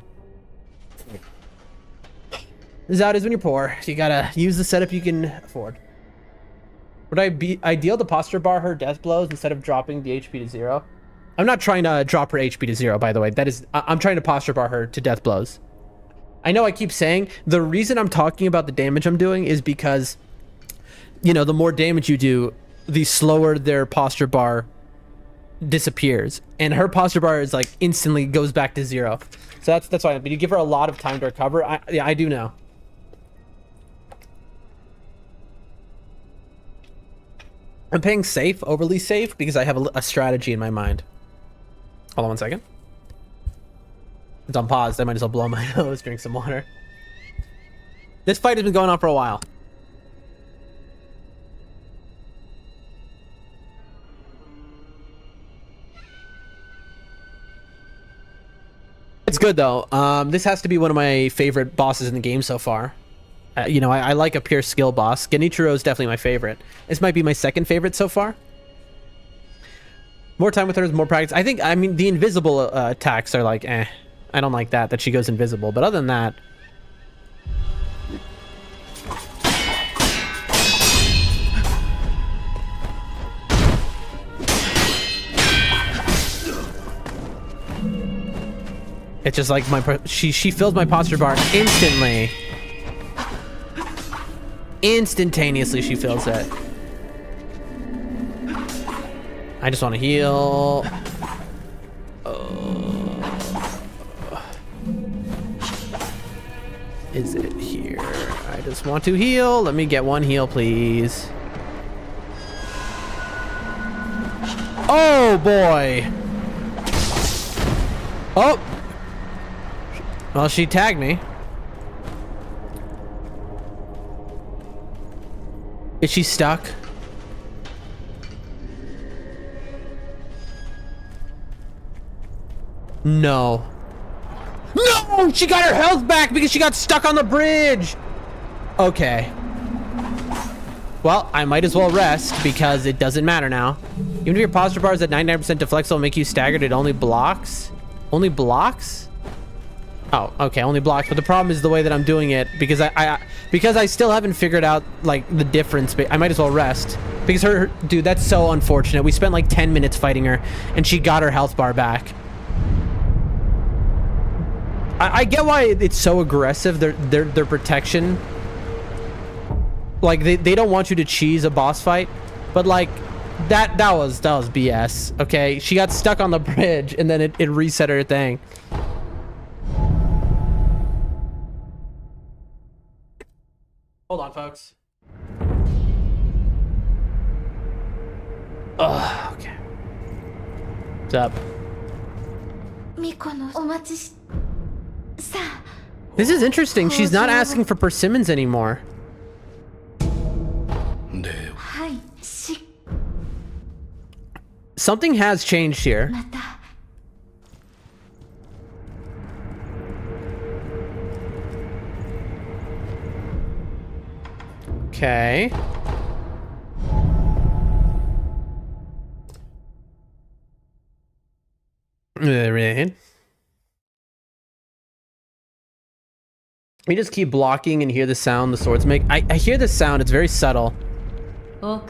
This is how it is when you're poor. You gotta use the setup you can afford. Would I be ideal to posture bar her death blows instead of dropping the HP to 0? I'm not trying to drop her HP to 0, by the way. That is, I'm trying to posture bar her to death blows. I know I keep saying the reason I'm talking about the damage I'm doing is because, you know, the more damage you do, the slower their posture bar disappears, and her posture bar is like instantly goes back to 0. So that's why. But you give her a lot of time to recover. Yeah, I do know. I'm playing safe, overly safe, because I have a strategy in my mind. Hold on 1 second. It's on pause. I might as well blow my nose, drink some water. This fight has been going on for a while. It's good though. This has to be one of my favorite bosses in the game so far. You know, I like a pure skill boss. Genichiro is definitely my favorite. This might be my second favorite so far. More time with her is more practice. I mean, the invisible attacks are like, eh. I don't like that she goes invisible. But other than that... It's just like she fills my posture bar instantly. Instantaneously she fills it. I just want to heal. Is it here? I just want to heal. Let me get one heal, please. Oh boy. Oh. Well, she tagged me. Is she stuck? No. No! She got her health back because she got stuck on the bridge! Okay. Well, I might as well rest because it doesn't matter now. Even if your posture bar is at 99% deflex, will make you staggered. It only blocks? Only blocks? Oh, okay, only blocks. But the problem is the way that I'm doing it, because I still haven't figured out like the difference. But I might as well rest because dude, that's so unfortunate. We spent like 10 minutes fighting her, and she got her health bar back. I get why it's so aggressive. Their protection, like they don't want you to cheese a boss fight, but like that was BS. Okay, she got stuck on the bridge, and then it reset her thing. Hold on, folks. Ugh, okay. What's up? This is interesting. She's not asking for persimmons anymore. Something has changed here. Okay. Right. We just keep blocking and hear the sound the swords make. I hear the sound. It's very subtle. I'm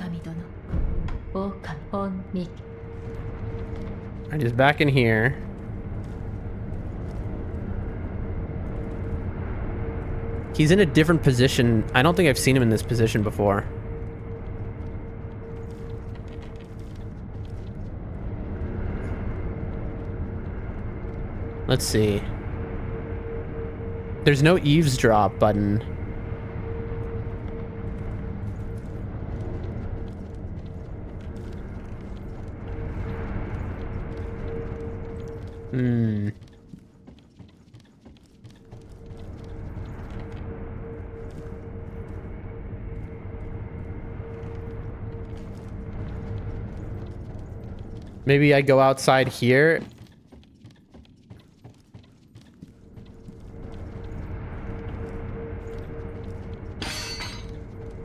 just back in here. He's in a different position. I don't think I've seen him in this position before. Let's see. There's no eavesdrop button. Hmm. Maybe I go outside here.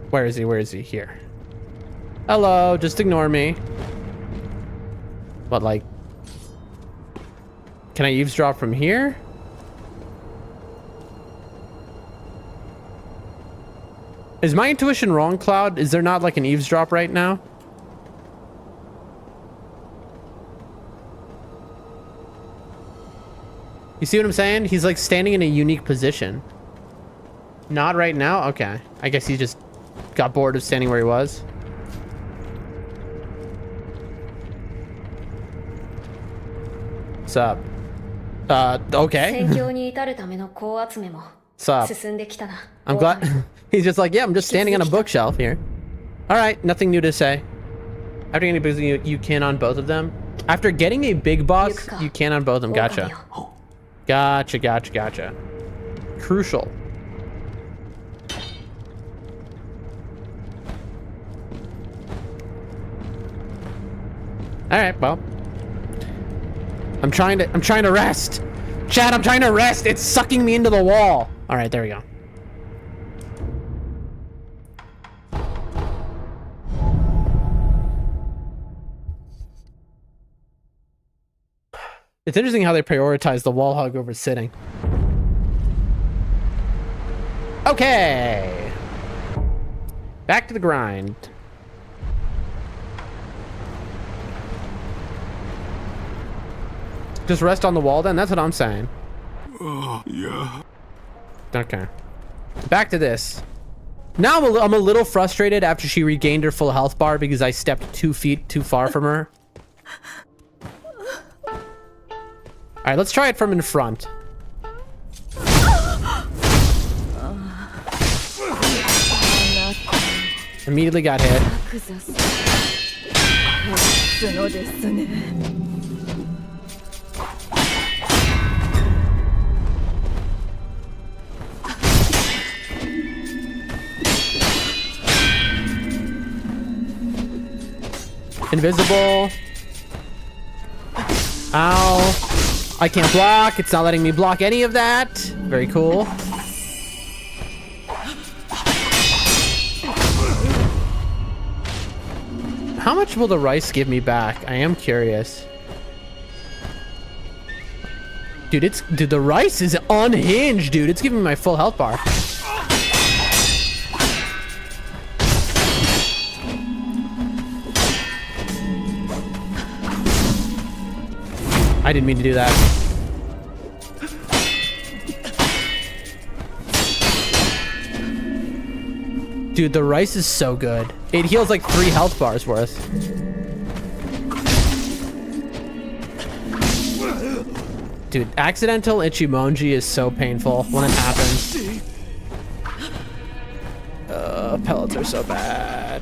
Where is he? Where is he? Here. Hello, just ignore me. But like, can I eavesdrop from here? Is my intuition wrong, Cloud? Is there not like an eavesdrop right now? You see what I'm saying? He's like standing in a unique position. Not right now? Okay. I guess he just got bored of standing where he was. What's up? Okay. 戦況に至るための子集めも What's up? 進んできたな。 I'm glad. He's just like, yeah, I'm just standing on a bookshelf here. All right, nothing new to say. After getting a big, you can on both of them. After getting a big boss, you can on both of them. Gotcha. Gotcha, gotcha, gotcha. Crucial. All right, well. I'm trying to rest. Chad, I'm trying to rest. It's sucking me into the wall. All right, there we go. It's interesting how they prioritize the wall hug over sitting. Okay. Back to the grind. Just rest on the wall then? That's what I'm saying. Yeah. Okay. Back to this. Now I'm a little frustrated after she regained her full health bar because I stepped 2 feet too far from her. All right, let's try it from in front. Immediately got hit. Invisible. Ow. I can't block. It's not letting me block any of that. Very cool. How much will the rice give me back? I am curious. Dude, the rice is unhinged, dude. It's giving me my full health bar. I didn't mean to do that. Dude, the rice is so good. It heals like 3 health bars worth. Dude, accidental Ichimonji is so painful when it happens. Pellets are so bad.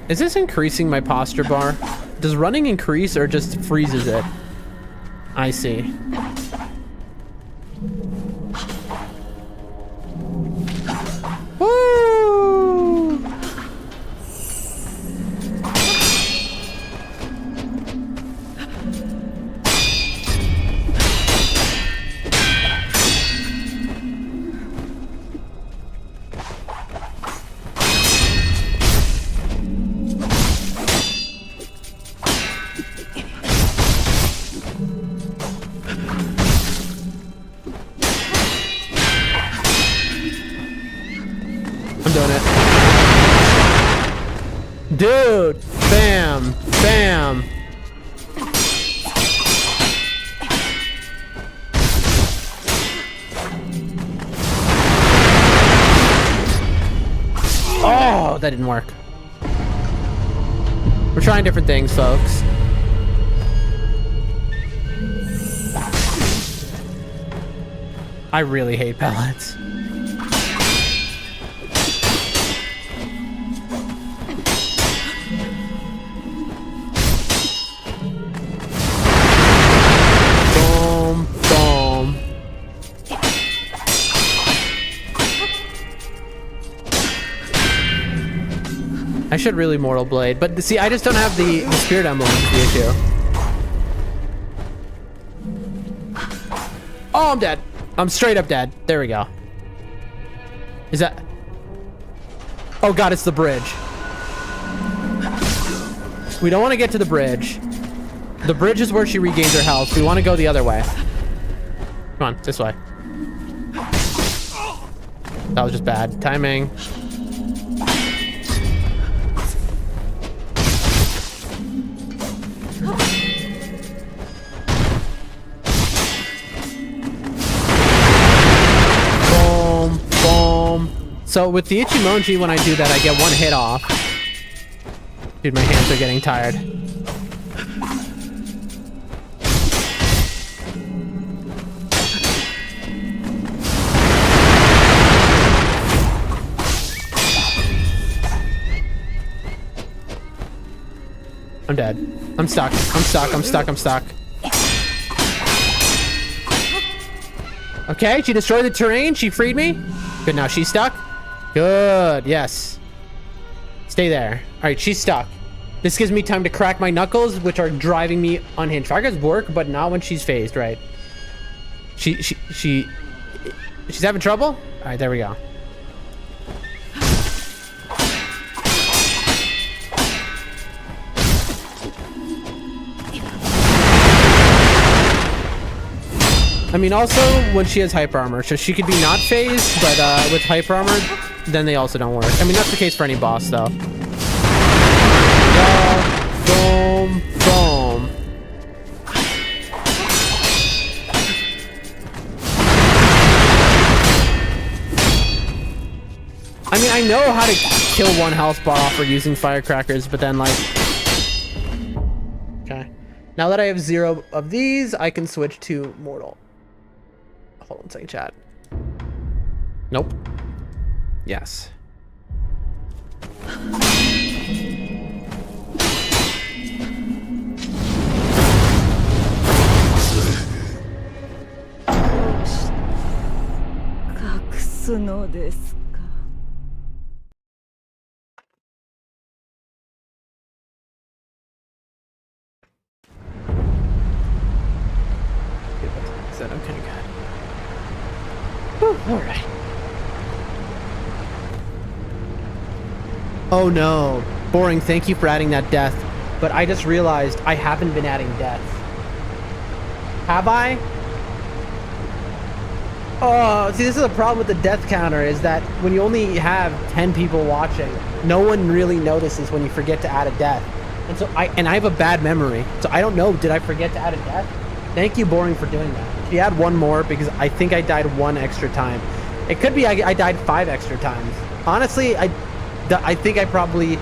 Is this increasing my posture bar? Does running increase or just freezes it? I see. Woo! I'm doing it. Dude! Bam! Bam! Oh, that didn't work. We're trying different things, folks. I really hate pellets. Boom, boom. I should really Mortal Blade, but see, I just don't have the Spirit Emblem is the issue. Oh, I'm dead. I'm straight up dead. There we go. Is that... Oh god, it's the bridge. We don't want to get to the bridge. The bridge is where she regains her health. We want to go the other way. Come on, this way. That was just bad timing. So with the Ichimonji, when I do that, I get one hit off. Dude, my hands are getting tired. I'm dead. I'm stuck. I'm stuck. I'm stuck. I'm stuck. Okay, she destroyed the terrain. She freed me. Good, now she's stuck. Good, yes. Stay there. All right, she's stuck. This gives me time to crack my knuckles, which are driving me unhinged. Triggers work, but not when she's phased, right? She's having trouble? All right, there we go. I mean, also when she has hyper armor, so she could be not phased, but with hyper armor, then they also don't work. I mean, that's the case for any boss, though. Boom, boom. I mean, I know how to kill one health bar off for using firecrackers, but then like... Okay. Now that I have 0 of these, I can switch to Mortal. Hold on a second, chat. Nope. Yes. Is that okay? Good. Whew, all right. Oh no. Boring, thank you for adding that death. But I just realized I haven't been adding death. Have I? Oh, see, this is the problem with the death counter, is that when you only have 10 people watching, no one really notices when you forget to add a death. And so I have a bad memory. So I don't know, did I forget to add a death? Thank you, Boring, for doing that. If you add one more, because I think I died 1 extra time. It could be I died 5 extra times. Honestly, I think I probably...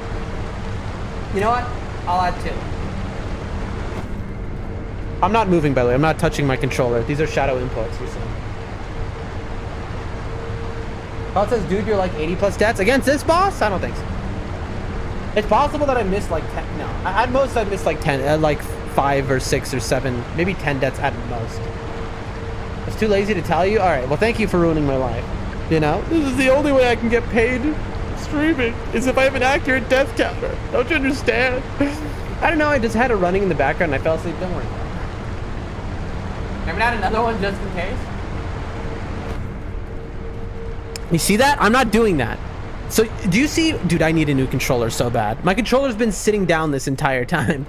You know what? I'll add 2. I'm not moving, by the way. I'm not touching my controller. These are shadow inputs, you're saying. Oh, it says, dude, you're like 80 plus deaths against this boss? I don't think so. It's possible that I missed like 10. No, at most I missed like 10, like 5 or 6 or 7, maybe 10 deaths at most. I was too lazy to tell you. All right, well, thank you for ruining my life. You know, this is the only way I can get paid streaming, is if I have an accurate death counter. Don't you understand? I don't know. I just had it running in the background and I fell asleep. Don't worry. Never add another one just in case. You see that? I'm not doing that. So do you see? Dude, I need a new controller so bad. My controller's been sitting down this entire time.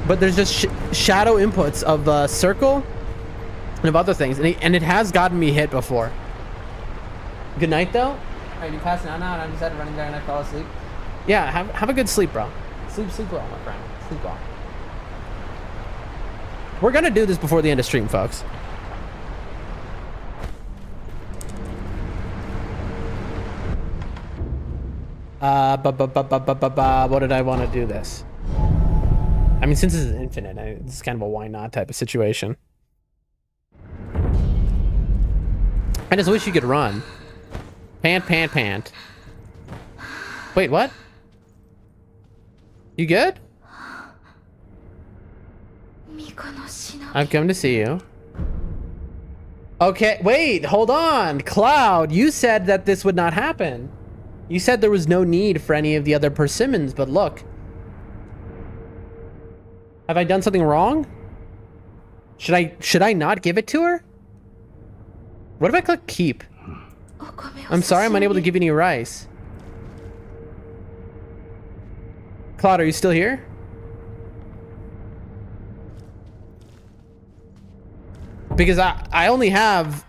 But there's just shadow inputs of circle and of other things. And it has gotten me hit before. Good night, though. Are you passing out now? And I just had to run there and I fell asleep. Yeah, have a good sleep, bro. Sleep well, my friend. Sleep well. We're going to do this before the end of stream, folks. What did I want to do this? I mean, since this is infinite, it's kind of a why not type of situation. I just wish you could run. Pant, pant, pant. Wait, what? You good? I've come to see you. Okay, wait, hold on. Cloud, you said that this would not happen. You said there was no need for any of the other persimmons, but look. Have I done something wrong? Should I not give it to her? What if I click keep? I'm sorry I'm unable to give you any rice. Cloud, are you still here? Because I only have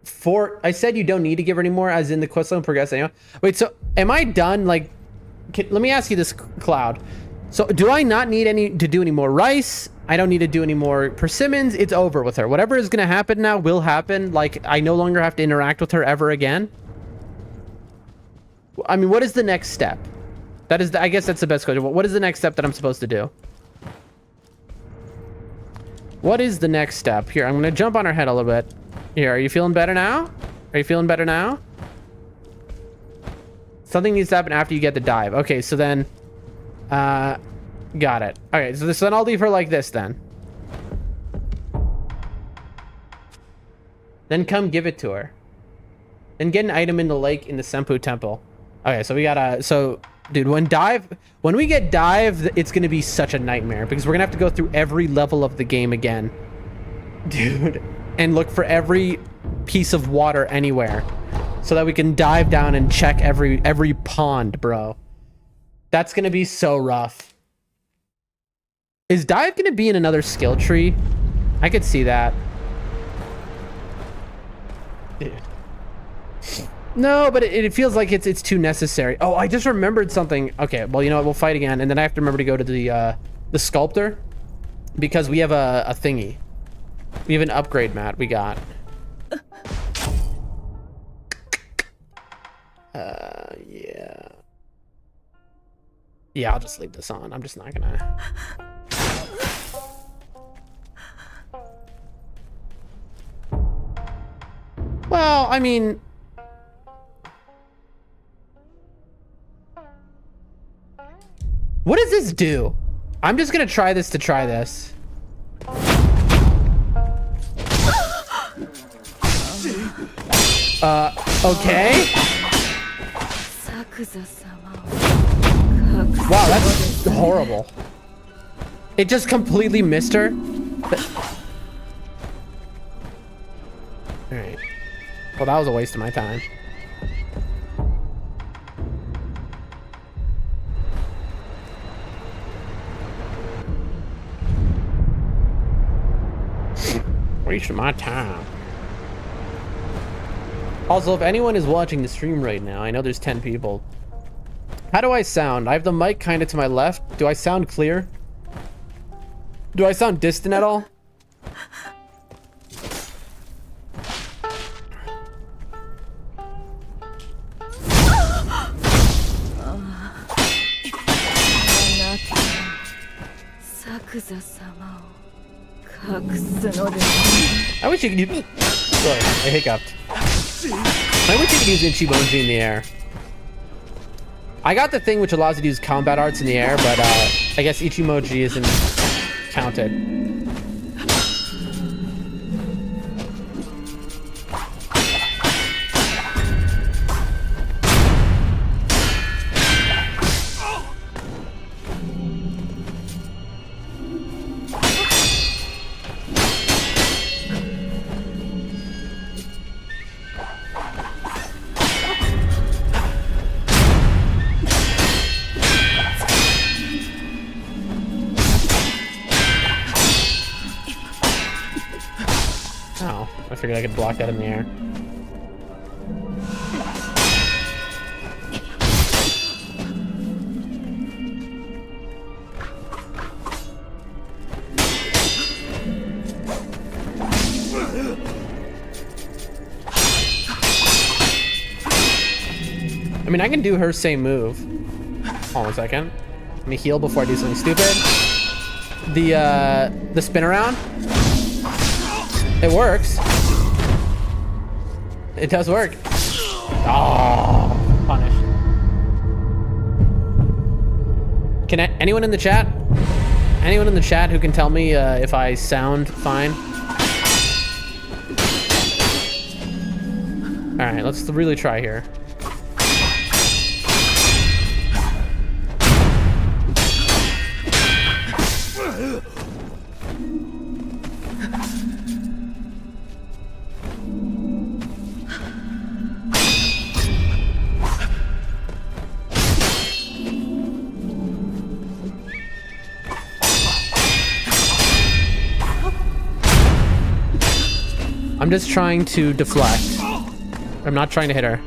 4. I said you don't need to give her anymore, as in the quest line progress anyway. Wait, so am I done? Like, let me ask you this, Cloud. So do I not need to do any more rice? I don't need to do any more persimmons. It's over with her. Whatever is going to happen now will happen. Like, I no longer have to interact with her ever again. I mean, what is the next step? That is, I guess that's the best question. What is the next step that I'm supposed to do? What is the next step? Here, I'm going to jump on her head a little bit. Here, are you feeling better now? Are you feeling better now? Something needs to happen after you get the dive. Okay, so then... got it. Okay, so then I'll leave her like this then. Then come give it to her. Then get an item in the lake in the Senpu Temple. Okay, so we gotta... So, dude, when we get dive, it's gonna be such a nightmare because we're gonna have to go through every level of the game again. Dude. And look for every piece of water anywhere so that we can dive down and check every pond, bro. That's gonna be so rough. Is dive gonna be in another skill tree? I could see that. Dude. No, but it feels like it's too necessary. Oh, I just remembered something. Okay, well, you know what? We'll fight again, and then I have to remember to go to the sculptor because we have a thingy. We have an upgrade mat we got. Yeah. Yeah, I'll just leave this on. I'm just not gonna... Well, I mean... What does this do? I'm just gonna try this to try this. Okay. Wow, that's horrible. It just completely missed her. Alright. Well, that was a waste of my time. Waste of my time. Also, if anyone is watching the stream right now, I know there's 10 people. How do I sound? I have the mic kind of to my left. Do I sound clear? Do I sound distant at all? I wish you could use... Sorry, I hiccuped. I wish you could use Ichimonji in the air. I got the thing which allows you to use combat arts in the air, but I guess Ichimonji isn't counted. I figured I could block that in the air. I mean, I can do her same move. Hold on a second. Let me heal before I do something stupid. The spin around. It works. It does work. Oh, punished. Can anyone in the chat? Anyone in the chat who can tell me if I sound fine? All right, let's really try here. I'm just trying to deflect. I'm not trying to hit her.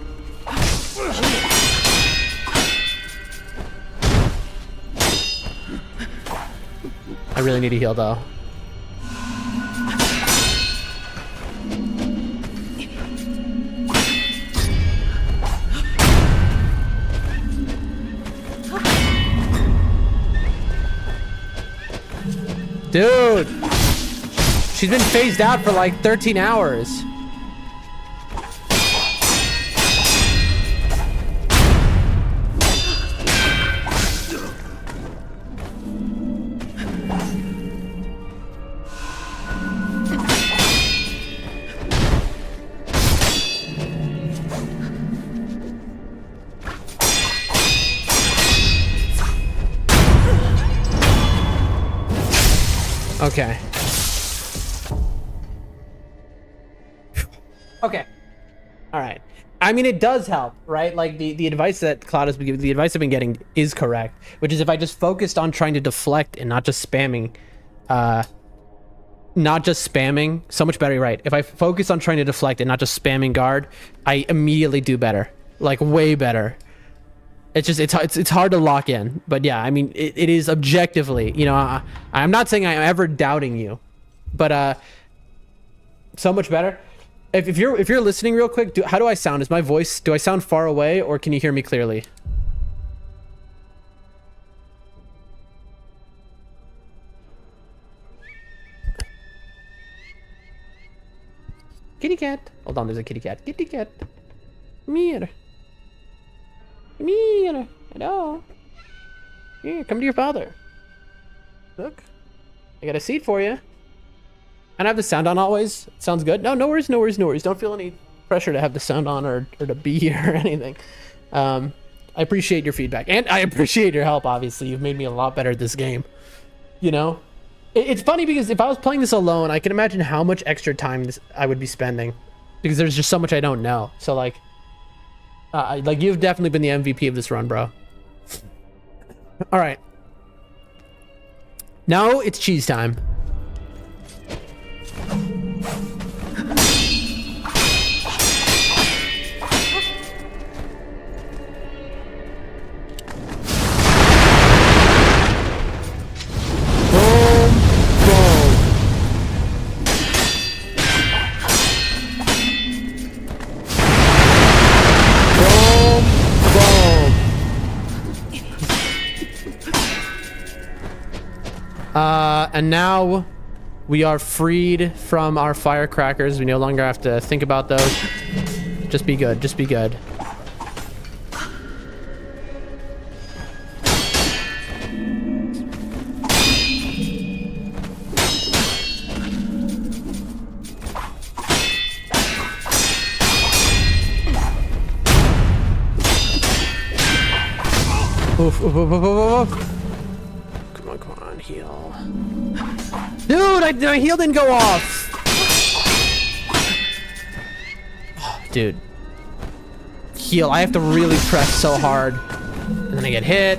I really need a heal though. Dude! She's been phased out for like 13 hours. Okay. Okay. All right. I mean, it does help, right? Like the advice that Cloud has been giving, the advice I've been getting is correct, which is if I just focused on trying to deflect and not just spamming, so much better, you're right. If I focus on trying to deflect and not just spamming guard, I immediately do better, like way better. It's just, it's hard to lock in, but yeah, I mean, it is objectively, you know, I'm not saying I'm ever doubting you, but so much better. If you're listening real quick, how do I sound? Is my voice, do I sound far away or can you hear me clearly? Kitty cat. Hold on, there's a kitty cat. Kitty cat. Come here. Come here. Hello. Here, come to your father. Look. I got a seat for you. And I have the sound on always. Sounds good. No, no worries, no worries, no worries. Don't feel any pressure to have the sound on or to be here or anything. I appreciate your feedback. And I appreciate your help, obviously. You've made me a lot better at this game. You know? It's funny because if I was playing this alone, I can imagine how much extra time I would be spending. Because there's just so much I don't know. So, like you've definitely been the MVP of this run, bro. All right. Now it's cheese time. And now we are freed from our firecrackers. We no longer have to think about those. Just be good. Just be good. Oof, oof, oof, oof, oof, oof. Come on, heal. Dude, my heal didn't go off. Oh, dude. Heal. I have to really press so hard. And then I get hit.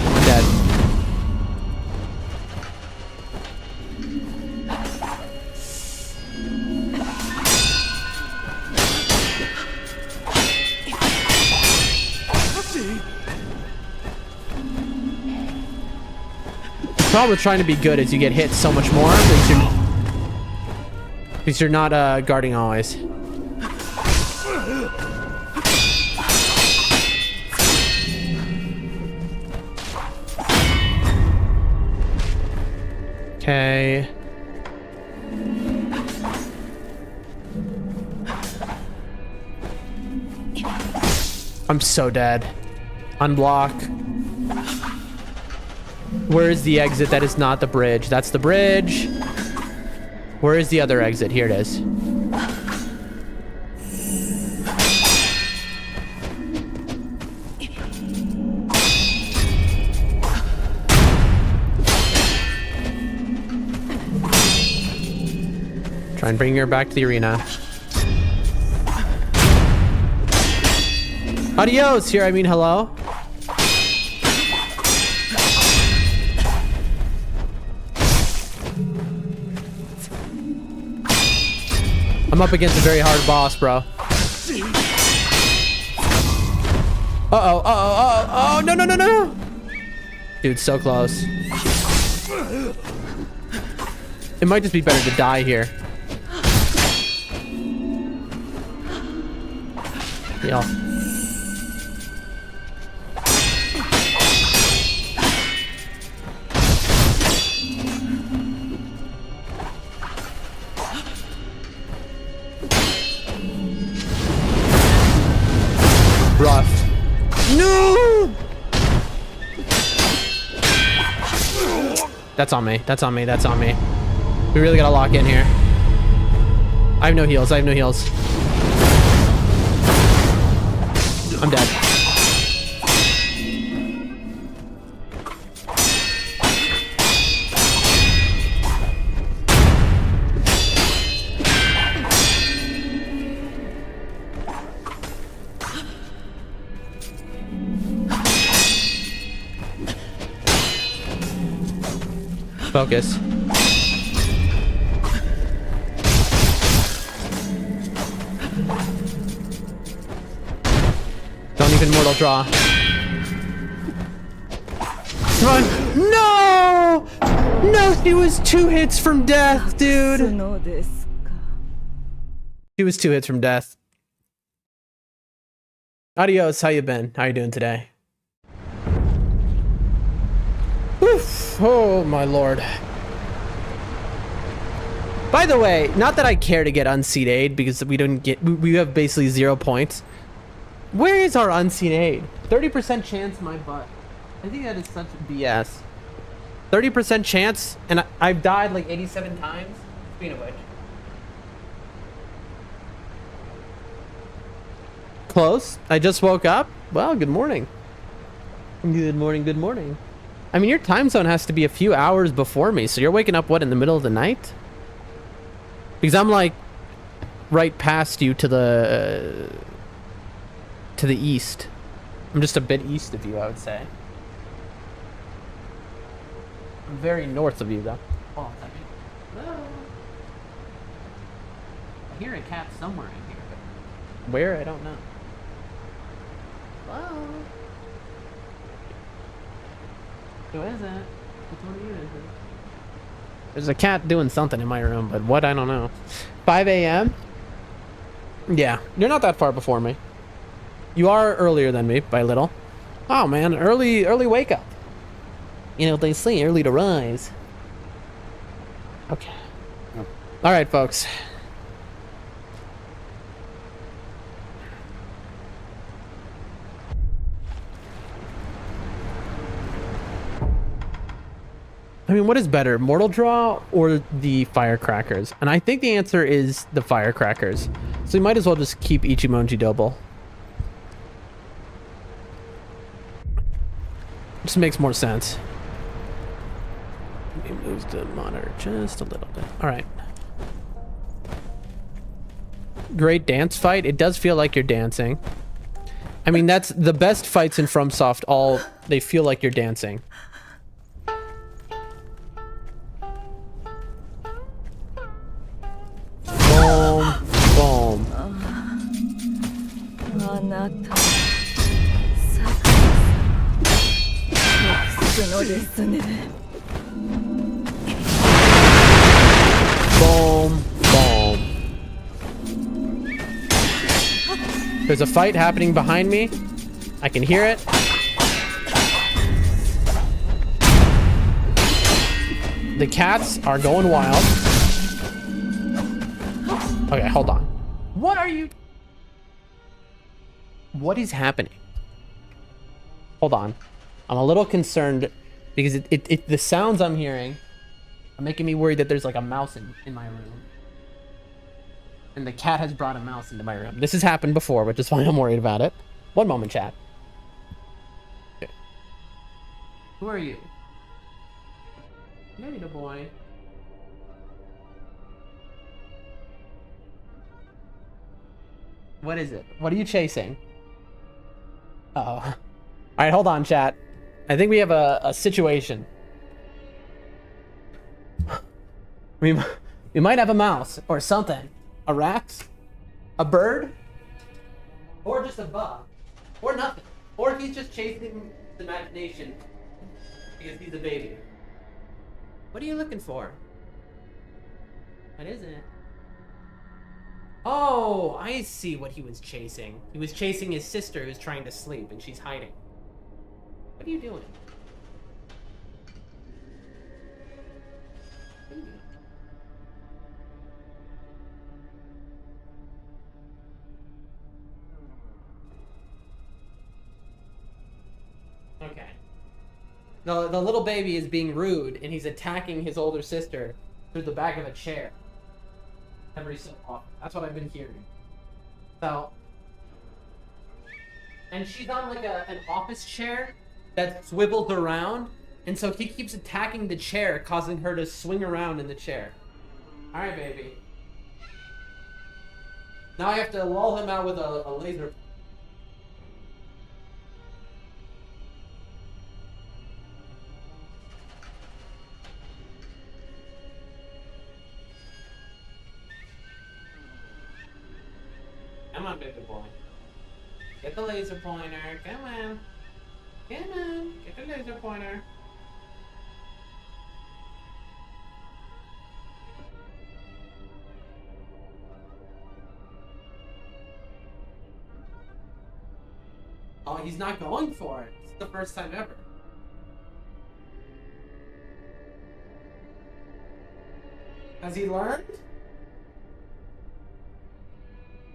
I'm dead. The problem with trying to be good is you get hit so much more because you're not guarding always. Okay. I'm so dead. Unblock. Where is the exit that is not the bridge? That's the bridge. Where is the other exit? Here it is. Try and bring her back to the arena. Adios! Here, I mean hello. I'm up against a very hard boss, bro. Uh-oh, uh-oh, uh-oh, oh, no, no, no, no! Dude, so close. It might just be better to die here. Yeah. Rough. No! That's on me. That's on me. That's on me. We really gotta lock in here. I have no heals. I have no heals. I'm dead. Focus. Don't even mortal draw. Come on. No! No, she was 2 hits from death, dude. のですか。 She was 2 hits from death. Adios, how you been? How you doing today? Oof. Oh my lord. By the way, not that I care to get unseen aid because we have basically 0 points. Where is our unseen aid? 30% chance my butt. I think that is such BS. 30% chance and I've died like 87 times. Speaking of which. Close. I just woke up. Well, good morning. Good morning, good morning. I mean, your time zone has to be a few hours before me, so you're waking up, what, in the middle of the night? Because I'm, like, right past you to the east. I'm just a bit east of you, I would say. I'm very north of you, though. Hold on a second. Hello? I hear a cat somewhere in here, but where? I don't know. Hello? Who is it? Which one of you is it? There's a cat doing something in my room, but what? I don't know. 5 a.m.? Yeah, you're not that far before me. You are earlier than me by a little. Oh man, early wake up. You know what they say, early to rise. Okay. All right, folks. I mean, what is better, Mortal Draw or the Firecrackers? And I think the answer is the Firecrackers. So we might as well just keep Ichimonji Double. Just makes more sense. Let me move the monitor just a little bit. All right. Great dance fight. It does feel like you're dancing. I mean, that's the best fights in FromSoft. They feel like you're dancing. Boom, boom. あなた、特殊のですね。 Boom, boom. There's a fight happening behind me. I can hear it. The cats are going wild. Okay, hold on. What are you? What is happening? Hold on. I'm a little concerned because the sounds I'm hearing are making me worried that there's like a mouse in my room. And the cat has brought a mouse into my room. This has happened before, which is why I'm worried about it. One moment, chat. Okay. Who are you? Hey, little boy. What is it? What are you chasing? Uh-oh. All right, hold on, chat. I think we have a situation. We might have a mouse or something. A rat? A bird? Or just a bug? Or nothing. Or he's just chasing his imagination because he's a baby. What are you looking for? What is it? Oh, I see what he was chasing. He was chasing his sister who's trying to sleep and she's hiding. What are you doing? What are you doing? Okay. The little baby is being rude and he's attacking his older sister through the back of a chair. Every so often. That's what I've been hearing. So, and she's on like an office chair that swivels around, and so he keeps attacking the chair, causing her to swing around in the chair. All right, baby. Now I have to lull him out with a laser. Come on, baby boy. Get the laser pointer. Come on. Come on. Get the laser pointer. Oh, he's not going for it. It's the first time ever. Has he learned?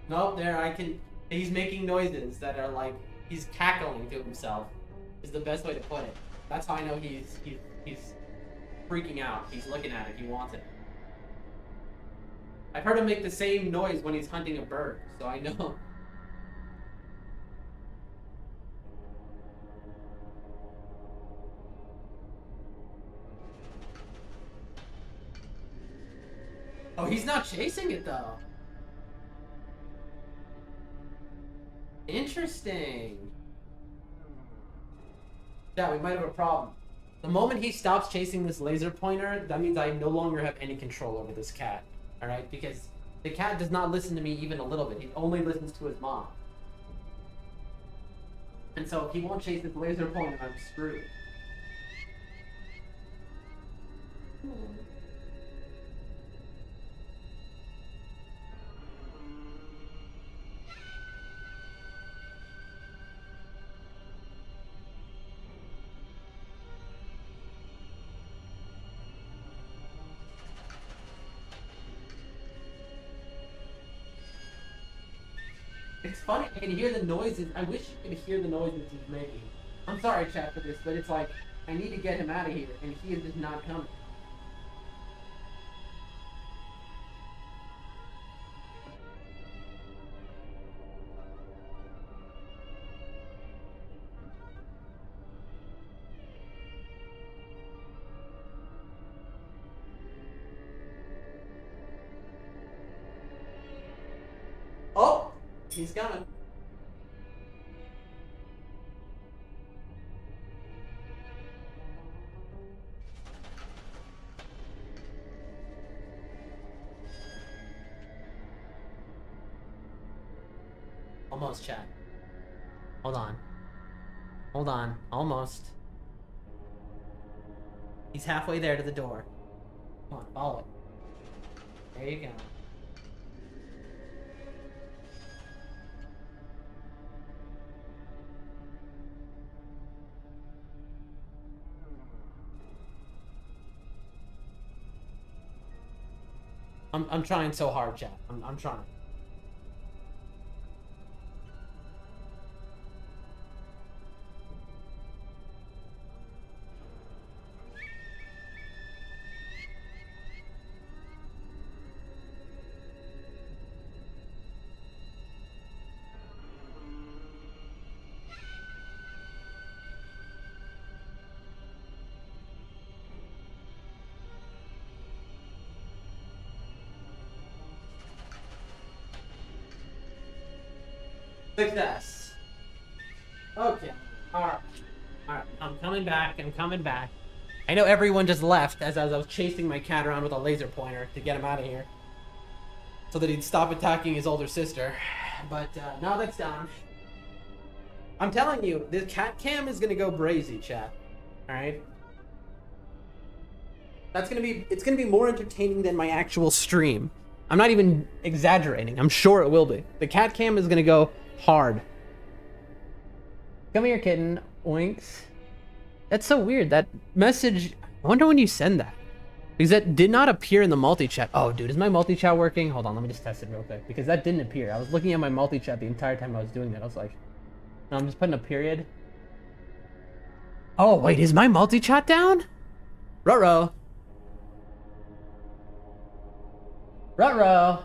Nope, there I can. He's making noises that are like he's cackling to himself. Is the best way to put it. That's how I know he's freaking out. He's looking at it. He wants it. I've heard him make the same noise when he's hunting a bird, so I know. Oh, he's not chasing it though. Interesting. Yeah, we might have a problem. The moment he stops chasing this laser pointer, that means I no longer have any control over this cat. Alright? Because the cat does not listen to me even a little bit. He only listens to his mom. And so if he won't chase this laser pointer, I'm screwed. It's funny, I can hear the noises. I wish you could hear the noises he's making. I'm sorry, chat, for this, but it's like, I need to get him out of here, and he is just not coming. Oh! He's coming. Almost, chat. Hold on. Hold on. Almost. He's halfway there to the door. Come on, follow it. There you go. I'm trying so hard, chat. I'm trying. Success. Okay. Alright. Alright. I'm coming back. I'm coming back. I know everyone just left as I was chasing my cat around with a laser pointer to get him out of here. So that he'd stop attacking his older sister. But now that's done. I'm telling you, the cat cam is gonna go brazy, chat. Alright? It's gonna be more entertaining than my actual stream. I'm not even exaggerating. I'm sure it will be. The cat cam is gonna go hard. Come here, kitten. Oinks. That's so weird. That message, I wonder when you send that. Because that did not appear in the multi-chat. Oh, dude, is my multi-chat working? Hold on, let me just test it real quick. Because that didn't appear. I was looking at my multi-chat the entire time I was doing that. I was like, no, I'm just putting a period. Oh, wait, is my multi-chat down? Ruh-roh. Ruh-roh.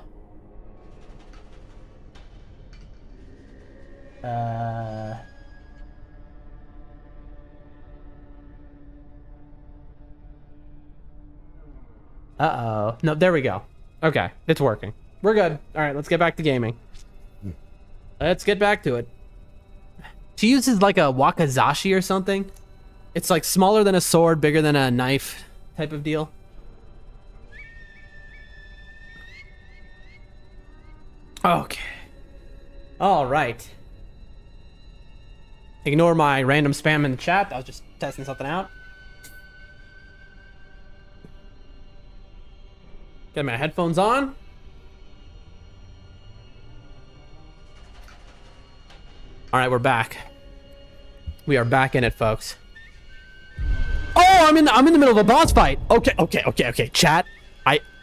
Uh-oh. No, there we go. Okay, it's working. We're good. All right, let's get back to gaming. Let's get back to it. She uses like a wakizashi or something. It's like smaller than a sword, bigger than a knife type of deal. Okay. All right. Ignore my random spam in the chat. I was just testing something out. Get my headphones on. All right, we're back. We are back in it, folks. Oh, I'm in the middle of a boss fight. Okay. Chat.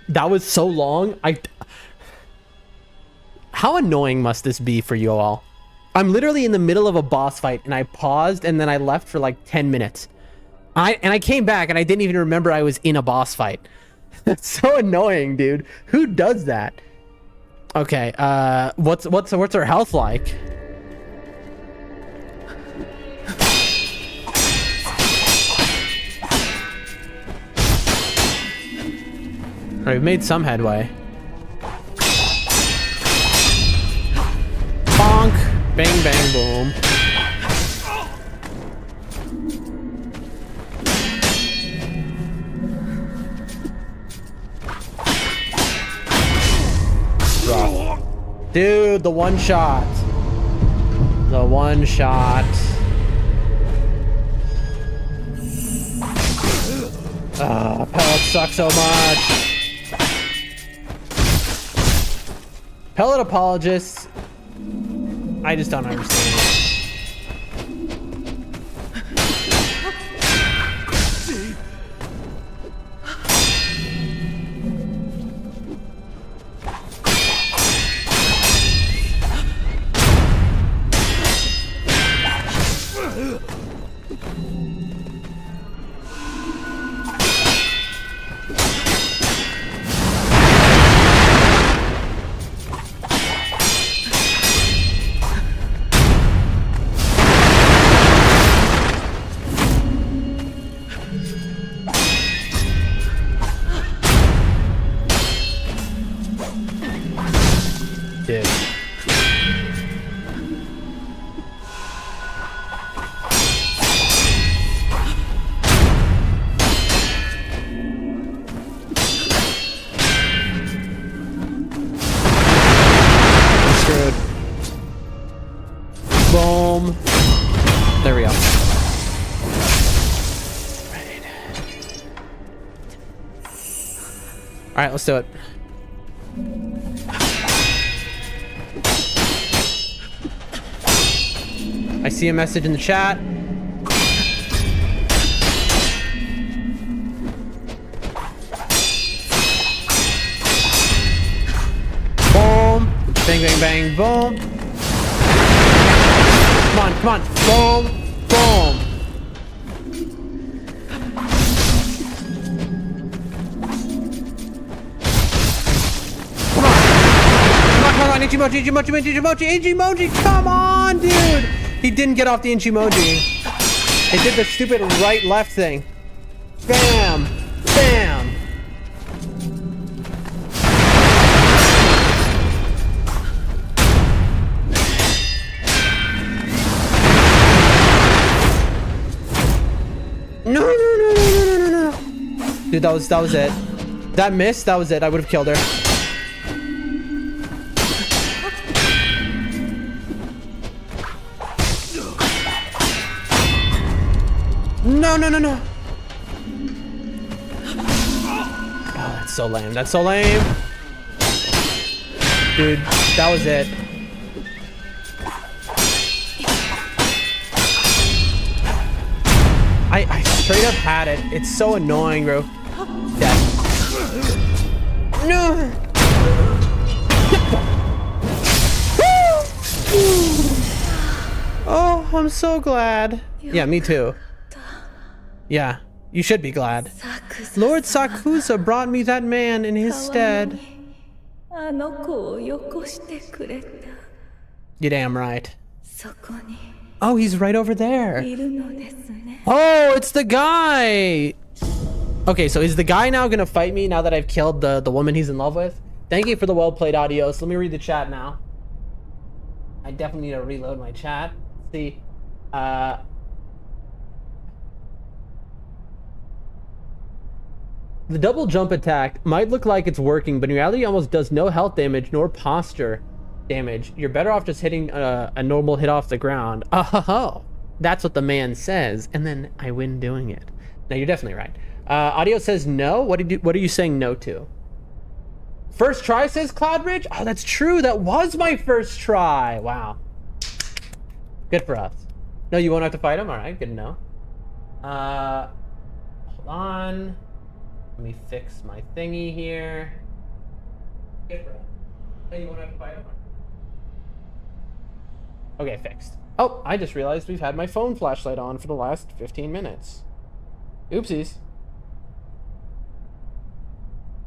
That was so long. How annoying must this be for you all? I'm literally in the middle of a boss fight and I paused and then I left for like 10 minutes. I came back and I didn't even remember I was in a boss fight. That's so annoying, dude. Who does that? Okay, what's her health like? Alright, we've made some headway. Bonk! Bang, bang, boom. Dude, the one shot. The one shot. Pellets suck so much. Pellet apologists. I just don't understand it. Boom. There we go. All right, let's do it. I see a message in the chat. bang, bang, boom. Come on, come on. Boom, boom. Come on, Ichimoji, come on, dude! He didn't get off the Ichimoji. It did the stupid right-left thing. Bam! Bam! No. Dude, that was it. That miss, that was it. I would have killed her. No. Oh, that's so lame. That's so lame. Dude, that was it. I straight up had it. It's so annoying, bro. Dead. No. Oh, I'm so glad. Yeah, me too. Yeah, you should be glad. Lord Sakusa brought me that man in his stead. You're damn right. Oh, he's right over there. Oh, it's the guy. Okay, so is the guy now gonna fight me now that I've killed the woman he's in love with? Thank you for the well-played audio. So let me read the chat now. I definitely need to reload my chat. Let's see. The double jump attack might look like it's working, but in reality it almost does no health damage nor posture damage. You're better off just hitting a normal hit off the ground. Oh, that's what the man says, and then I win doing it. No, you're definitely right. Audio says no. What are you saying no to? First try, says Cloudbridge. Oh, that's true. That was my first try. Wow. Good for us. No, you won't have to fight him. All right, good to know. Hold on. Let me fix my thingy here. Good for us. No, you won't have to fight him. Okay, fixed. Oh, I just realized we've had my phone flashlight on for the last 15 minutes. Oopsies.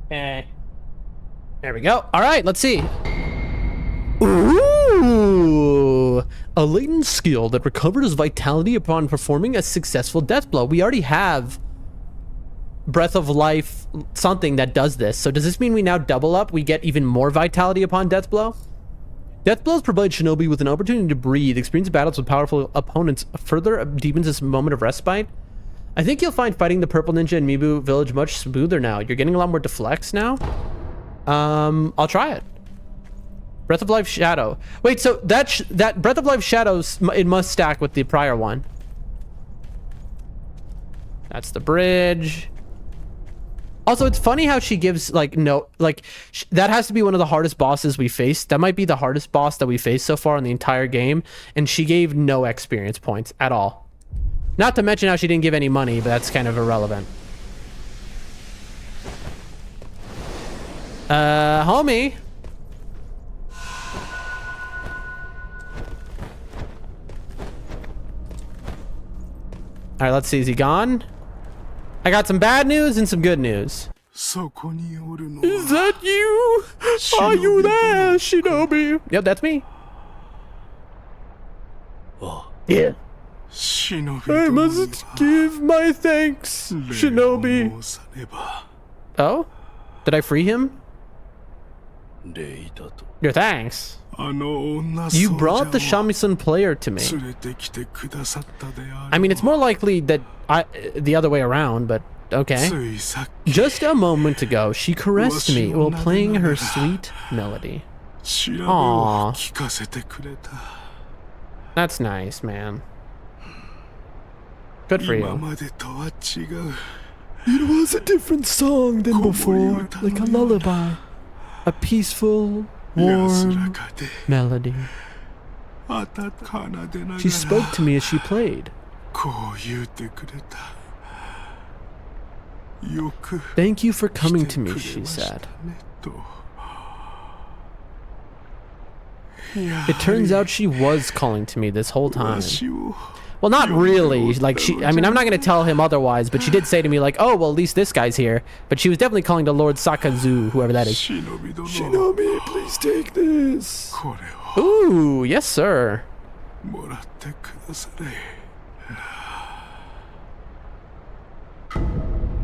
Eh. There we go. All right, let's see. Ooh! A latent skill that recovers vitality upon performing a successful death blow. We already have Breath of Life something that does this. So does this mean we now double up? We get even more vitality upon death blow? Death blows provide Shinobi with an opportunity to breathe. Experience battles with powerful opponents further deepens this moment of respite. I think you'll find fighting the Purple Ninja in Mibu Village much smoother now. You're getting a lot more deflects now. I'll try it. Breath of Life Shadow. Wait, so that Breath of Life Shadows, it must stack with the prior one. That's the bridge. Also, it's funny how she gives like no, like that has to be one of the hardest bosses we faced. That might be the hardest boss that we faced so far in the entire game, and she gave no experience points at all. Not to mention how she didn't give any money, but that's kind of irrelevant. Homie. All right, let's see. Is he gone? I got some bad news and some good news. Is that you? Are you there, Shinobi? Yep, that's me. Yeah. I must give my thanks, Shinobi. Oh? Did I free him? Your thanks. You brought the shamisen player to me. I mean, it's more likely that the other way around, but okay. Just a moment ago, she caressed me while playing her sweet melody. Aww. That's nice, man. Good for you. It was a different song than before, like a lullaby. A peaceful, warm melody. She spoke to me as she played. Thank you for coming to me, she said. It turns out she was calling to me this whole time. Well, not really. Like, I mean, I'm not going to tell him otherwise, but she did say to me, like, oh, well, at least this guy's here. But she was definitely calling to Lord Sakazu, whoever that is. Shinobi, please take this. Ooh, yes, sir.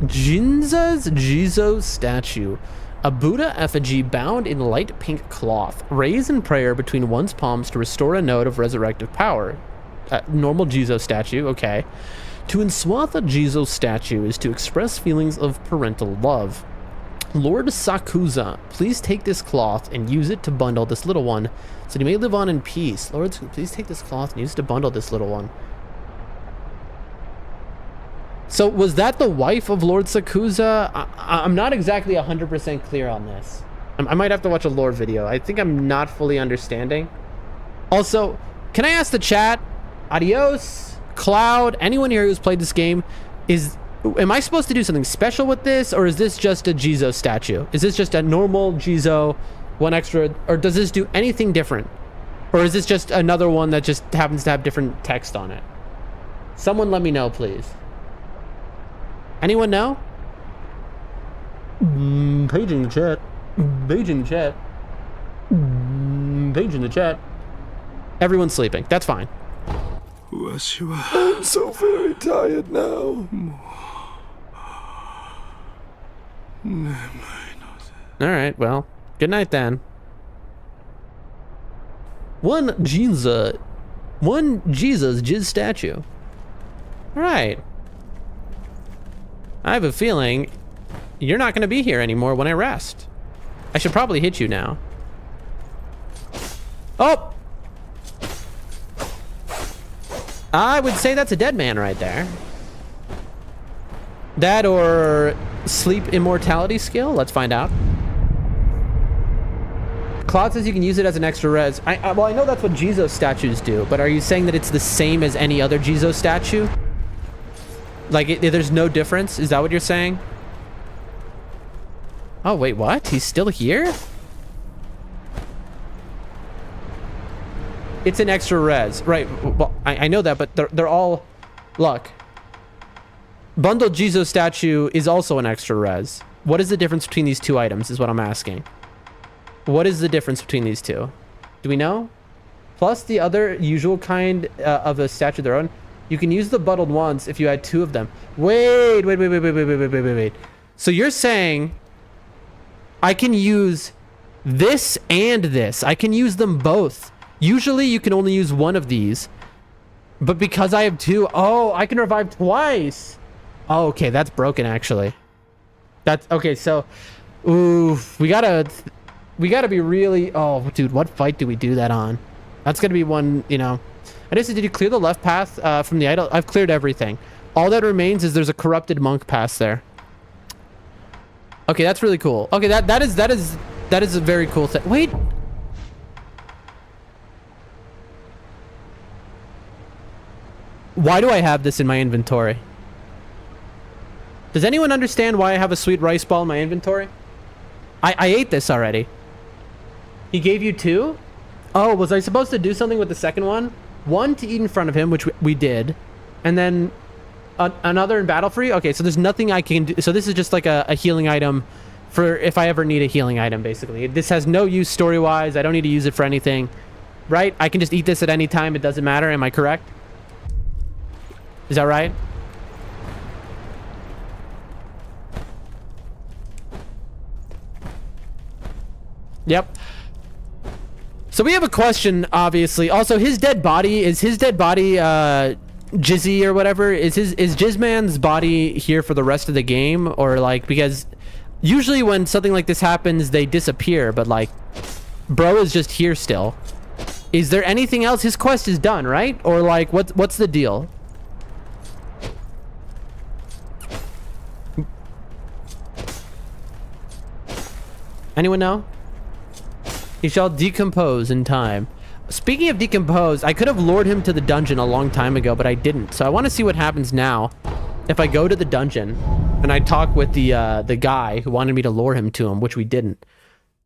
Jinza's Jizo statue. A Buddha effigy bound in light pink cloth. Raise in prayer between one's palms to restore a node of resurrective power. Normal Jizo statue, okay. To enswath a Jizo statue is to express feelings of parental love. Lord Sakuza, please take this cloth and use it to bundle this little one, so that he may live on in peace. Lord, please take this cloth and use it to bundle this little one. So was that the wife of Lord Sakuza? I'm not exactly 100% clear on this. I might have to watch a lore video. I think I'm not fully understanding. Also, can I ask the chat? Adios, Cloud, anyone here who's played this game, am I supposed to do something special with this, or is this just a Jizo statue? Is this just a normal Jizo, one extra, or does this do anything different? Or is this just another one that just happens to have different text on it? Someone let me know, please. Anyone know? Paging the chat. Paging the chat. Paging the chat. Everyone's sleeping. That's fine. I'm so very tired now. Alright, well, good night then. One Jesus Jiz statue. Alright. I have a feeling you're not going to be here anymore when I rest. I should probably hit you now. Oh! I would say that's a dead man right there. That or sleep immortality skill? Let's find out. Claude says you can use it as an extra res. Well, I know that's what Jizo statues do, but are you saying that it's the same as any other Jizo statue? Like, there's no difference? Is that what you're saying? Oh, wait, what? He's still here? It's an extra res. Right, well, I know that, but they're all... Look. Bundled Jizo statue is also an extra res. What is the difference between these two items, is what I'm asking. What is the difference between these two? Do we know? Plus the other usual kind of a statue of their own. You can use the bundled ones if you had two of them. Wait. So you're saying I can use this and this. I can use them both. Usually you can only use one of these. But because I have two, oh, I can revive twice. Oh, okay, that's broken actually. That's okay, so oof, we gotta be really, oh dude, what fight do we do that on? That's gonna be one, you know. I just said, did you clear the left path from the idol? I've cleared everything. All that remains is there's a corrupted monk pass there. Okay, that's really cool. Okay, that is a very cool thing. Wait. Why do I have this in my inventory? Does anyone understand why I have a sweet rice ball in my inventory? I ate this already. He gave you two? Oh, was I supposed to do something with the second one? One to eat in front of him, which we did. And then another in battle free? Okay, so there's nothing I can do. So this is just like a healing item for if I ever need a healing item, basically. This has no use story-wise. I don't need to use it for anything. Right? I can just eat this at any time. It doesn't matter. Am I correct? Is that right? Yep. So we have a question, obviously. Also, his dead body, Jizzy or whatever? Is Jizzman's body here for the rest of the game? Or like, because usually when something like this happens, they disappear, but like, bro is just here still. Is there anything else? His quest is done, right? Or like, what's the deal? Anyone know? He shall decompose in time. Speaking of decompose, I could have lured him to the dungeon a long time ago, but I didn't. So I want to see what happens now if I go to the dungeon and I talk with the guy who wanted me to lure him to him, which we didn't.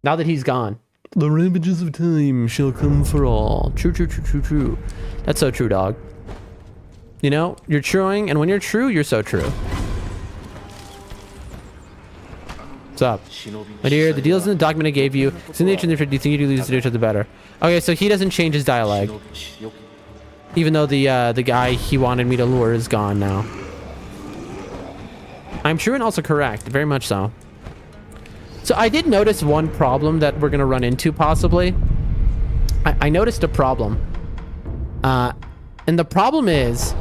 Now that he's gone, The ravages of time shall come for all. True, true, true, true, true. That's so true, dog. You know, you're truing, and when you're true, you're so true. What's up? My dear, the deals in the document I gave you. It's in the nature of the do you think you do lose to each other better? Okay, so he doesn't change his dialogue. Even though the guy he wanted me to lure is gone now. I'm true and also correct. Very much so. So I did notice one problem that we're going to run into possibly. I noticed a problem. And the problem is...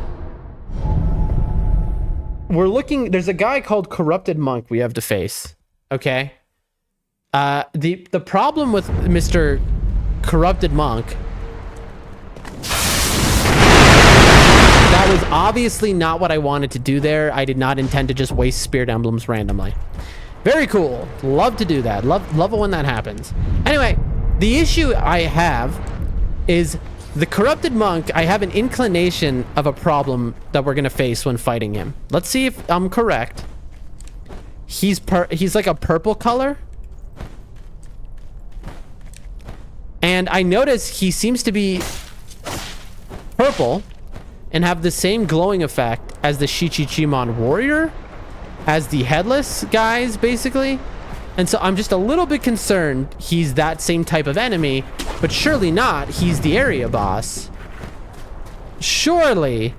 We're looking... There's a guy called Corrupted Monk we have to face. Okay? The problem with Mr. Corrupted Monk... That was obviously not what I wanted to do there. I did not intend to just waste spirit emblems randomly. Very cool. Love to do that. Love it when that happens. Anyway, the issue I have is the Corrupted Monk. I have an inclination of a problem that we're going to face when fighting him. Let's see if I'm correct. He's like a purple color. And I notice he seems to be purple and have the same glowing effect as the Shichichimon warrior, as the headless guys, basically. And so I'm just a little bit concerned he's that same type of enemy, but surely not. He's the area boss. Surely.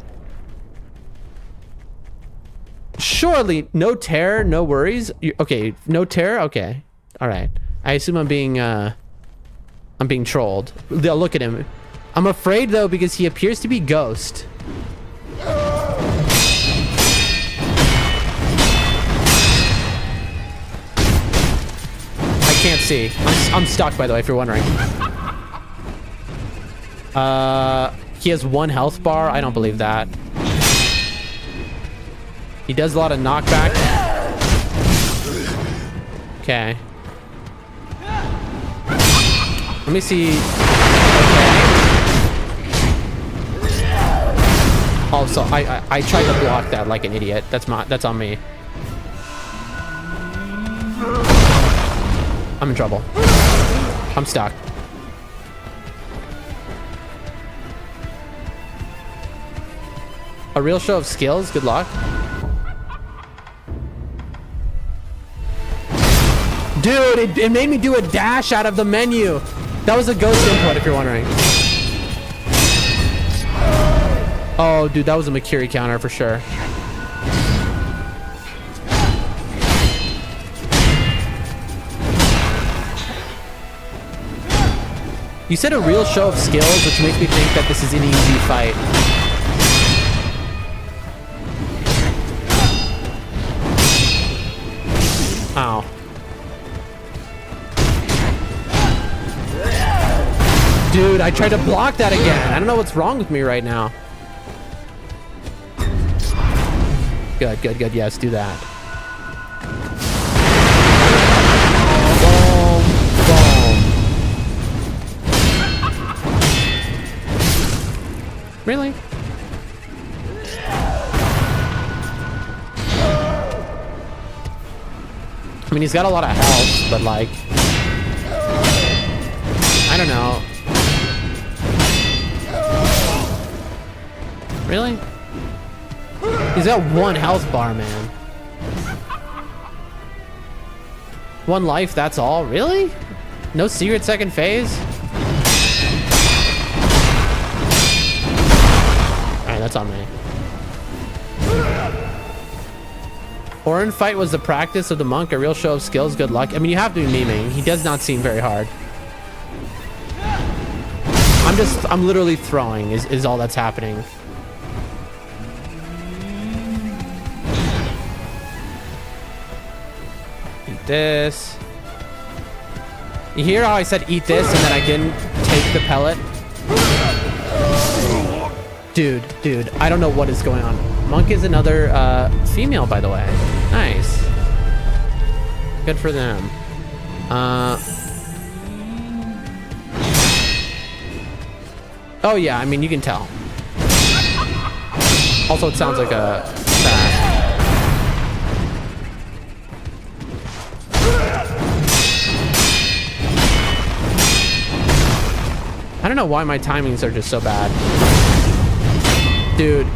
Surely. No terror, no worries. Okay, no terror? Okay. All right. I assume I'm being trolled. Look at him. I'm afraid, though, because he appears to be Ghost. I can't see. I'm stuck, by the way, if you're wondering. He has 1 health bar. I don't believe that. He does a lot of knockback. Okay. Let me see. Okay. Also, I tried to block that like an idiot. That's on me. I'm in trouble. I'm stuck. A real show of skills. Good luck. Dude, it made me do a dash out of the menu. That was a ghost input, if you're wondering. Oh, dude, that was a Makiri counter for sure. You said a real show of skills, which makes me think that this is an easy fight. Ow. Dude, I tried to block that again. I don't know what's wrong with me right now. Good, good, good. Yes, do that. Boom, boom. Really? I mean, he's got a lot of health, but like... I don't know. Really? He's got 1 health bar, man. 1 life, that's all? Really? No secret second phase? Alright, that's on me. Orin fight was the practice of the monk, a real show of skills, good luck. I mean, you have to be memeing. He does not seem very hard. I'm literally throwing is all that's happening. Eat this. You hear how I said eat this and then I didn't take the pellet? Dude, I don't know what is going on. Monk is another female, by the way. Nice. Good for them. Oh yeah, I mean, you can tell. Also, it sounds like a bat. don't know why my timings are just so bad. Dude,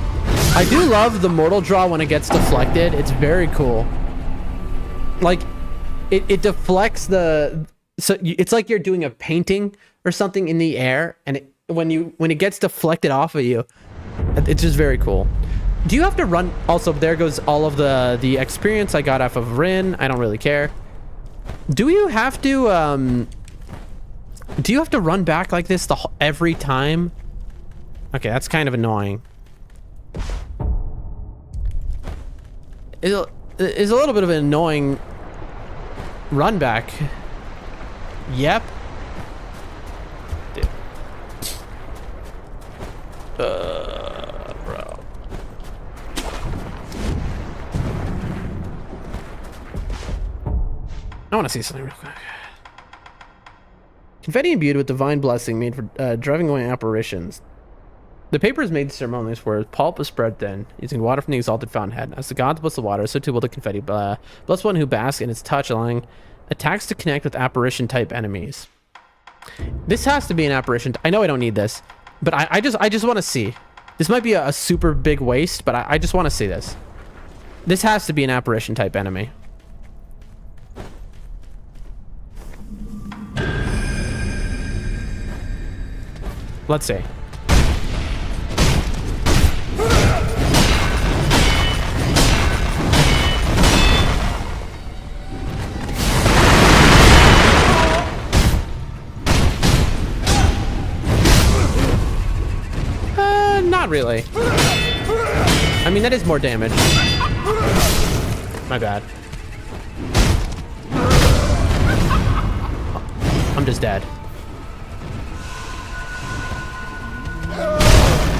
I do love the mortal draw when it gets deflected. It's very cool. Like, it deflects the... So it's like you're doing a painting or something in the air, and when it gets deflected off of you, it's just very cool. Do you have to run? Also, there goes all of the experience I got off of Rin. I don't really care. Do you have to run back like this every time? Okay, that's kind of annoying. It's a little bit of an annoying run back. Yep. Dude. Bro. I want to see something real quick. Confetti imbued with divine blessing made for driving away apparitions. The paper is made ceremonious where pulp is spread thin, using water from the exalted fountainhead. As the gods bless the water, so too will the confetti. Bless one who basks in its touch, allowing attacks to connect with apparition-type enemies. This has to be an apparition. I know I don't need this, but I just want to see. This might be a super big waste, but I just want to see this. This has to be an apparition-type enemy. Let's see. Not really. I mean, that is more damage. My bad. I'm just dead.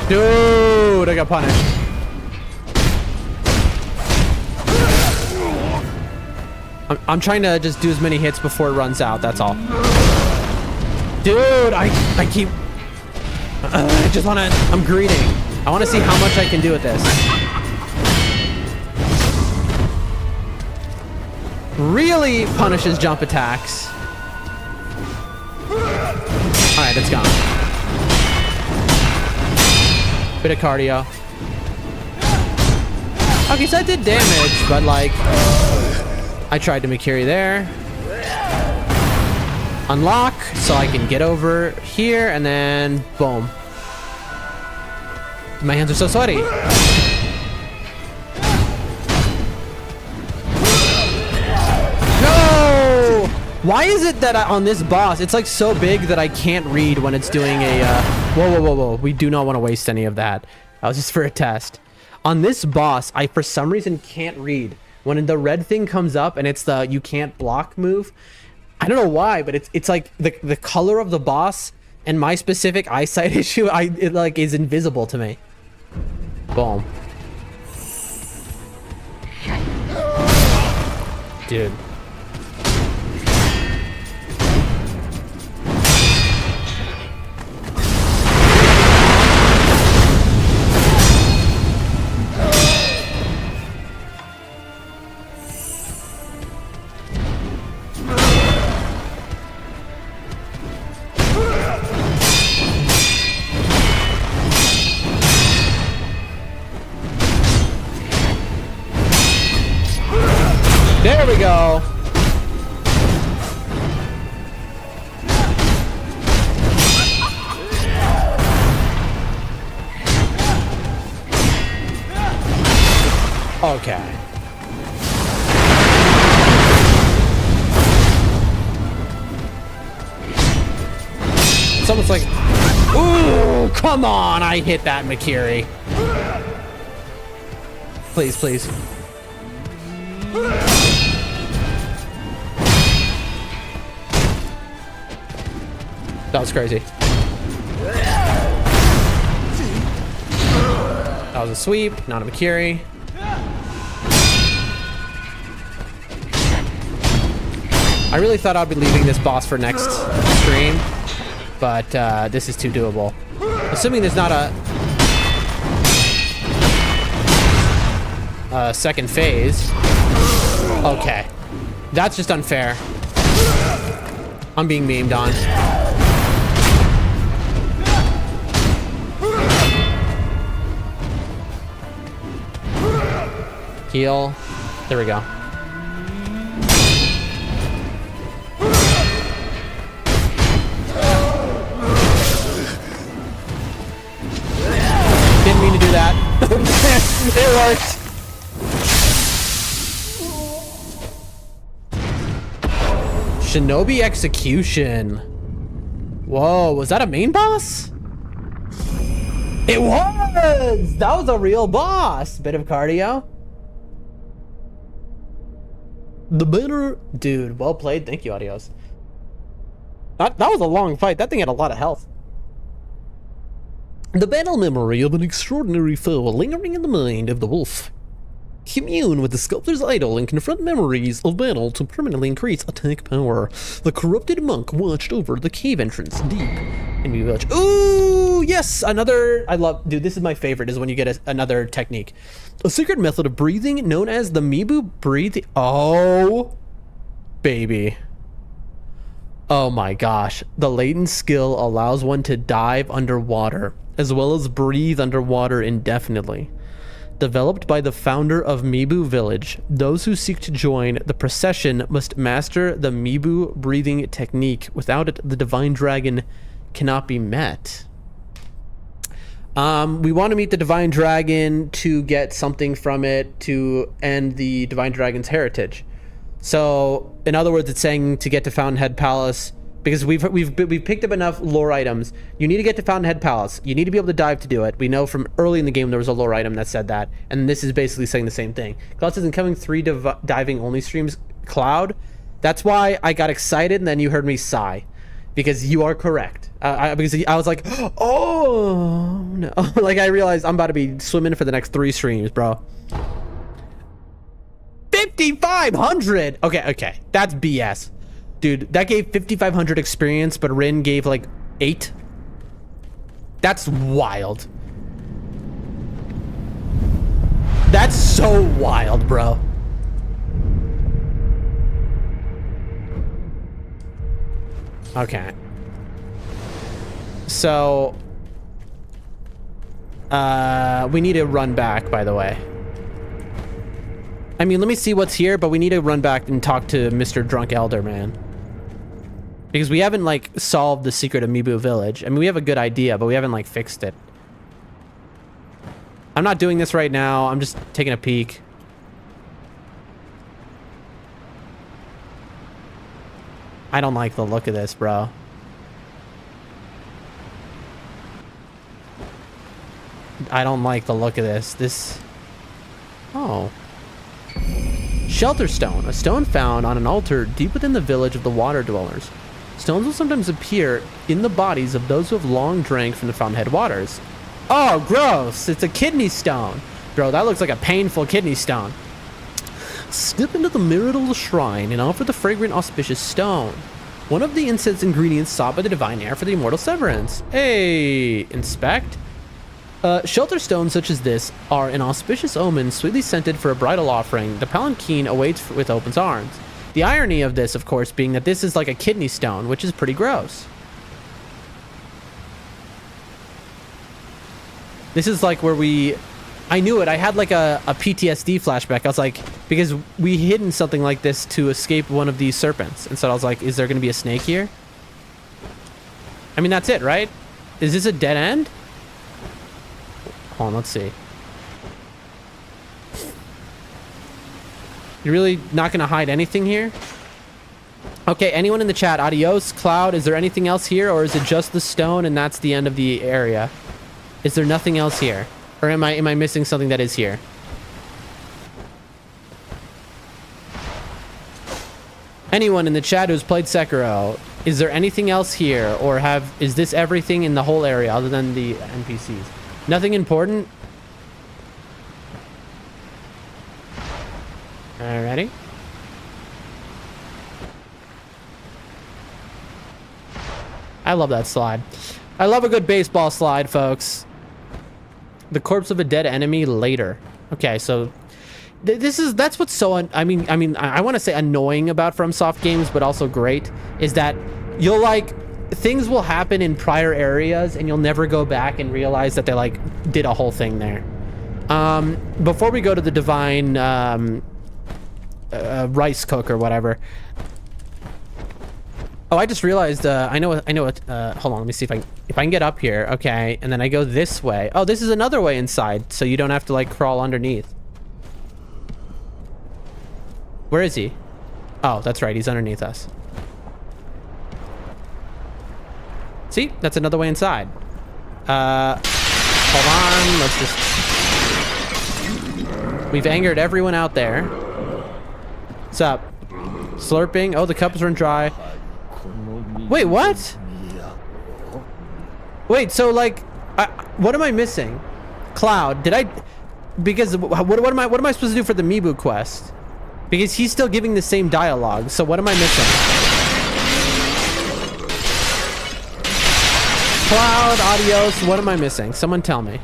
Dude, I got punished. I'm trying to just do as many hits before it runs out, that's all. Dude, I keep... I just want to... I'm greeting. I want to see how much I can do with this. Really punishes jump attacks. Alright, it's gone. Bit of cardio. Okay, so I did damage, but like... I tried to Mikiri there. Unlock, so I can get over here, and then boom. My hands are so sweaty. No! Why is it that on this boss, it's like so big that I can't read when it's doing a... Whoa. We do not want to waste any of that. That was just for a test. On this boss, I for some reason can't read. When the red thing comes up and it's the you can't block move, I don't know why, but it's like the color of the boss and my specific eyesight issue, it like is invisible to me. Boom. Dude. There we go. Okay. It's almost like, ooh, come on, I hit that Mikiri. Please, please. That was crazy. That was a sweep, not a Mikiri. I really thought I'd be leaving this boss for next stream, but this is too doable. Assuming there's not a second phase. Okay. That's just unfair. I'm being memed on. Heal. There we go. Didn't mean to do that. It worked. Shinobi Execution. Whoa, was that a main boss? It was! That was a real boss. Bit of cardio. The banner. Dude, well played. Thank you, Adios. That was a long fight. That thing had a lot of health. The battle memory of an extraordinary foe lingering in the mind of the wolf. Commune with the sculptor's idol and confront memories of battle to permanently increase attack power. The corrupted monk watched over the cave entrance deep in the village. Ooh, yes, another. I love, dude, this is my favorite, is when you get another technique. A secret method of breathing known as the Mibu breathe. Oh, baby. Oh my gosh. The latent skill allows one to dive underwater as well as breathe underwater indefinitely. Developed by the founder of Mibu Village, those who seek to join the procession must master the Mibu breathing technique. Without it, the divine dragon cannot be met. We want to meet the divine dragon to get something from it to end the divine dragon's heritage. So, in other words, it's saying to get to Fountainhead Palace, because we've picked up enough lore items. You need to get to Fountainhead Palace. You need to be able to dive to do it. We know from early in the game there was a lore item that said that, and this is basically saying the same thing. Cloud says incoming 3 diving only streams. Cloud, that's why I got excited, and then you heard me sigh, because you are correct. Because I was like, oh no, like I realized I'm about to be swimming for the next 3 streams, bro. 5,500. Okay, that's BS. Dude, that gave 5,500 experience, but Rin gave like 8. That's wild. That's so wild, bro. Okay. So, we need to run back, by the way. I mean, let me see what's here, but we need to run back and talk to Mr. Drunk Elder, man. Because we haven't, like, solved the secret of Mibu Village. I mean, we have a good idea, but we haven't, like, fixed it. I'm not doing this right now. I'm just taking a peek. I don't like the look of this, bro. I don't like the look of this. Oh. Shelter stone. A stone found on an altar deep within the village of the water dwellers. Stones will sometimes appear in the bodies of those who have long drank from the fountainhead waters. Oh, gross. It's a kidney stone. Bro, that looks like a painful kidney stone. Step into the marital shrine and offer the fragrant auspicious stone. One of the incense ingredients sought by the divine heir for the immortal severance. Hey, inspect. Shelter stones such as this are an auspicious omen sweetly scented for a bridal offering. The palanquin awaits with open arms. The irony of this, of course, being that this is like a kidney stone, which is pretty gross. This is like where I knew it. I had like a PTSD flashback. I was like, because we hidden something like this to escape one of these serpents. And so I was like, is there going to be a snake here? I mean, that's it, right? Is this a dead end? Hold on, let's see. You're really not going to hide anything here? Okay, anyone in the chat, adios, Cloud, is there anything else here, or is it just the stone and that's the end of the area? Is there nothing else here? Or am I missing something that is here? Anyone in the chat who's played Sekiro, is there anything else here, or is this everything in the whole area other than the NPCs? Nothing important? Alrighty. I love that slide. I love a good baseball slide, folks. The corpse of a dead enemy later. Okay, so that's what's so I want to say annoying about FromSoft games, but also great, is that you'll like things will happen in prior areas and you'll never go back and realize that they like did a whole thing there. Before we go to the divine rice cook or whatever. Oh, I just realized, I know what, hold on, let me see if I can get up here, okay, and then I go this way. Oh, this is another way inside, so you don't have to, like, crawl underneath. Where is he? Oh, that's right, he's underneath us. See? That's another way inside. Hold on, let's just... We've angered everyone out there. What's up? Slurping. Oh, the cups run dry. Wait, what? Wait, so like, what am I missing? Cloud, did I? Because what am I supposed to do for the Mibu quest? Because he's still giving the same dialogue. So what am I missing? Cloud, adios. What am I missing? Someone tell me.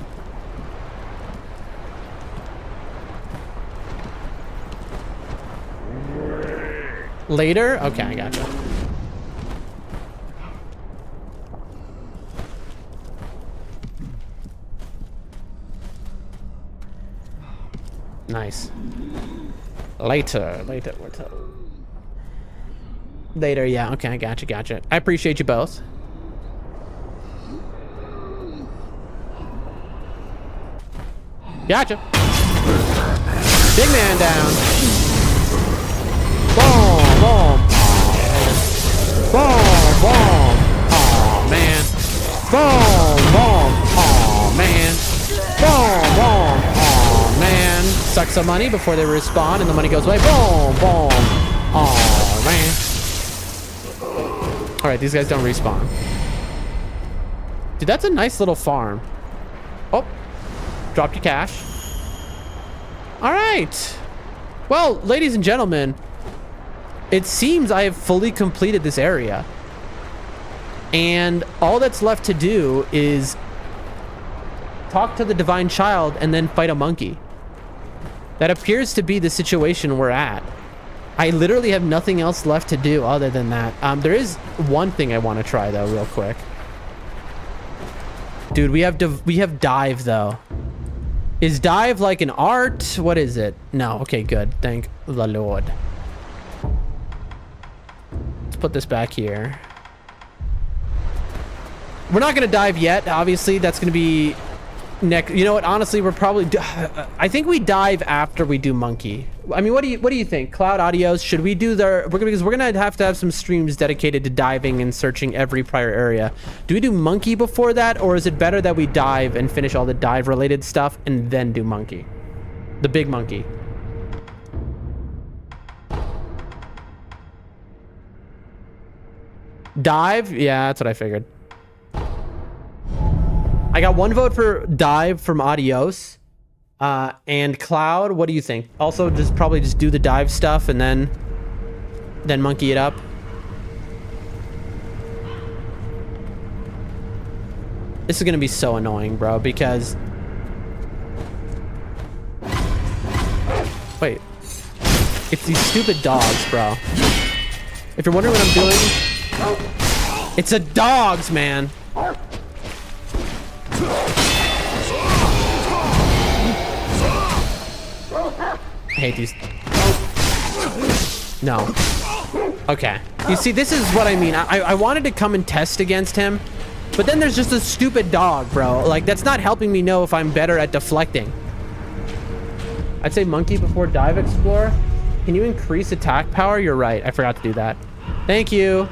Later? Okay, I gotcha. Nice. Later. Later, yeah. Okay, gotcha. I appreciate you both. Gotcha. Big man down. Boom, boom. Boom, boom. Oh man. Boom, boom. Oh man. Boom, boom. Oh man. Suck some money before they respawn and the money goes away. Boom, boom. Oh man. Alright, these guys don't respawn. Dude, that's a nice little farm. Oh. Dropped your cash. Alright. Well, ladies and gentlemen, it seems I have fully completed this area. And all that's left to do is talk to the divine child and then fight a monkey. That appears to be the situation we're at. I literally have nothing else left to do other than that. There is one thing I want to try though, real quick. Dude, we have dive though. Is dive like an art? What is it? No. Okay, good. Thank the Lord. Let's put this back here. We're not gonna dive yet. Obviously, that's gonna be next. You know what? Honestly, we're probably. I think we dive after we do monkey. I mean, what do you think? Cloud Audios, should we do because we're gonna have to have some streams dedicated to diving and searching every prior area. Do we do monkey before that, or is it better that we dive and finish all the dive related stuff and then do monkey? The big monkey. Dive? Yeah, that's what I figured. I got one vote for dive from Adios. And Cloud, what do you think? Also, probably just do the dive stuff and then monkey it up. This is gonna be so annoying, bro, because... Wait. It's these stupid dogs, bro. If you're wondering what I'm doing... It's the dogs, man. I hate these. No. Okay. You see, this is what I mean. I wanted to come and test against him, but then there's just a stupid dog, bro. Like, that's not helping me know if I'm better at deflecting. I'd say monkey before dive explore. Can you increase attack power? You're right. I forgot to do that. Thank you.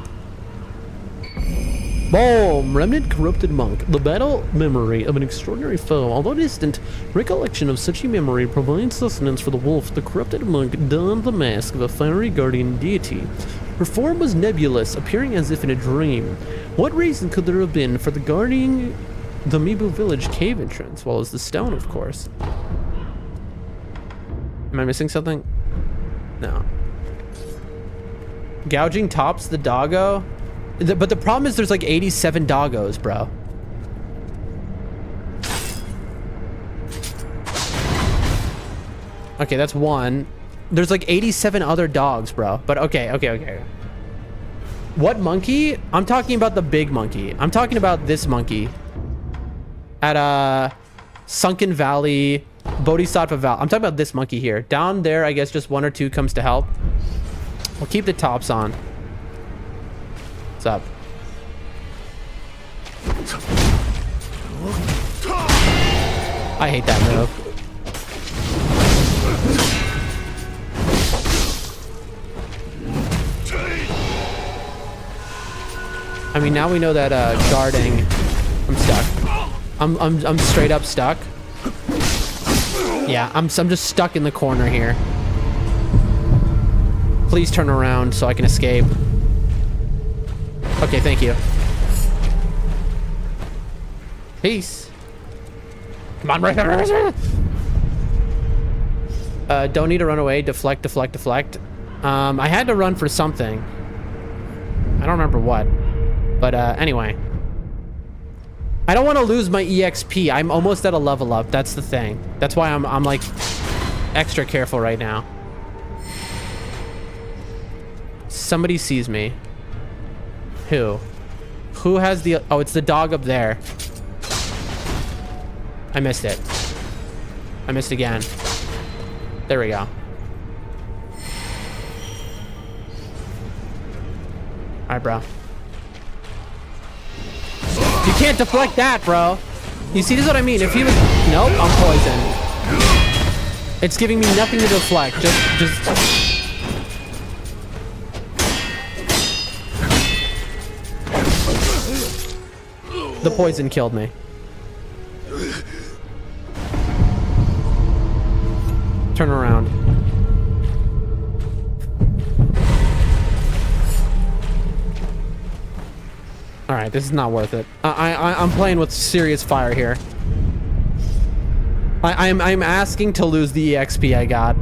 Boom! Remnant corrupted monk. The battle memory of an extraordinary foe. Although distant, recollection of such a memory provides sustenance for the wolf. The corrupted monk donned the mask of a fiery guardian deity. Her form was nebulous, appearing as if in a dream. What reason could there have been for the guarding the Mibu village cave entrance? Well, as the stone, of course. Am I missing something? No. Gouging tops the doggo? But the problem is there's like 87 doggos, bro. Okay, that's one. There's like 87 other dogs, bro. But okay. What monkey? I'm talking about the big monkey. I'm talking about this monkey. At Sunken Valley Bodhisattva Val. I'm talking about this monkey here. Down there, I guess just 1 or 2 comes to help. We'll keep the tops on. What's up? I hate that move. I mean, now we know that guarding. I'm stuck. I'm straight up stuck. Yeah, I'm just stuck in the corner here. Please turn around so I can escape. Okay, thank you. Peace. Come on, right. Don't need to run away. Deflect, deflect, deflect. I had to run for something. I don't remember what. But anyway. I don't want to lose my EXP. I'm almost at a level up. That's the thing. That's why I'm like extra careful right now. Somebody sees me. Who? Who has the... Oh, it's the dog up there. I missed it. I missed again. There we go. Alright, bro. You can't deflect that, bro. You see, this is what I mean. If he was... Nope, I'm poisoned. It's giving me nothing to deflect. Just... The poison killed me. Turn around. All right, this is not worth it. I'm playing with serious fire here. I'm asking to lose the EXP I got.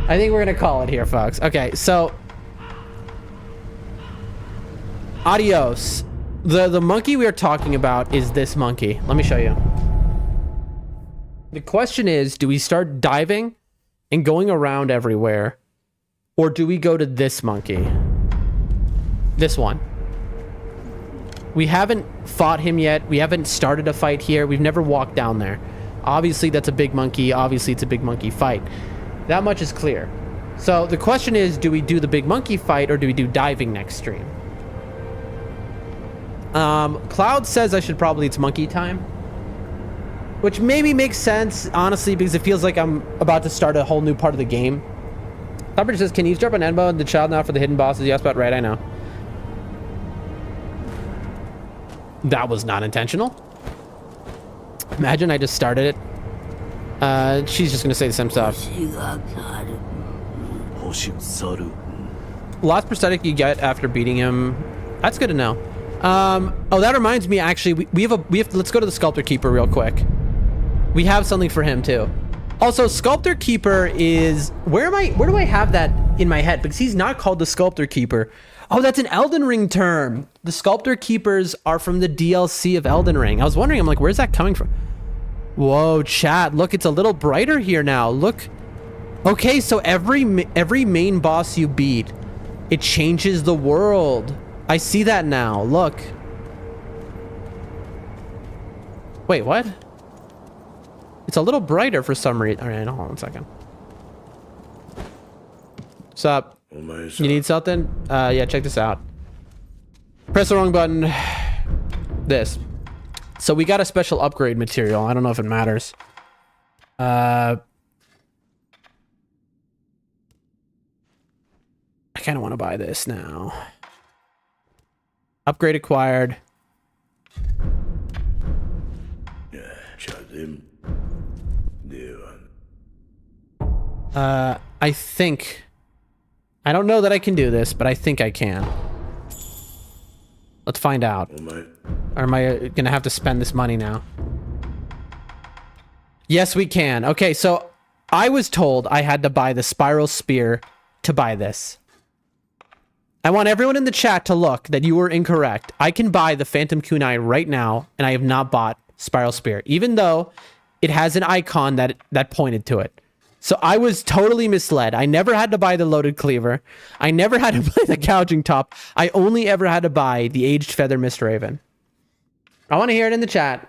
I think we're gonna call it here, folks. Okay, so adios. The monkey we are talking about is this monkey. Let me show you. The question is, do we start diving and going around everywhere, or do we go to this monkey? This one. We haven't fought him yet. We haven't started a fight here. We've never walked down there. Obviously, that's a big monkey. Obviously, it's a big monkey fight. That much is clear. So the question is, do we do the big monkey fight, or do we do diving next stream? Cloud says I should probably, it's monkey time. Which maybe makes sense, honestly, because it feels like I'm about to start a whole new part of the game. Topper says, can you drop an Enbo in the child now for the hidden bosses? Yes, about right, I know. That was not intentional. Imagine I just started it. She's just gonna say the same stuff. Last prosthetic you get after beating him. That's good to know. Oh, that reminds me, actually, we have to, let's go to the Sculptor Keeper real quick. We have something for him too. Also, Sculptor Keeper is, where do I have that in my head? Because he's not called the Sculptor Keeper. Oh, that's an Elden Ring term. The Sculptor Keepers are from the DLC of Elden Ring. I was wondering, I'm like, where's that coming from? Whoa, chat, look, it's a little brighter here now. Look. Okay, so every main boss you beat, it changes the world. I see that now. Look. Wait, what? It's a little brighter for some reason. All right, hold on 1 second. What's up? You need something? Yeah, check this out. Press the wrong button. This. So we got a special upgrade material. I don't know if it matters. I kind of want to buy this now. Upgrade acquired. I think... I don't know that I can do this, but I think I can. Let's find out. Or am I gonna have to spend this money now? Yes, we can. Okay, so I was told I had to buy the Spiral Spear to buy this. I want everyone in the chat to look that you were incorrect. I can buy the Phantom Kunai right now, and I have not bought Spiral Spear, even though it has an icon that pointed to it. So I was totally misled. I never had to buy the Loaded Cleaver. I never had to buy the Gouging Top. I only ever had to buy the Aged Feather Mist Raven. I want to hear it in the chat.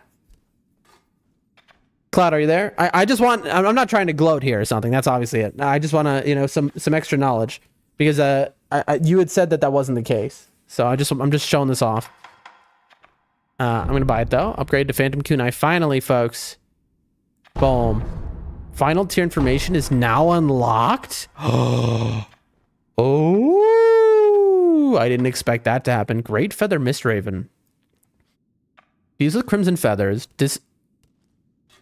Cloud, are you there? I just want, I'm not trying to gloat here or something. That's obviously it. I just want to, you know, some extra knowledge because you had said that wasn't the case. So I'm just showing this off. I'm going to buy it though. Upgrade to Phantom Kunai. Finally, folks. Boom. Final tier information is now unlocked. Oh, I didn't expect that to happen. Great Feather Mistraven. These with crimson feathers.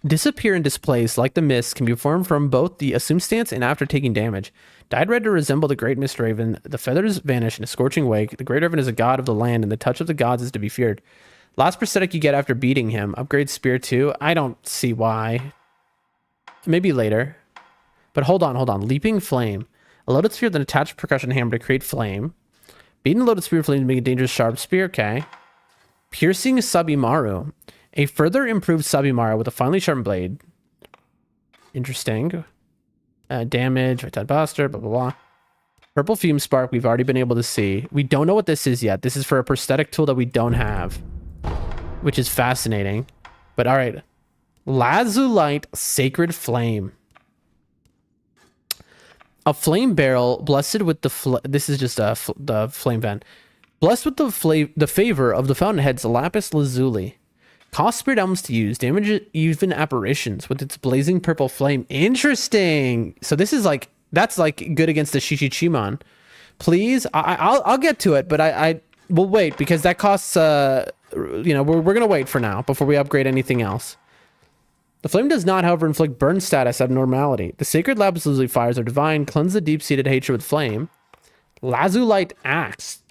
Disappear and displace like the mist can be formed from both the assumed stance and after taking damage. Dyed red to resemble the Great Mist Raven, the feathers vanish in a scorching wake. The Great Raven is a god of the land, and the touch of the gods is to be feared. Last prosthetic you get after beating him. Upgrade Spear 2. I don't see why. Maybe later. But hold on. Leaping Flame. A loaded spear with an attached percussion hammer to create flame. Beating a loaded spear flame to make a dangerous sharp spear. Okay. Piercing Sabimaru. A further improved Sabimaru with a finely sharpened blade. Interesting. Damage, Vitality Buster, blah, blah, blah. Purple Fume Spark we've already been able to see. We don't know what this is yet. This is for a prosthetic tool that we don't have, which is fascinating. But all right. Lazulite Sacred Flame. A flame barrel blessed with the... This is just the flame vent. Blessed with the favor of the fountainhead's lapis lazuli. Cost spirit elements to use. Damage even apparitions with its blazing purple flame. Interesting. So this is like, that's like good against the Shishichiman. Please, I'll get to it, but I will wait because that costs. You know, we're gonna wait for now before we upgrade anything else. The flame does not, however, inflict burn status abnormality. The sacred lapis lazuli fires are divine. Cleanse the deep-seated hatred with flame. Lazulite axe.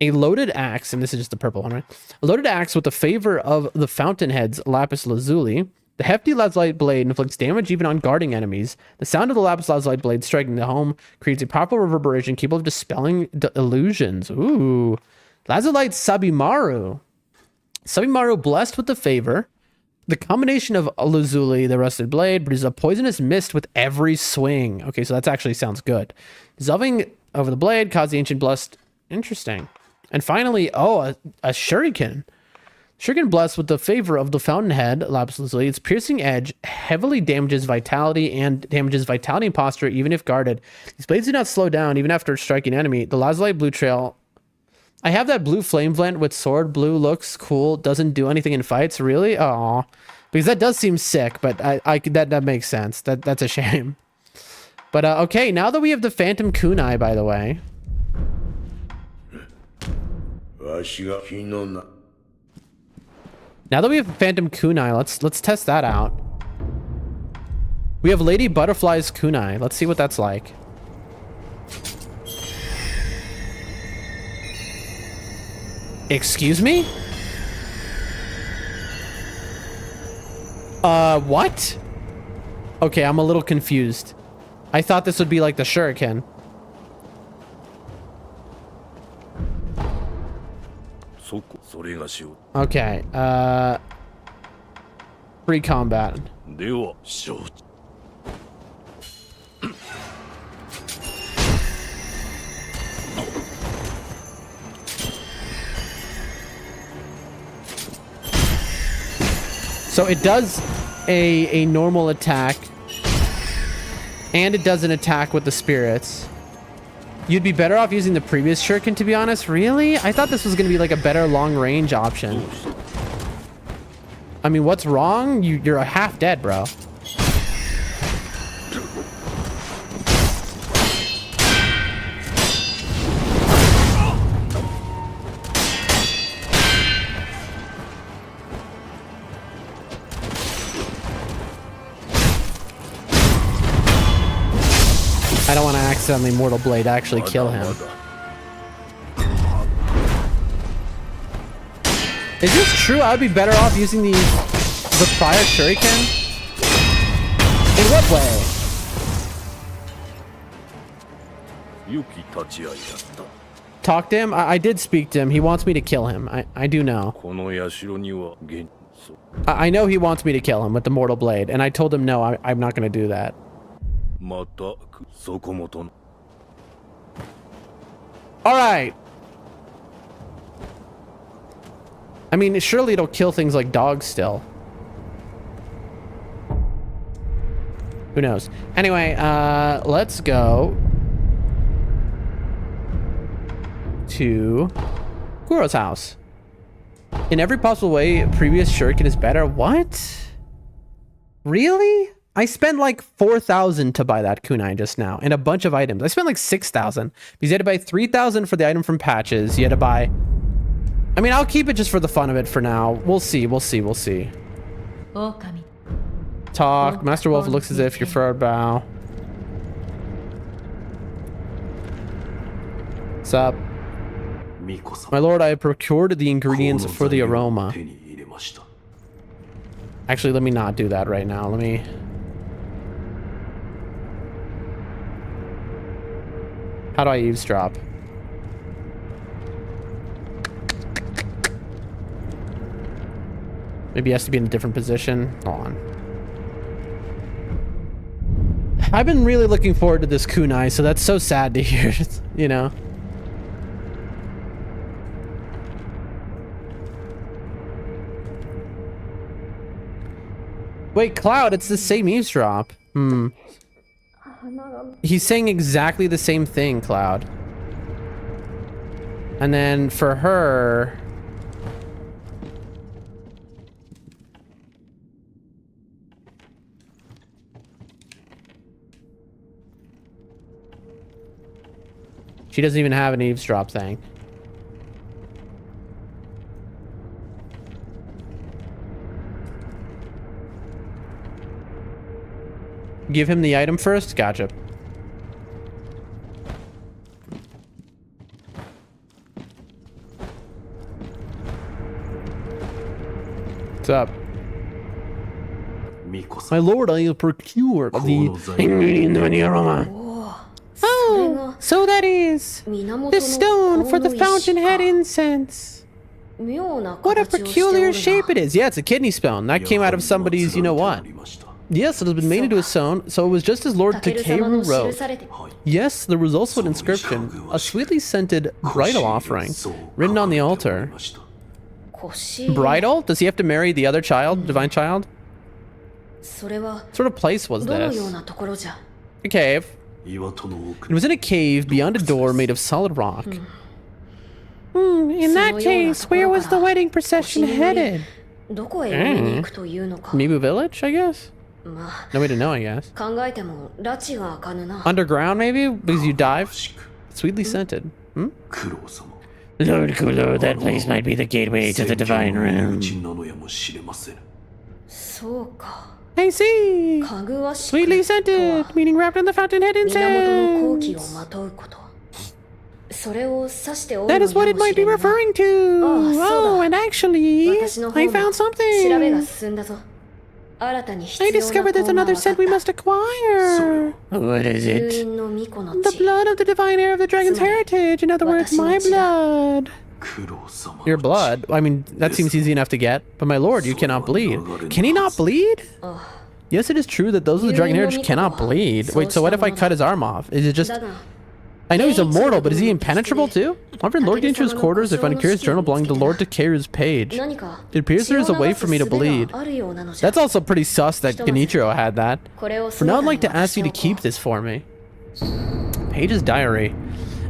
A loaded axe, and this is just the purple one, right? A loaded axe with the favor of the fountainhead's lapis lazuli. The hefty lazulite blade inflicts damage even on guarding enemies. The sound of the lapis lazulite blade striking the home creates a powerful reverberation capable of dispelling illusions. Ooh. Lazulite Sabimaru. Sabimaru blessed with the favor. The combination of lazuli, the rusted blade, produces a poisonous mist with every swing. Okay, so that actually sounds good. Dissolving over the blade, cause the ancient blessed. Interesting. And finally, a shuriken. Shuriken blessed with the favor of the fountainhead, lapis lazuli. Its piercing edge heavily damages vitality and posture even if guarded. These blades do not slow down even after striking enemy. The lazulite blue trail. I have that blue flame vent with sword. Blue looks cool. Doesn't do anything in fights. Really? Aw. Because that does seem sick, but that makes sense. That's a shame. But okay, now that we have the Phantom Kunai, by the way. Now that we have Phantom Kunai, let's test that out. We have Lady Butterfly's Kunai. Let's see what that's like. Excuse me? What? Okay, I'm a little confused. I thought this would be like the shuriken. Okay, free combat. So it does a normal attack, and it does an attack with the spirits. You'd be better off using the previous shuriken, to be honest. Really? I thought this was going to be like a better long-range option. I mean, what's wrong? You're half dead, bro. I don't want to accidentally Mortal Blade actually kill him. Is this true? I'd be better off using the prior shuriken? In what way? Talk to him? I did speak to him. He wants me to kill him. I do know. I know he wants me to kill him with the Mortal Blade, and I told him no, I'm not going to do that. Alright. I mean, surely it'll kill things like dogs still. Who knows? Anyway, let's go to Kuro's house. In every possible way, previous shuriken is better. What? Really? I spent like 4,000 to buy that kunai just now and a bunch of items. I spent like 6,000 because you had to buy 3,000 for the item from patches. You had to buy... I mean, I'll keep it just for the fun of it for now. We'll see. We'll see. We'll see. Talk. Master Wolf looks as if you're furrowed bow. What's up? My lord, I have procured the ingredients for the aroma. Actually, let me not do that right now. Let me... How do I eavesdrop? Maybe he has to be in a different position. Hold on. I've been really looking forward to this kunai, so that's so sad to hear, you know? Wait, Cloud, it's the same eavesdrop. He's saying exactly the same thing, Cloud. And then for her... She doesn't even have an eavesdrop thing. Give him the item first? Gotcha. What's up? My lord, I have procured the ingredient of the aroma. Oh, so that is the stone for the fountainhead incense. What a peculiar shape it is. Yeah, it's a kidney stone. That came out of somebody's you-know-what. Yes, it has been made into a stone, so it was just as Lord Takeru wrote. Yes, there was also an inscription, a sweetly scented bridal offering, written on the altar. Bridal? Does he have to marry the other child, divine child? What sort of place was this? A cave. It was in a cave beyond a door made of solid rock. In that case, where was the wedding procession headed? Mibu Village, I guess? No way to know, I guess. Underground, maybe? Because you dive? Sweetly scented. Lord Kulo, that place might be the gateway to the divine realm. I see! Sweetly scented, meaning wrapped in the fountainhead incense. That is what it might be referring to. Oh, and actually, I found something. I discovered there's another scent we must acquire. What is it? The blood of the divine heir of the dragon's heritage. In other words, my blood. Your blood? I mean, that seems easy enough to get. But my lord, you cannot bleed. Can he not bleed? Yes, it is true that those of the dragon heritage cannot bleed. Wait, so what if I cut his arm off? Is it just... I know he's immortal, but is he impenetrable too? However, in Lord Genichiro's quarters, I found a curious journal belonging to Lord Takeru's page. It appears there is a way for me to bleed. That's also pretty sus that Genichiro had that. For now, I'd like to ask you to keep this for me. Page's diary.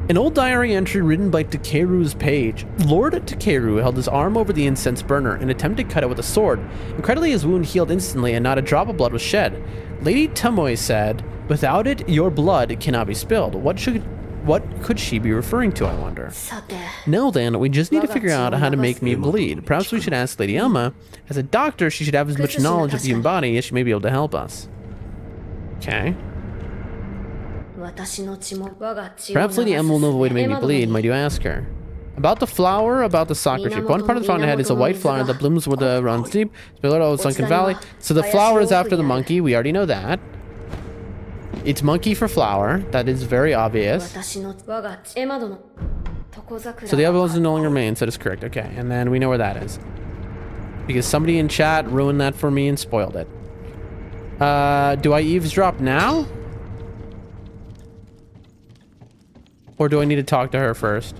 An old diary entry written by Takeru's page. Lord Takeru held his arm over the incense burner and attempted to cut it with a sword. Incredibly, his wound healed instantly and not a drop of blood was shed. Lady Tomoe said, "Without it, your blood cannot be spilled." What could she be referring to, I wonder? Now then, we just need to figure out how to make me bleed. Perhaps we should ask Lady Elma. As a doctor, she should have as much knowledge of the human body as she may be able to help us. Okay. Perhaps Lady Elma will know a way to make me bleed. Might you ask her? About the flower, about the soccer sheep. One part of the fountainhead is a white flower that blooms where the runs deep. Below Sunken Valley. So the flower is after the monkey. We already know that. It's monkey for flower. That is very obvious. So the other ones no longer remains. That is correct. Okay, and then we know where that is. Because somebody in chat ruined that for me and spoiled it. Do I eavesdrop now? Or do I need to talk to her first?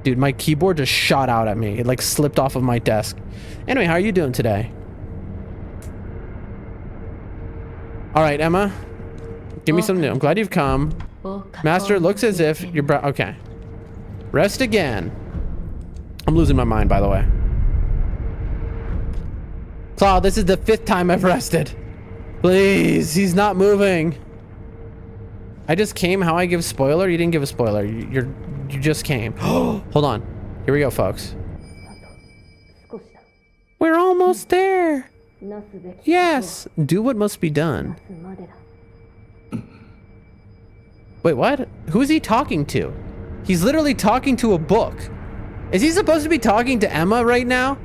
Dude, my keyboard just shot out at me. It like slipped off of my desk. Anyway, how are you doing today? All right, Emma. Give me something new. I'm glad you've come. Master, it looks as if you're... Okay. Rest again. I'm losing my mind, by the way. Cloud, this is the 5th time I've rested. Please, he's not moving. I just came. How I give spoiler? You didn't give a spoiler. You just came. Hold on. Here we go, folks. We're almost there. Yes. Do what must be done. Wait, what? Who is he talking to? He's literally talking to a book. Is he supposed to be talking to Emma right now?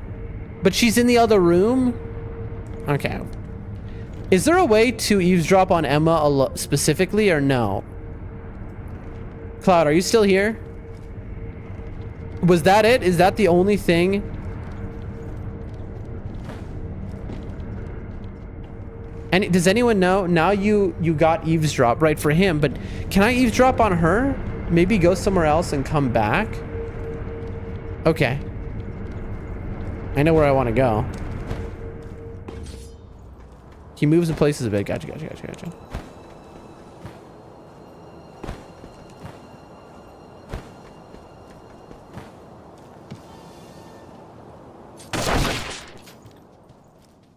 But she's in the other room? Okay. Is there a way to eavesdrop on Emma specifically or no? Cloud, are you still here? Was that it? Is that the only thing? And does anyone know? Now you got eavesdrop, right, for him, but can I eavesdrop on her? Maybe go somewhere else and come back? Okay. I know where I want to go. He moves in places a bit. Gotcha.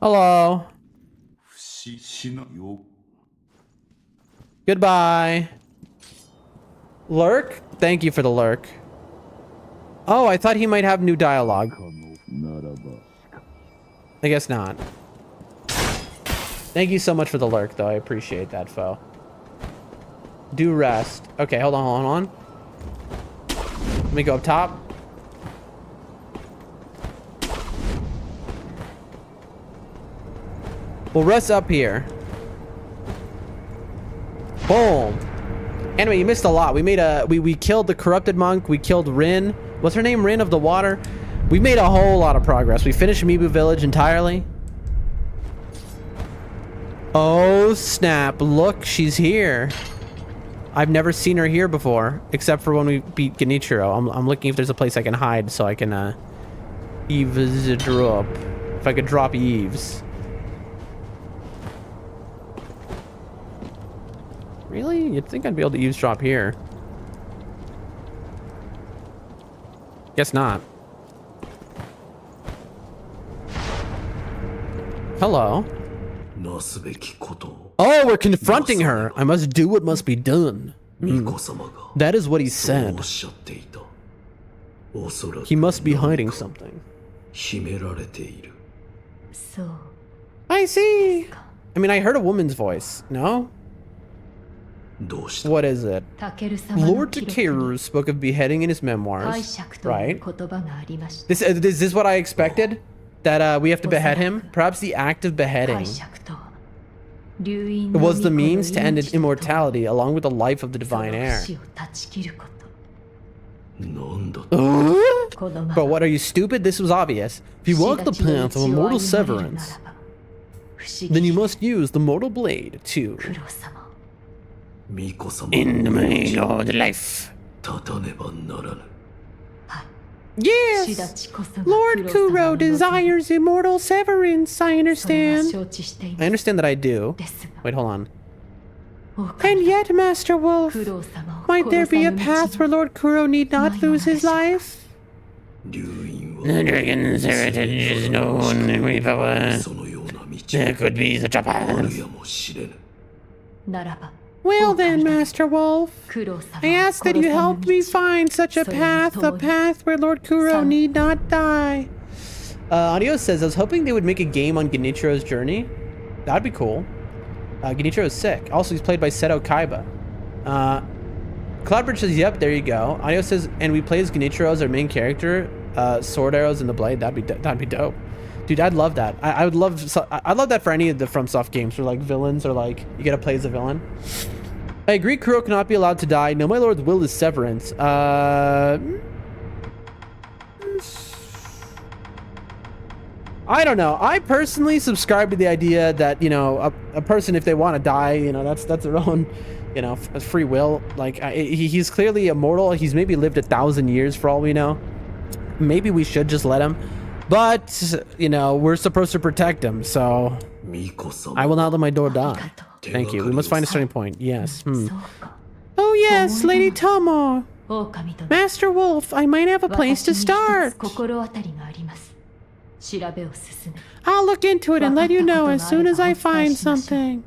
Hello. Goodbye. Lurk? Thank you for the lurk. Oh, I thought he might have new dialogue. I guess not. Thank you so much for the lurk, though. I appreciate that, foe. Do rest. Okay, hold on. Let me go up top. We'll rest up here. Boom. Anyway, you missed a lot. We killed the corrupted monk. We killed Rin. What's her name? Rin of the Water. We made a whole lot of progress. We finished Mibu Village entirely. Oh, snap. Look, she's here. I've never seen her here before, except for when we beat Genichiro. I'm looking if there's a place I can hide so I can eavesdrop. If I could drop eaves. Really? You'd think I'd be able to eavesdrop here. Guess not. Hello. Oh, we're confronting her. I must do what must be done. That is what he said. He must be hiding something. I see. I mean, I heard a woman's voice. No? What is it? Lord Takeru spoke of beheading in his memoirs, right? Is this what I expected? That we have to behead him? Perhaps the act of beheading was the means to end immortality along with the life of the divine heir. But what, are you stupid? This was obvious. If you walk the path of immortal severance, then you must use the mortal blade to end my old life. Yes! Lord Kuro desires immortal severance, I understand. I understand that I do. Wait, hold on. And yet, Master Wolf, might there be a path where Lord Kuro need not lose his life? The dragon's heritage is known in Weepower. There could be such a path. Well then, Master Wolf, I ask that you help me find such a path where Lord Kuro need not die. Audio says, I was hoping they would make a game on Genichiro's journey. That'd be cool. Genichiro's sick. Also, he's played by Seto Kaiba. Cloudbridge says, yep, there you go. Audio says, and we play as Genichiro as our main character. Sword arrows and the blade. That'd be dope. Dude, I'd love that. I'd love that for any of the FromSoft games where like villains or like you gotta play as a villain. I agree Kuro cannot be allowed to die. No, my lord's will is severance. I don't know. I personally subscribe to the idea that, you know, a person, if they want to die, you know, that's their own you know, free will. Like, he's clearly immortal. He's maybe lived 1,000 years for all we know. Maybe we should just let him. But, you know, we're supposed to protect him, so... I will not let my door die. Thank you. We must find a starting point. Yes. Oh, yes, Lady Tomo. Master Wolf, I might have a place to start. I'll look into it and let you know as soon as I find something.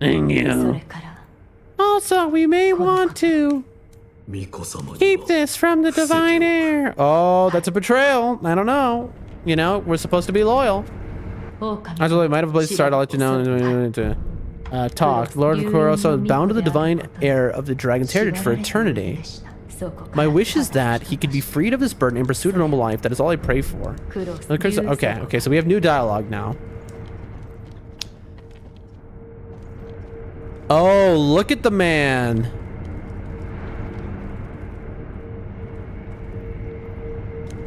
Thank you. Also, we may want to keep this from the divine heir. Oh, that's a betrayal. I don't know. You know, we're supposed to be loyal. Actually, I might have a place to start. I'll let you know. Talk. Lord Kuroso is bound to the divine heir of the dragon's heritage for eternity. My wish is that he could be freed of his burden and pursue a normal life. That is all I pray for. Okay, so we have new dialogue now. Oh, look at the man.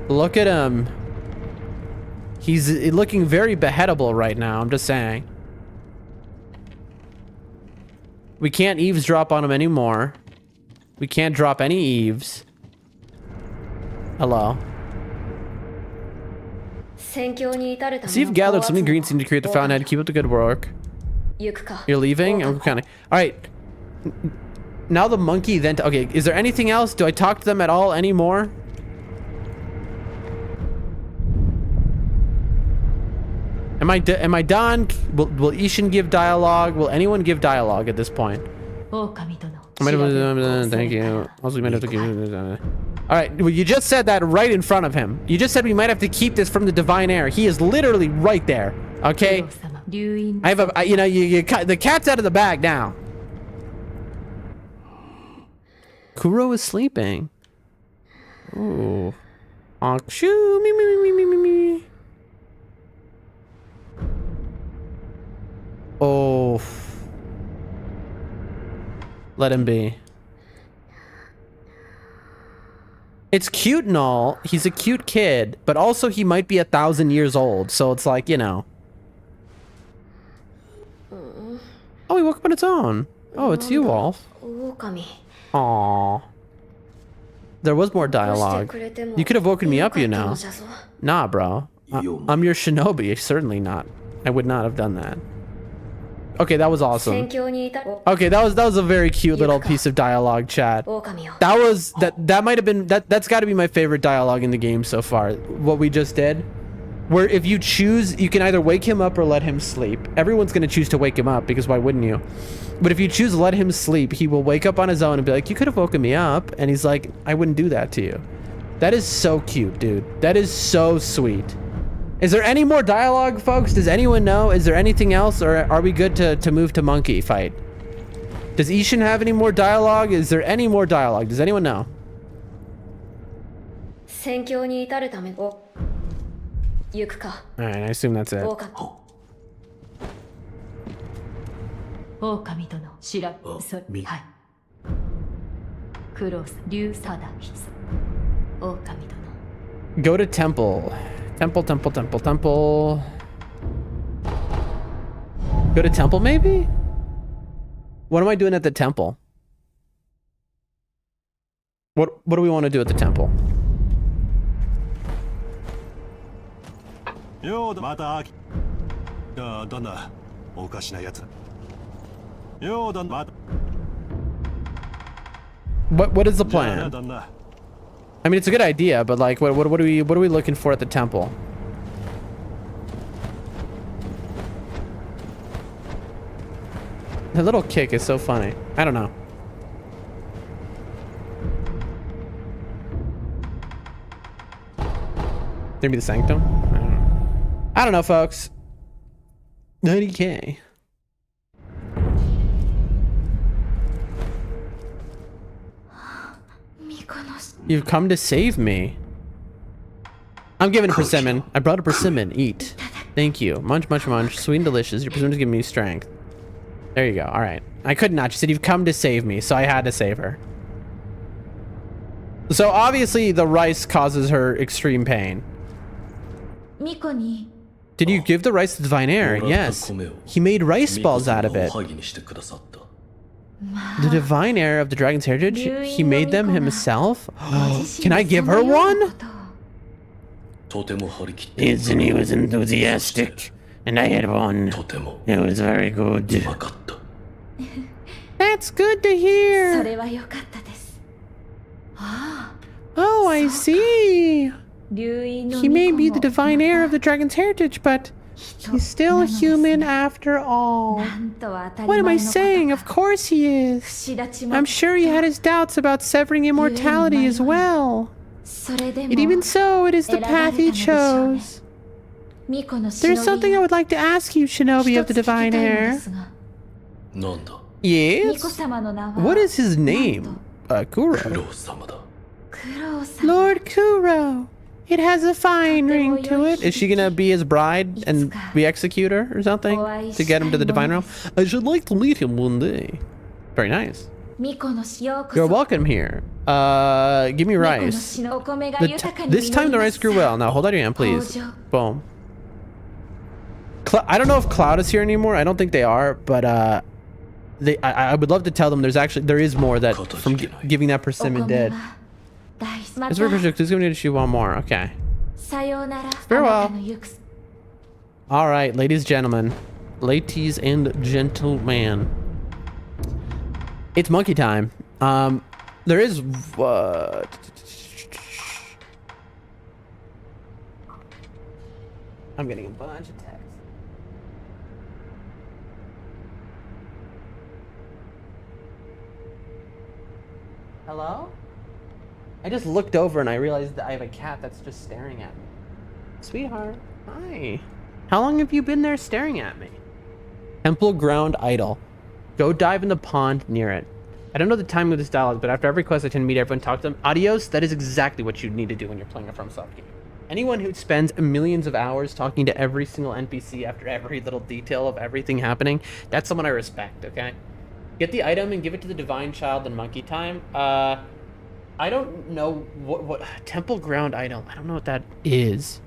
Look at him. He's looking very beheadable right now, I'm just saying. We can't eavesdrop on him anymore. We can't drop any eaves. Hello. See, you've gathered some ingredients to create the fountainhead. Keep up the good work. You're leaving? Okay. Alright. Now the monkey then... Okay, is there anything else? Do I talk to them at all anymore? Am I done? Will Ishin give dialogue? Will anyone give dialogue at this point? Thank you. Also, we might have to give... Alright, well, you just said that right in front of him. You just said we might have to keep this from the divine heir. He is literally right there. Okay? I have a... You know, the cat's out of the bag now. Kuro is sleeping. Ooh. Shoo, me. Oh. Let him be. It's cute and all. He's a cute kid, but also he might be 1,000 years old. So it's like, you know. Oh, he woke up on its own. Oh, it's you, Wolf. Aww. There was more dialogue. You could have woken me up, you know. Nah, bro. I'm your shinobi. Certainly not. I would not have done that. Okay, that was awesome. Okay, that was a very cute little piece of dialogue, chat. That might have been that's got to be my favorite dialogue in the game so far. What we just did, where if you choose, you can either wake him up or let him sleep. Everyone's gonna choose to wake him up because why wouldn't you? But if you choose let him sleep, he will wake up on his own and be like, "You could have woken me up," and he's like, "I wouldn't do that to you." That is so cute, dude. That is so sweet. Is there any more dialogue, folks? Does anyone know? Is there anything else, or are we good to move to monkey fight? Does Ishin have any more dialogue? Is there any more dialogue? Does anyone know? Alright, I assume that's it. Go to temple. Temple. Go to temple, maybe? What am I doing at the temple? What do we want to do at the temple? What is the plan? I mean, it's a good idea, but like, what are we looking for at the temple? The little kick is so funny. I don't know. Maybe the sanctum? I don't know, folks. 90K. You've come to save me. I'm giving a persimmon. I brought a persimmon. Eat. Thank you. Munch. Sweet and delicious. Your persimmon's giving me strength. There you go. All right. I could not. She said you've come to save me, so I had to save her. So obviously the rice causes her extreme pain. Did you give the rice to the divine heir? Yes. He made rice balls out of it. The divine heir of the dragon's heritage? He made them himself? Can I give her one? とても張り切って Isn't he was enthusiastic? And I had one. とても It was very good. うまかった That's good to そ hear. れは良かったです。ああ、 Oh, I see. 流飲の He may be the 巫女も divine heir of the dragon's heritage, but he's still human after all. なんとは当たり What am 前 I のこと saying? か Of course he is. 串立ちも I'm sure he had his doubts about severing immortality as well. それでも And even so, it is the 選ばれ path た he のでしょうね。 chose. 巫女の忍 There's something I びを would like to ask you, Shinobi 一 of つ the 聞きたい divine ので heir. すが、なんだ 巫女 Yes? 様の名は What is his なんと name? 苦 Kuro. 労様だ苦労様。 Lord Kuro. It has a fine ring to it. Is she gonna be his bride and be executor or something to get him to the divine realm? I should like to meet him one day. Very nice. 巫女のようこ You're そ。 welcome here. Give me 巫女の rice. 死のお米が The 豊かに this time the 実り rice grew ます well. Now hold out your hand, please. 豊穣 Boom. I don't know if Cloud is here anymore. I don't think they are, but I would love to tell them there is more that from giving that お persimmon 米 did. は大好き。ま It's た very perfect. Please give me to shoot one more. Okay. さようなら。 Farewell. あなたの行く All right, ladies, gentlemen, ladies and gentlemen, it's monkey time. There is I'm getting a bunch of texts. Hello? I just looked over and I realized that I have a cat that's just staring at me. Sweetheart, hi. How long have you been there staring at me? Temple Ground Idol. Go dive in the pond near it. I don't know the timing of this dialogue, but after every quest I tend to meet everyone, talk to them. Adios, that is exactly what you need to do when you're playing a FromSoft game. Anyone who spends millions of hours talking to every single NPC after every little detail of everything happening, that's someone I respect, okay? Get the item and give it to the Divine Child in Monkey Time. I don't know what Temple Ground Idol. I don't know what that is.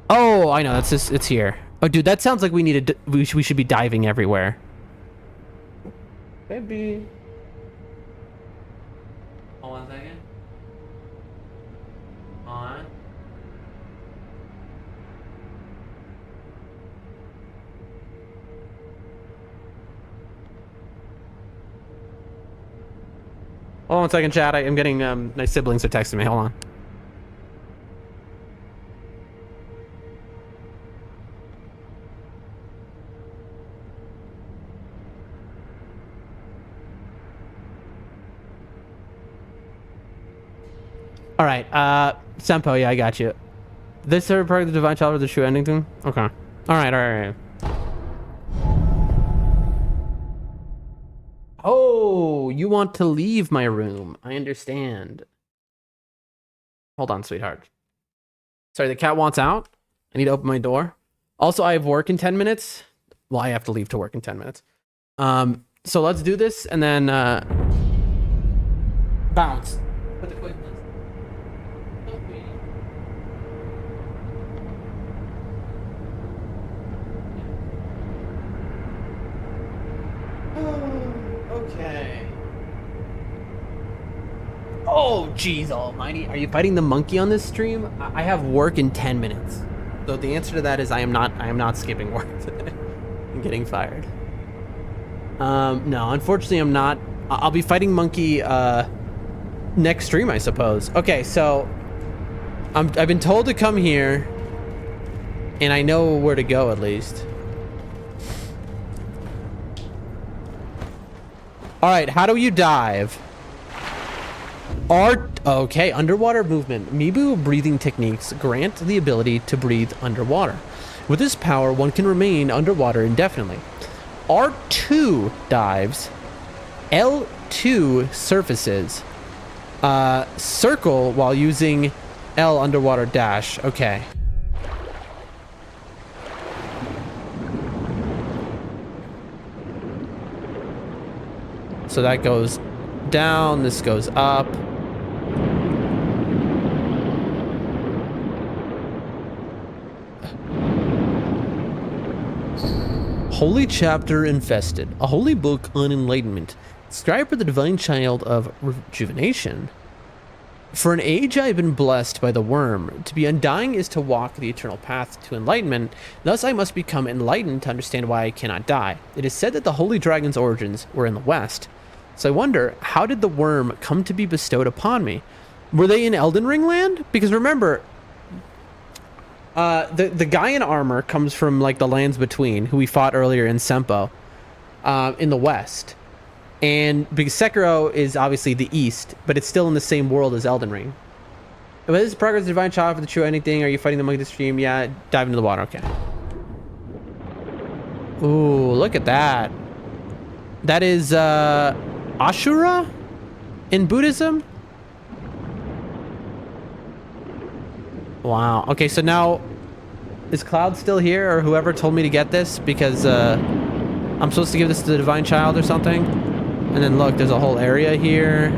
Oh, I know. That's just, it's here. Oh, dude, that sounds like we should be diving everywhere. Baby. Hold on a second. On. Hold on 1 second, chat. I'm getting, my siblings are texting me. Hold on. All right, Senpo, yeah, I got you. This third part of the Divine Child or the true ending thing? Okay. All right. Oh, you want to leave my room. I understand. Hold on, sweetheart. Sorry, the cat wants out. I need to open my door. Also, I have work in 10 minutes. Well, I have to leave to work in 10 minutes. So let's do this and then, bounce. Put the quick list. Okay. Oh, jeez almighty. Are you fighting the monkey on this stream? I have work in 10 minutes. So the answer to that is I am not skipping work today. I'm getting fired. No, unfortunately I'm not. I'll be fighting monkey next stream, I suppose. Okay, so I've been told to come here and I know where to go at least. All right, how do you dive? Okay, underwater movement. Mibu breathing techniques grant the ability to breathe underwater. With this power, one can remain underwater indefinitely. R2 dives. L2 surfaces. Circle while using L underwater dash. Okay. So that goes down, this goes up. Holy Chapter Infested, a holy book on enlightenment. Scribe for the divine child of rejuvenation. For an age I have been blessed by the worm. To be undying is to walk the eternal path to enlightenment. Thus I must become enlightened to understand why I cannot die. It is said that the holy dragon's origins were in the west. So I wonder, how did the worm come to be bestowed upon me? Were they in Elden Ring land? Because remember, the guy in armor comes from like the lands between, who we fought earlier in Sempo, in the west. And because Sekiro is obviously the east, but it's still in the same world as Elden Ring. But this is progress of divine child for the true anything. Are you fighting the monkey to stream? Yeah, dive into the water. Okay. Ooh, look at that. That is Ashura in Buddhism. Wow. Okay, so now is Cloud still here, or whoever told me to get this? Because I'm supposed to give this to the divine child or something. And then look, there's a whole area here.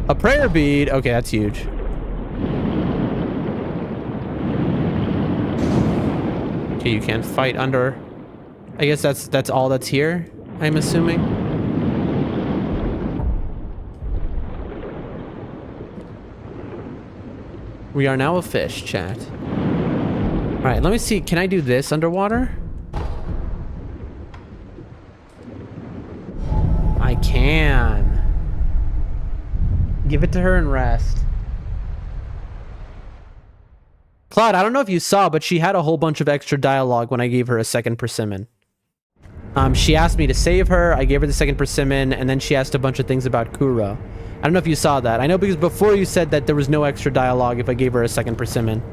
A prayer bead. Okay, that's huge. Okay, you can't fight under. I guess that's all that's here, I'm assuming. We are now a fish, chat. All right, let me see. Can I do this underwater? I can. Give it to her and rest. Claude, I don't know if you saw, but she had a whole bunch of extra dialogue when I gave her a second persimmon. She asked me to save her, I gave her the second persimmon, and then she asked a bunch of things about Kuro. I don't know if you saw that. I know because before you said that there was no extra dialogue if I gave her a second persimmon.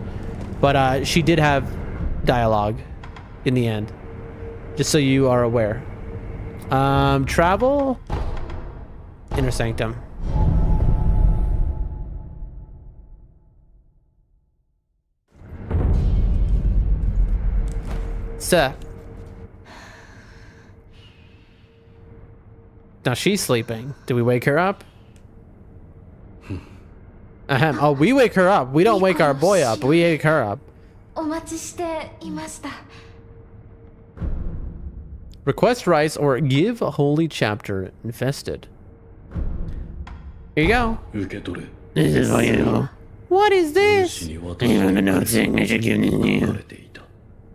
But she did have dialogue in the end. Just so you are aware. Travel? Inner Sanctum. Sir. Now she's sleeping. Do we wake her up? Ahem. Oh, we wake her up. We don't wake our boy up. We wake her up. お待ちしていました。 Request rice or give a holy chapter infested. Here you go. 受け取れ。 This is for you. What is this? 主に渡す no signature 書かれていた。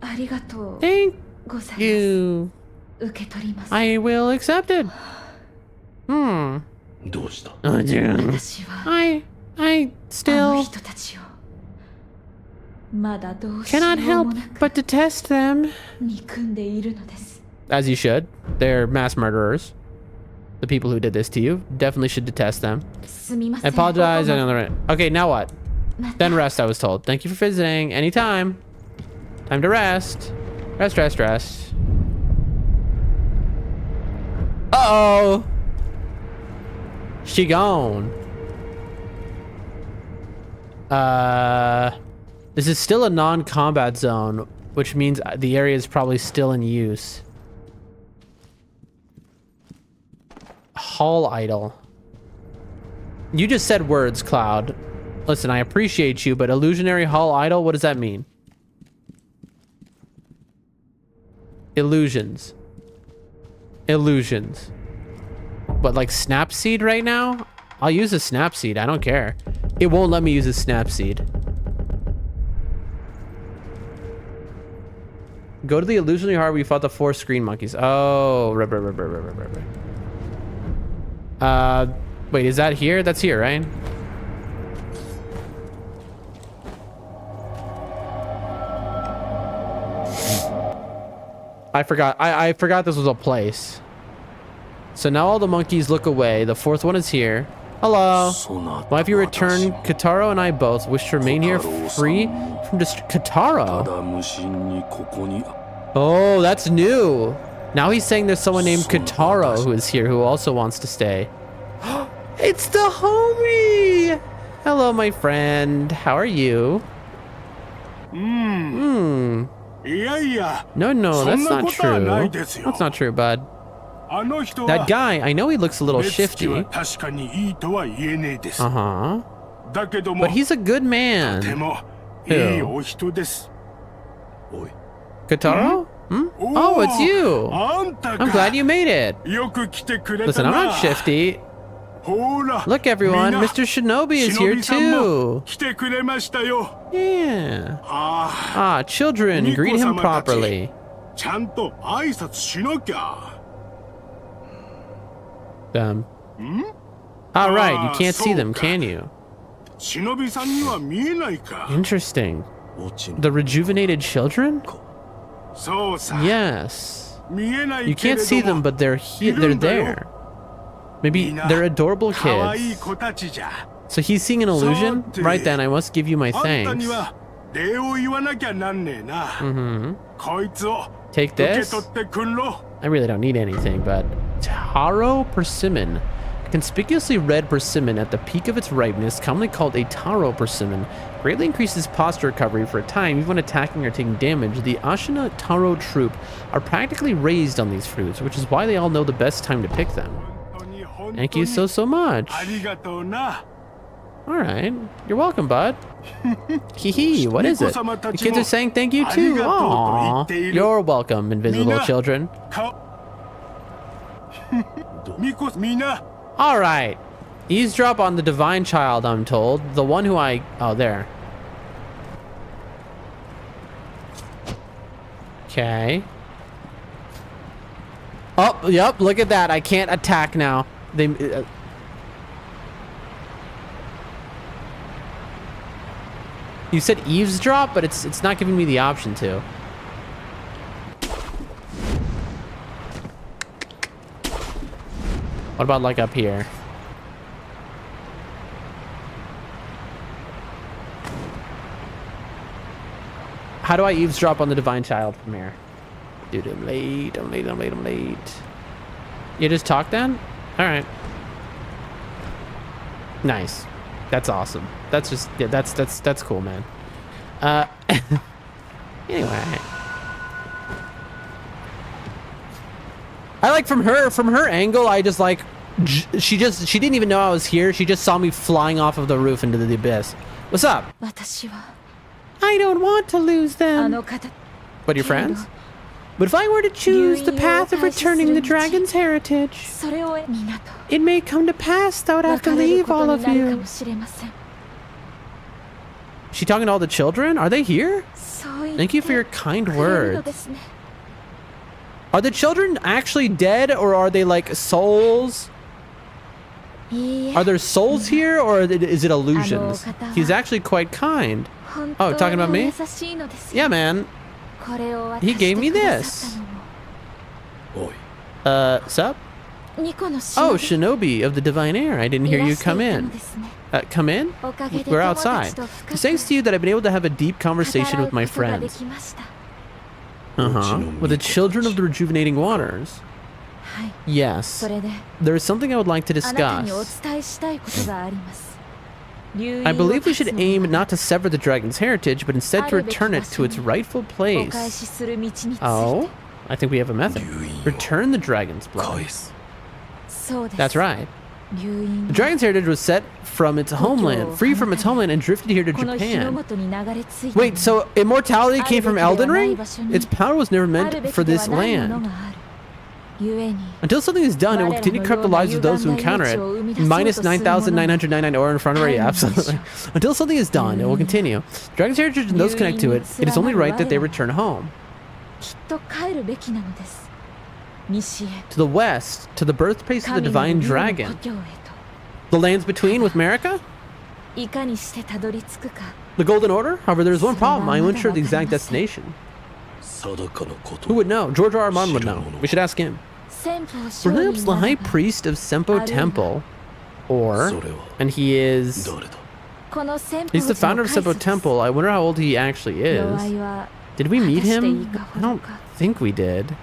ありがとう Thank ございます。 you. 受け取ります。 I will accept it. どうした？ Oh, dear. 私は I あの still 人たちをまだどうしよう cannot も help なく but to test them. 憎んでいるのです。 As you should. They're mass murderers. The people who did this to you definitely should detest them. すみま I せん。 apologize. ここも Okay, now what? また Then rest, I was told. Thank you for visiting. Anytime. Time to rest. Rest, rest, rest. Uh-oh. She gone. This is still a non-combat zone, which means the area is probably still in use. Hall idol. You just said words, Cloud. Listen, I appreciate you, but illusionary hall idol, what does that mean? Illusions. Illusions. What, like Snapseed right now? I'll use a Snapseed, I don't care. It won't let me use a Snapseed. Go to the illusionary heart where you fought the 4 screen monkeys. Oh, right. Wait, is that here? That's here, right? I forgot. I forgot this was a place. So now all the monkeys look away. The 4th one is here. Hello. Why have you returned? Kataro and I both wish to remain here free from Kataro. Oh, that's new. Now he's saying there's someone named Kataro who is here who also wants to stay. It's the homie. Hello, my friend. How are you? No, that's not true. That's not true, bud. That guy, I know he looks a little shifty. Uh-huh. But he's a good man. Who? Kataro? Oh, it's you. I'm glad you made it. Listen, I'm not shifty. Look, everyone, Mr. Shinobi is here too. Yeah. Ah, children, greet him properly. All right, you can't see them, can you? Interesting. The rejuvenated children? Yes. You can't see them, but they're there. Maybe they're adorable kids. So he's seeing an illusion? Right then, I must give you my thanks. Take this. I really don't need anything, but taro persimmon. Conspicuously red persimmon at the peak of its ripeness, commonly called a taro persimmon, greatly increases posture recovery for a time, even when attacking or taking damage. The Ashina Taro troop are practically raised on these fruits, which is why they all know the best time to pick them. Thank you so much. Alright, you're welcome, bud. Hee, what is it? The kids are saying thank you too. Aww. You're welcome, invisible children. Alright. Eavesdrop on the divine child, I'm told. The one who oh, there. Okay. Oh, yep, look at that. I can't attack now. They... You said eavesdrop, but it's not giving me the option to. What about like up here? How do I eavesdrop on the divine child from here? Dude, I'm late. You just talk then? All right. Nice. That's awesome. That's just, yeah, that's cool, man. Anyway. I like from her angle, I just like, she didn't even know I was here. She just saw me flying off of the roof into the abyss. What's up? I don't want to lose them. But your friends? But if I were to choose the path of returning the dragon's heritage, it may come to pass that I would have to leave all of you. Is she talking to all the children? Are they here? Thank you for your kind words. Are the children actually dead, or are they like souls? Are there souls here, or is it illusions? He's actually quite kind. Oh, talking about me? Yeah, man. He gave me this. Sup? Oh, Shinobi of the Divine Air. I didn't hear you come in. Come in? We're outside. It's thanks to you that I've been able to have a deep conversation with my friends. With the children of the rejuvenating waters. Yes. There is something I would like to discuss. I believe we should aim not to sever the dragon's heritage, but instead to return it to its rightful place. Oh? I think we have a method. Return the dragon's blood. That's right. The dragon's heritage was set from its homeland, free from its homeland, and drifted here to Japan. Wait, so immortality came from Elden Ring? Its power was never meant for this land. Until something is done, it will continue to corrupt the lives of those who encounter it. Minus 9,999 ore in front of her, yeah, absolutely. Until something is done, it will continue. Dragon's heritage and those connected to it, it is only right that they return home. To the west, to the birthplace of the divine dragon. The lands between with Marika? The Golden Order? However, there's one problem. I'm unsure of the exact destination. Who would know? George R. R. Martin would know. We should ask him. Perhaps the High Priest of Senpo Temple. And he is... He's the founder of Senpo Temple. I wonder how old he actually is. Did we meet him? I don't think we did.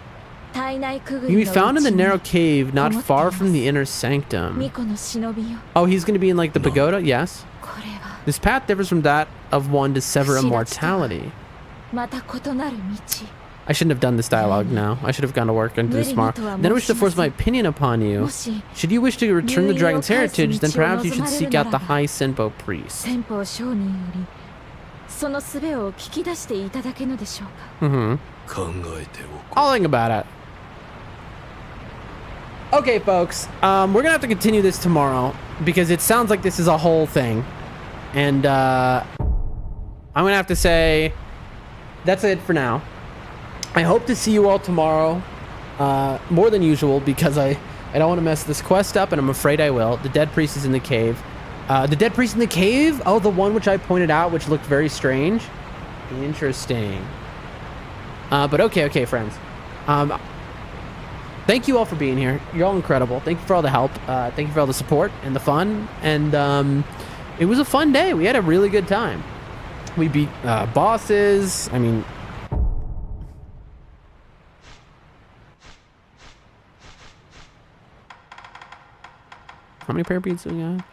He can be found in the narrow cave not far from the inner sanctum. Oh, he's going to be in like the pagoda? Yes. This path differs from that of one to sever immortality. I shouldn't have done this dialogue now. I should have gone to work and do this tomorrow. Then I wish to force my opinion upon you. Should you wish to return the dragon's heritage, then perhaps you should seek out the High Senpo priest. その術を聞き出していただけぬでしょうか。 Mm-hmm. 考えておこ I'll think about it. Okay, folks. We're gonna have to continue this tomorrow because it sounds like this is a whole thing, and I'm gonna have to say that's it for now. I hope to see you all tomorrow, more than usual, because I don't want to mess this quest up, and I'm afraid I will. The dead priest is in the cave. The dead priest in the cave? Oh, the one which I pointed out, which looked very strange. Interesting. But okay, friends. Thank you all for being here. You're all incredible. Thank you for all the help. Thank you for all the support and the fun. And it was a fun day. We had a really good time. We beat bosses. I mean... How many prayer beads do we got?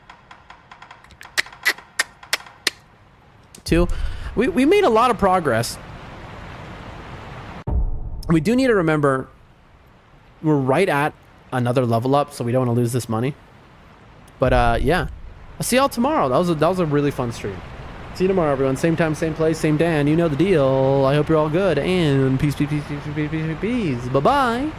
2. We made a lot of progress. We do need to remember we're right at another level up, so we don't want to lose this money. But yeah, I'll see y'all tomorrow. That was a really fun stream. See you tomorrow, everyone. Same time, same place, same Dan. You know the deal. I hope you're all good, and peace. Bye bye.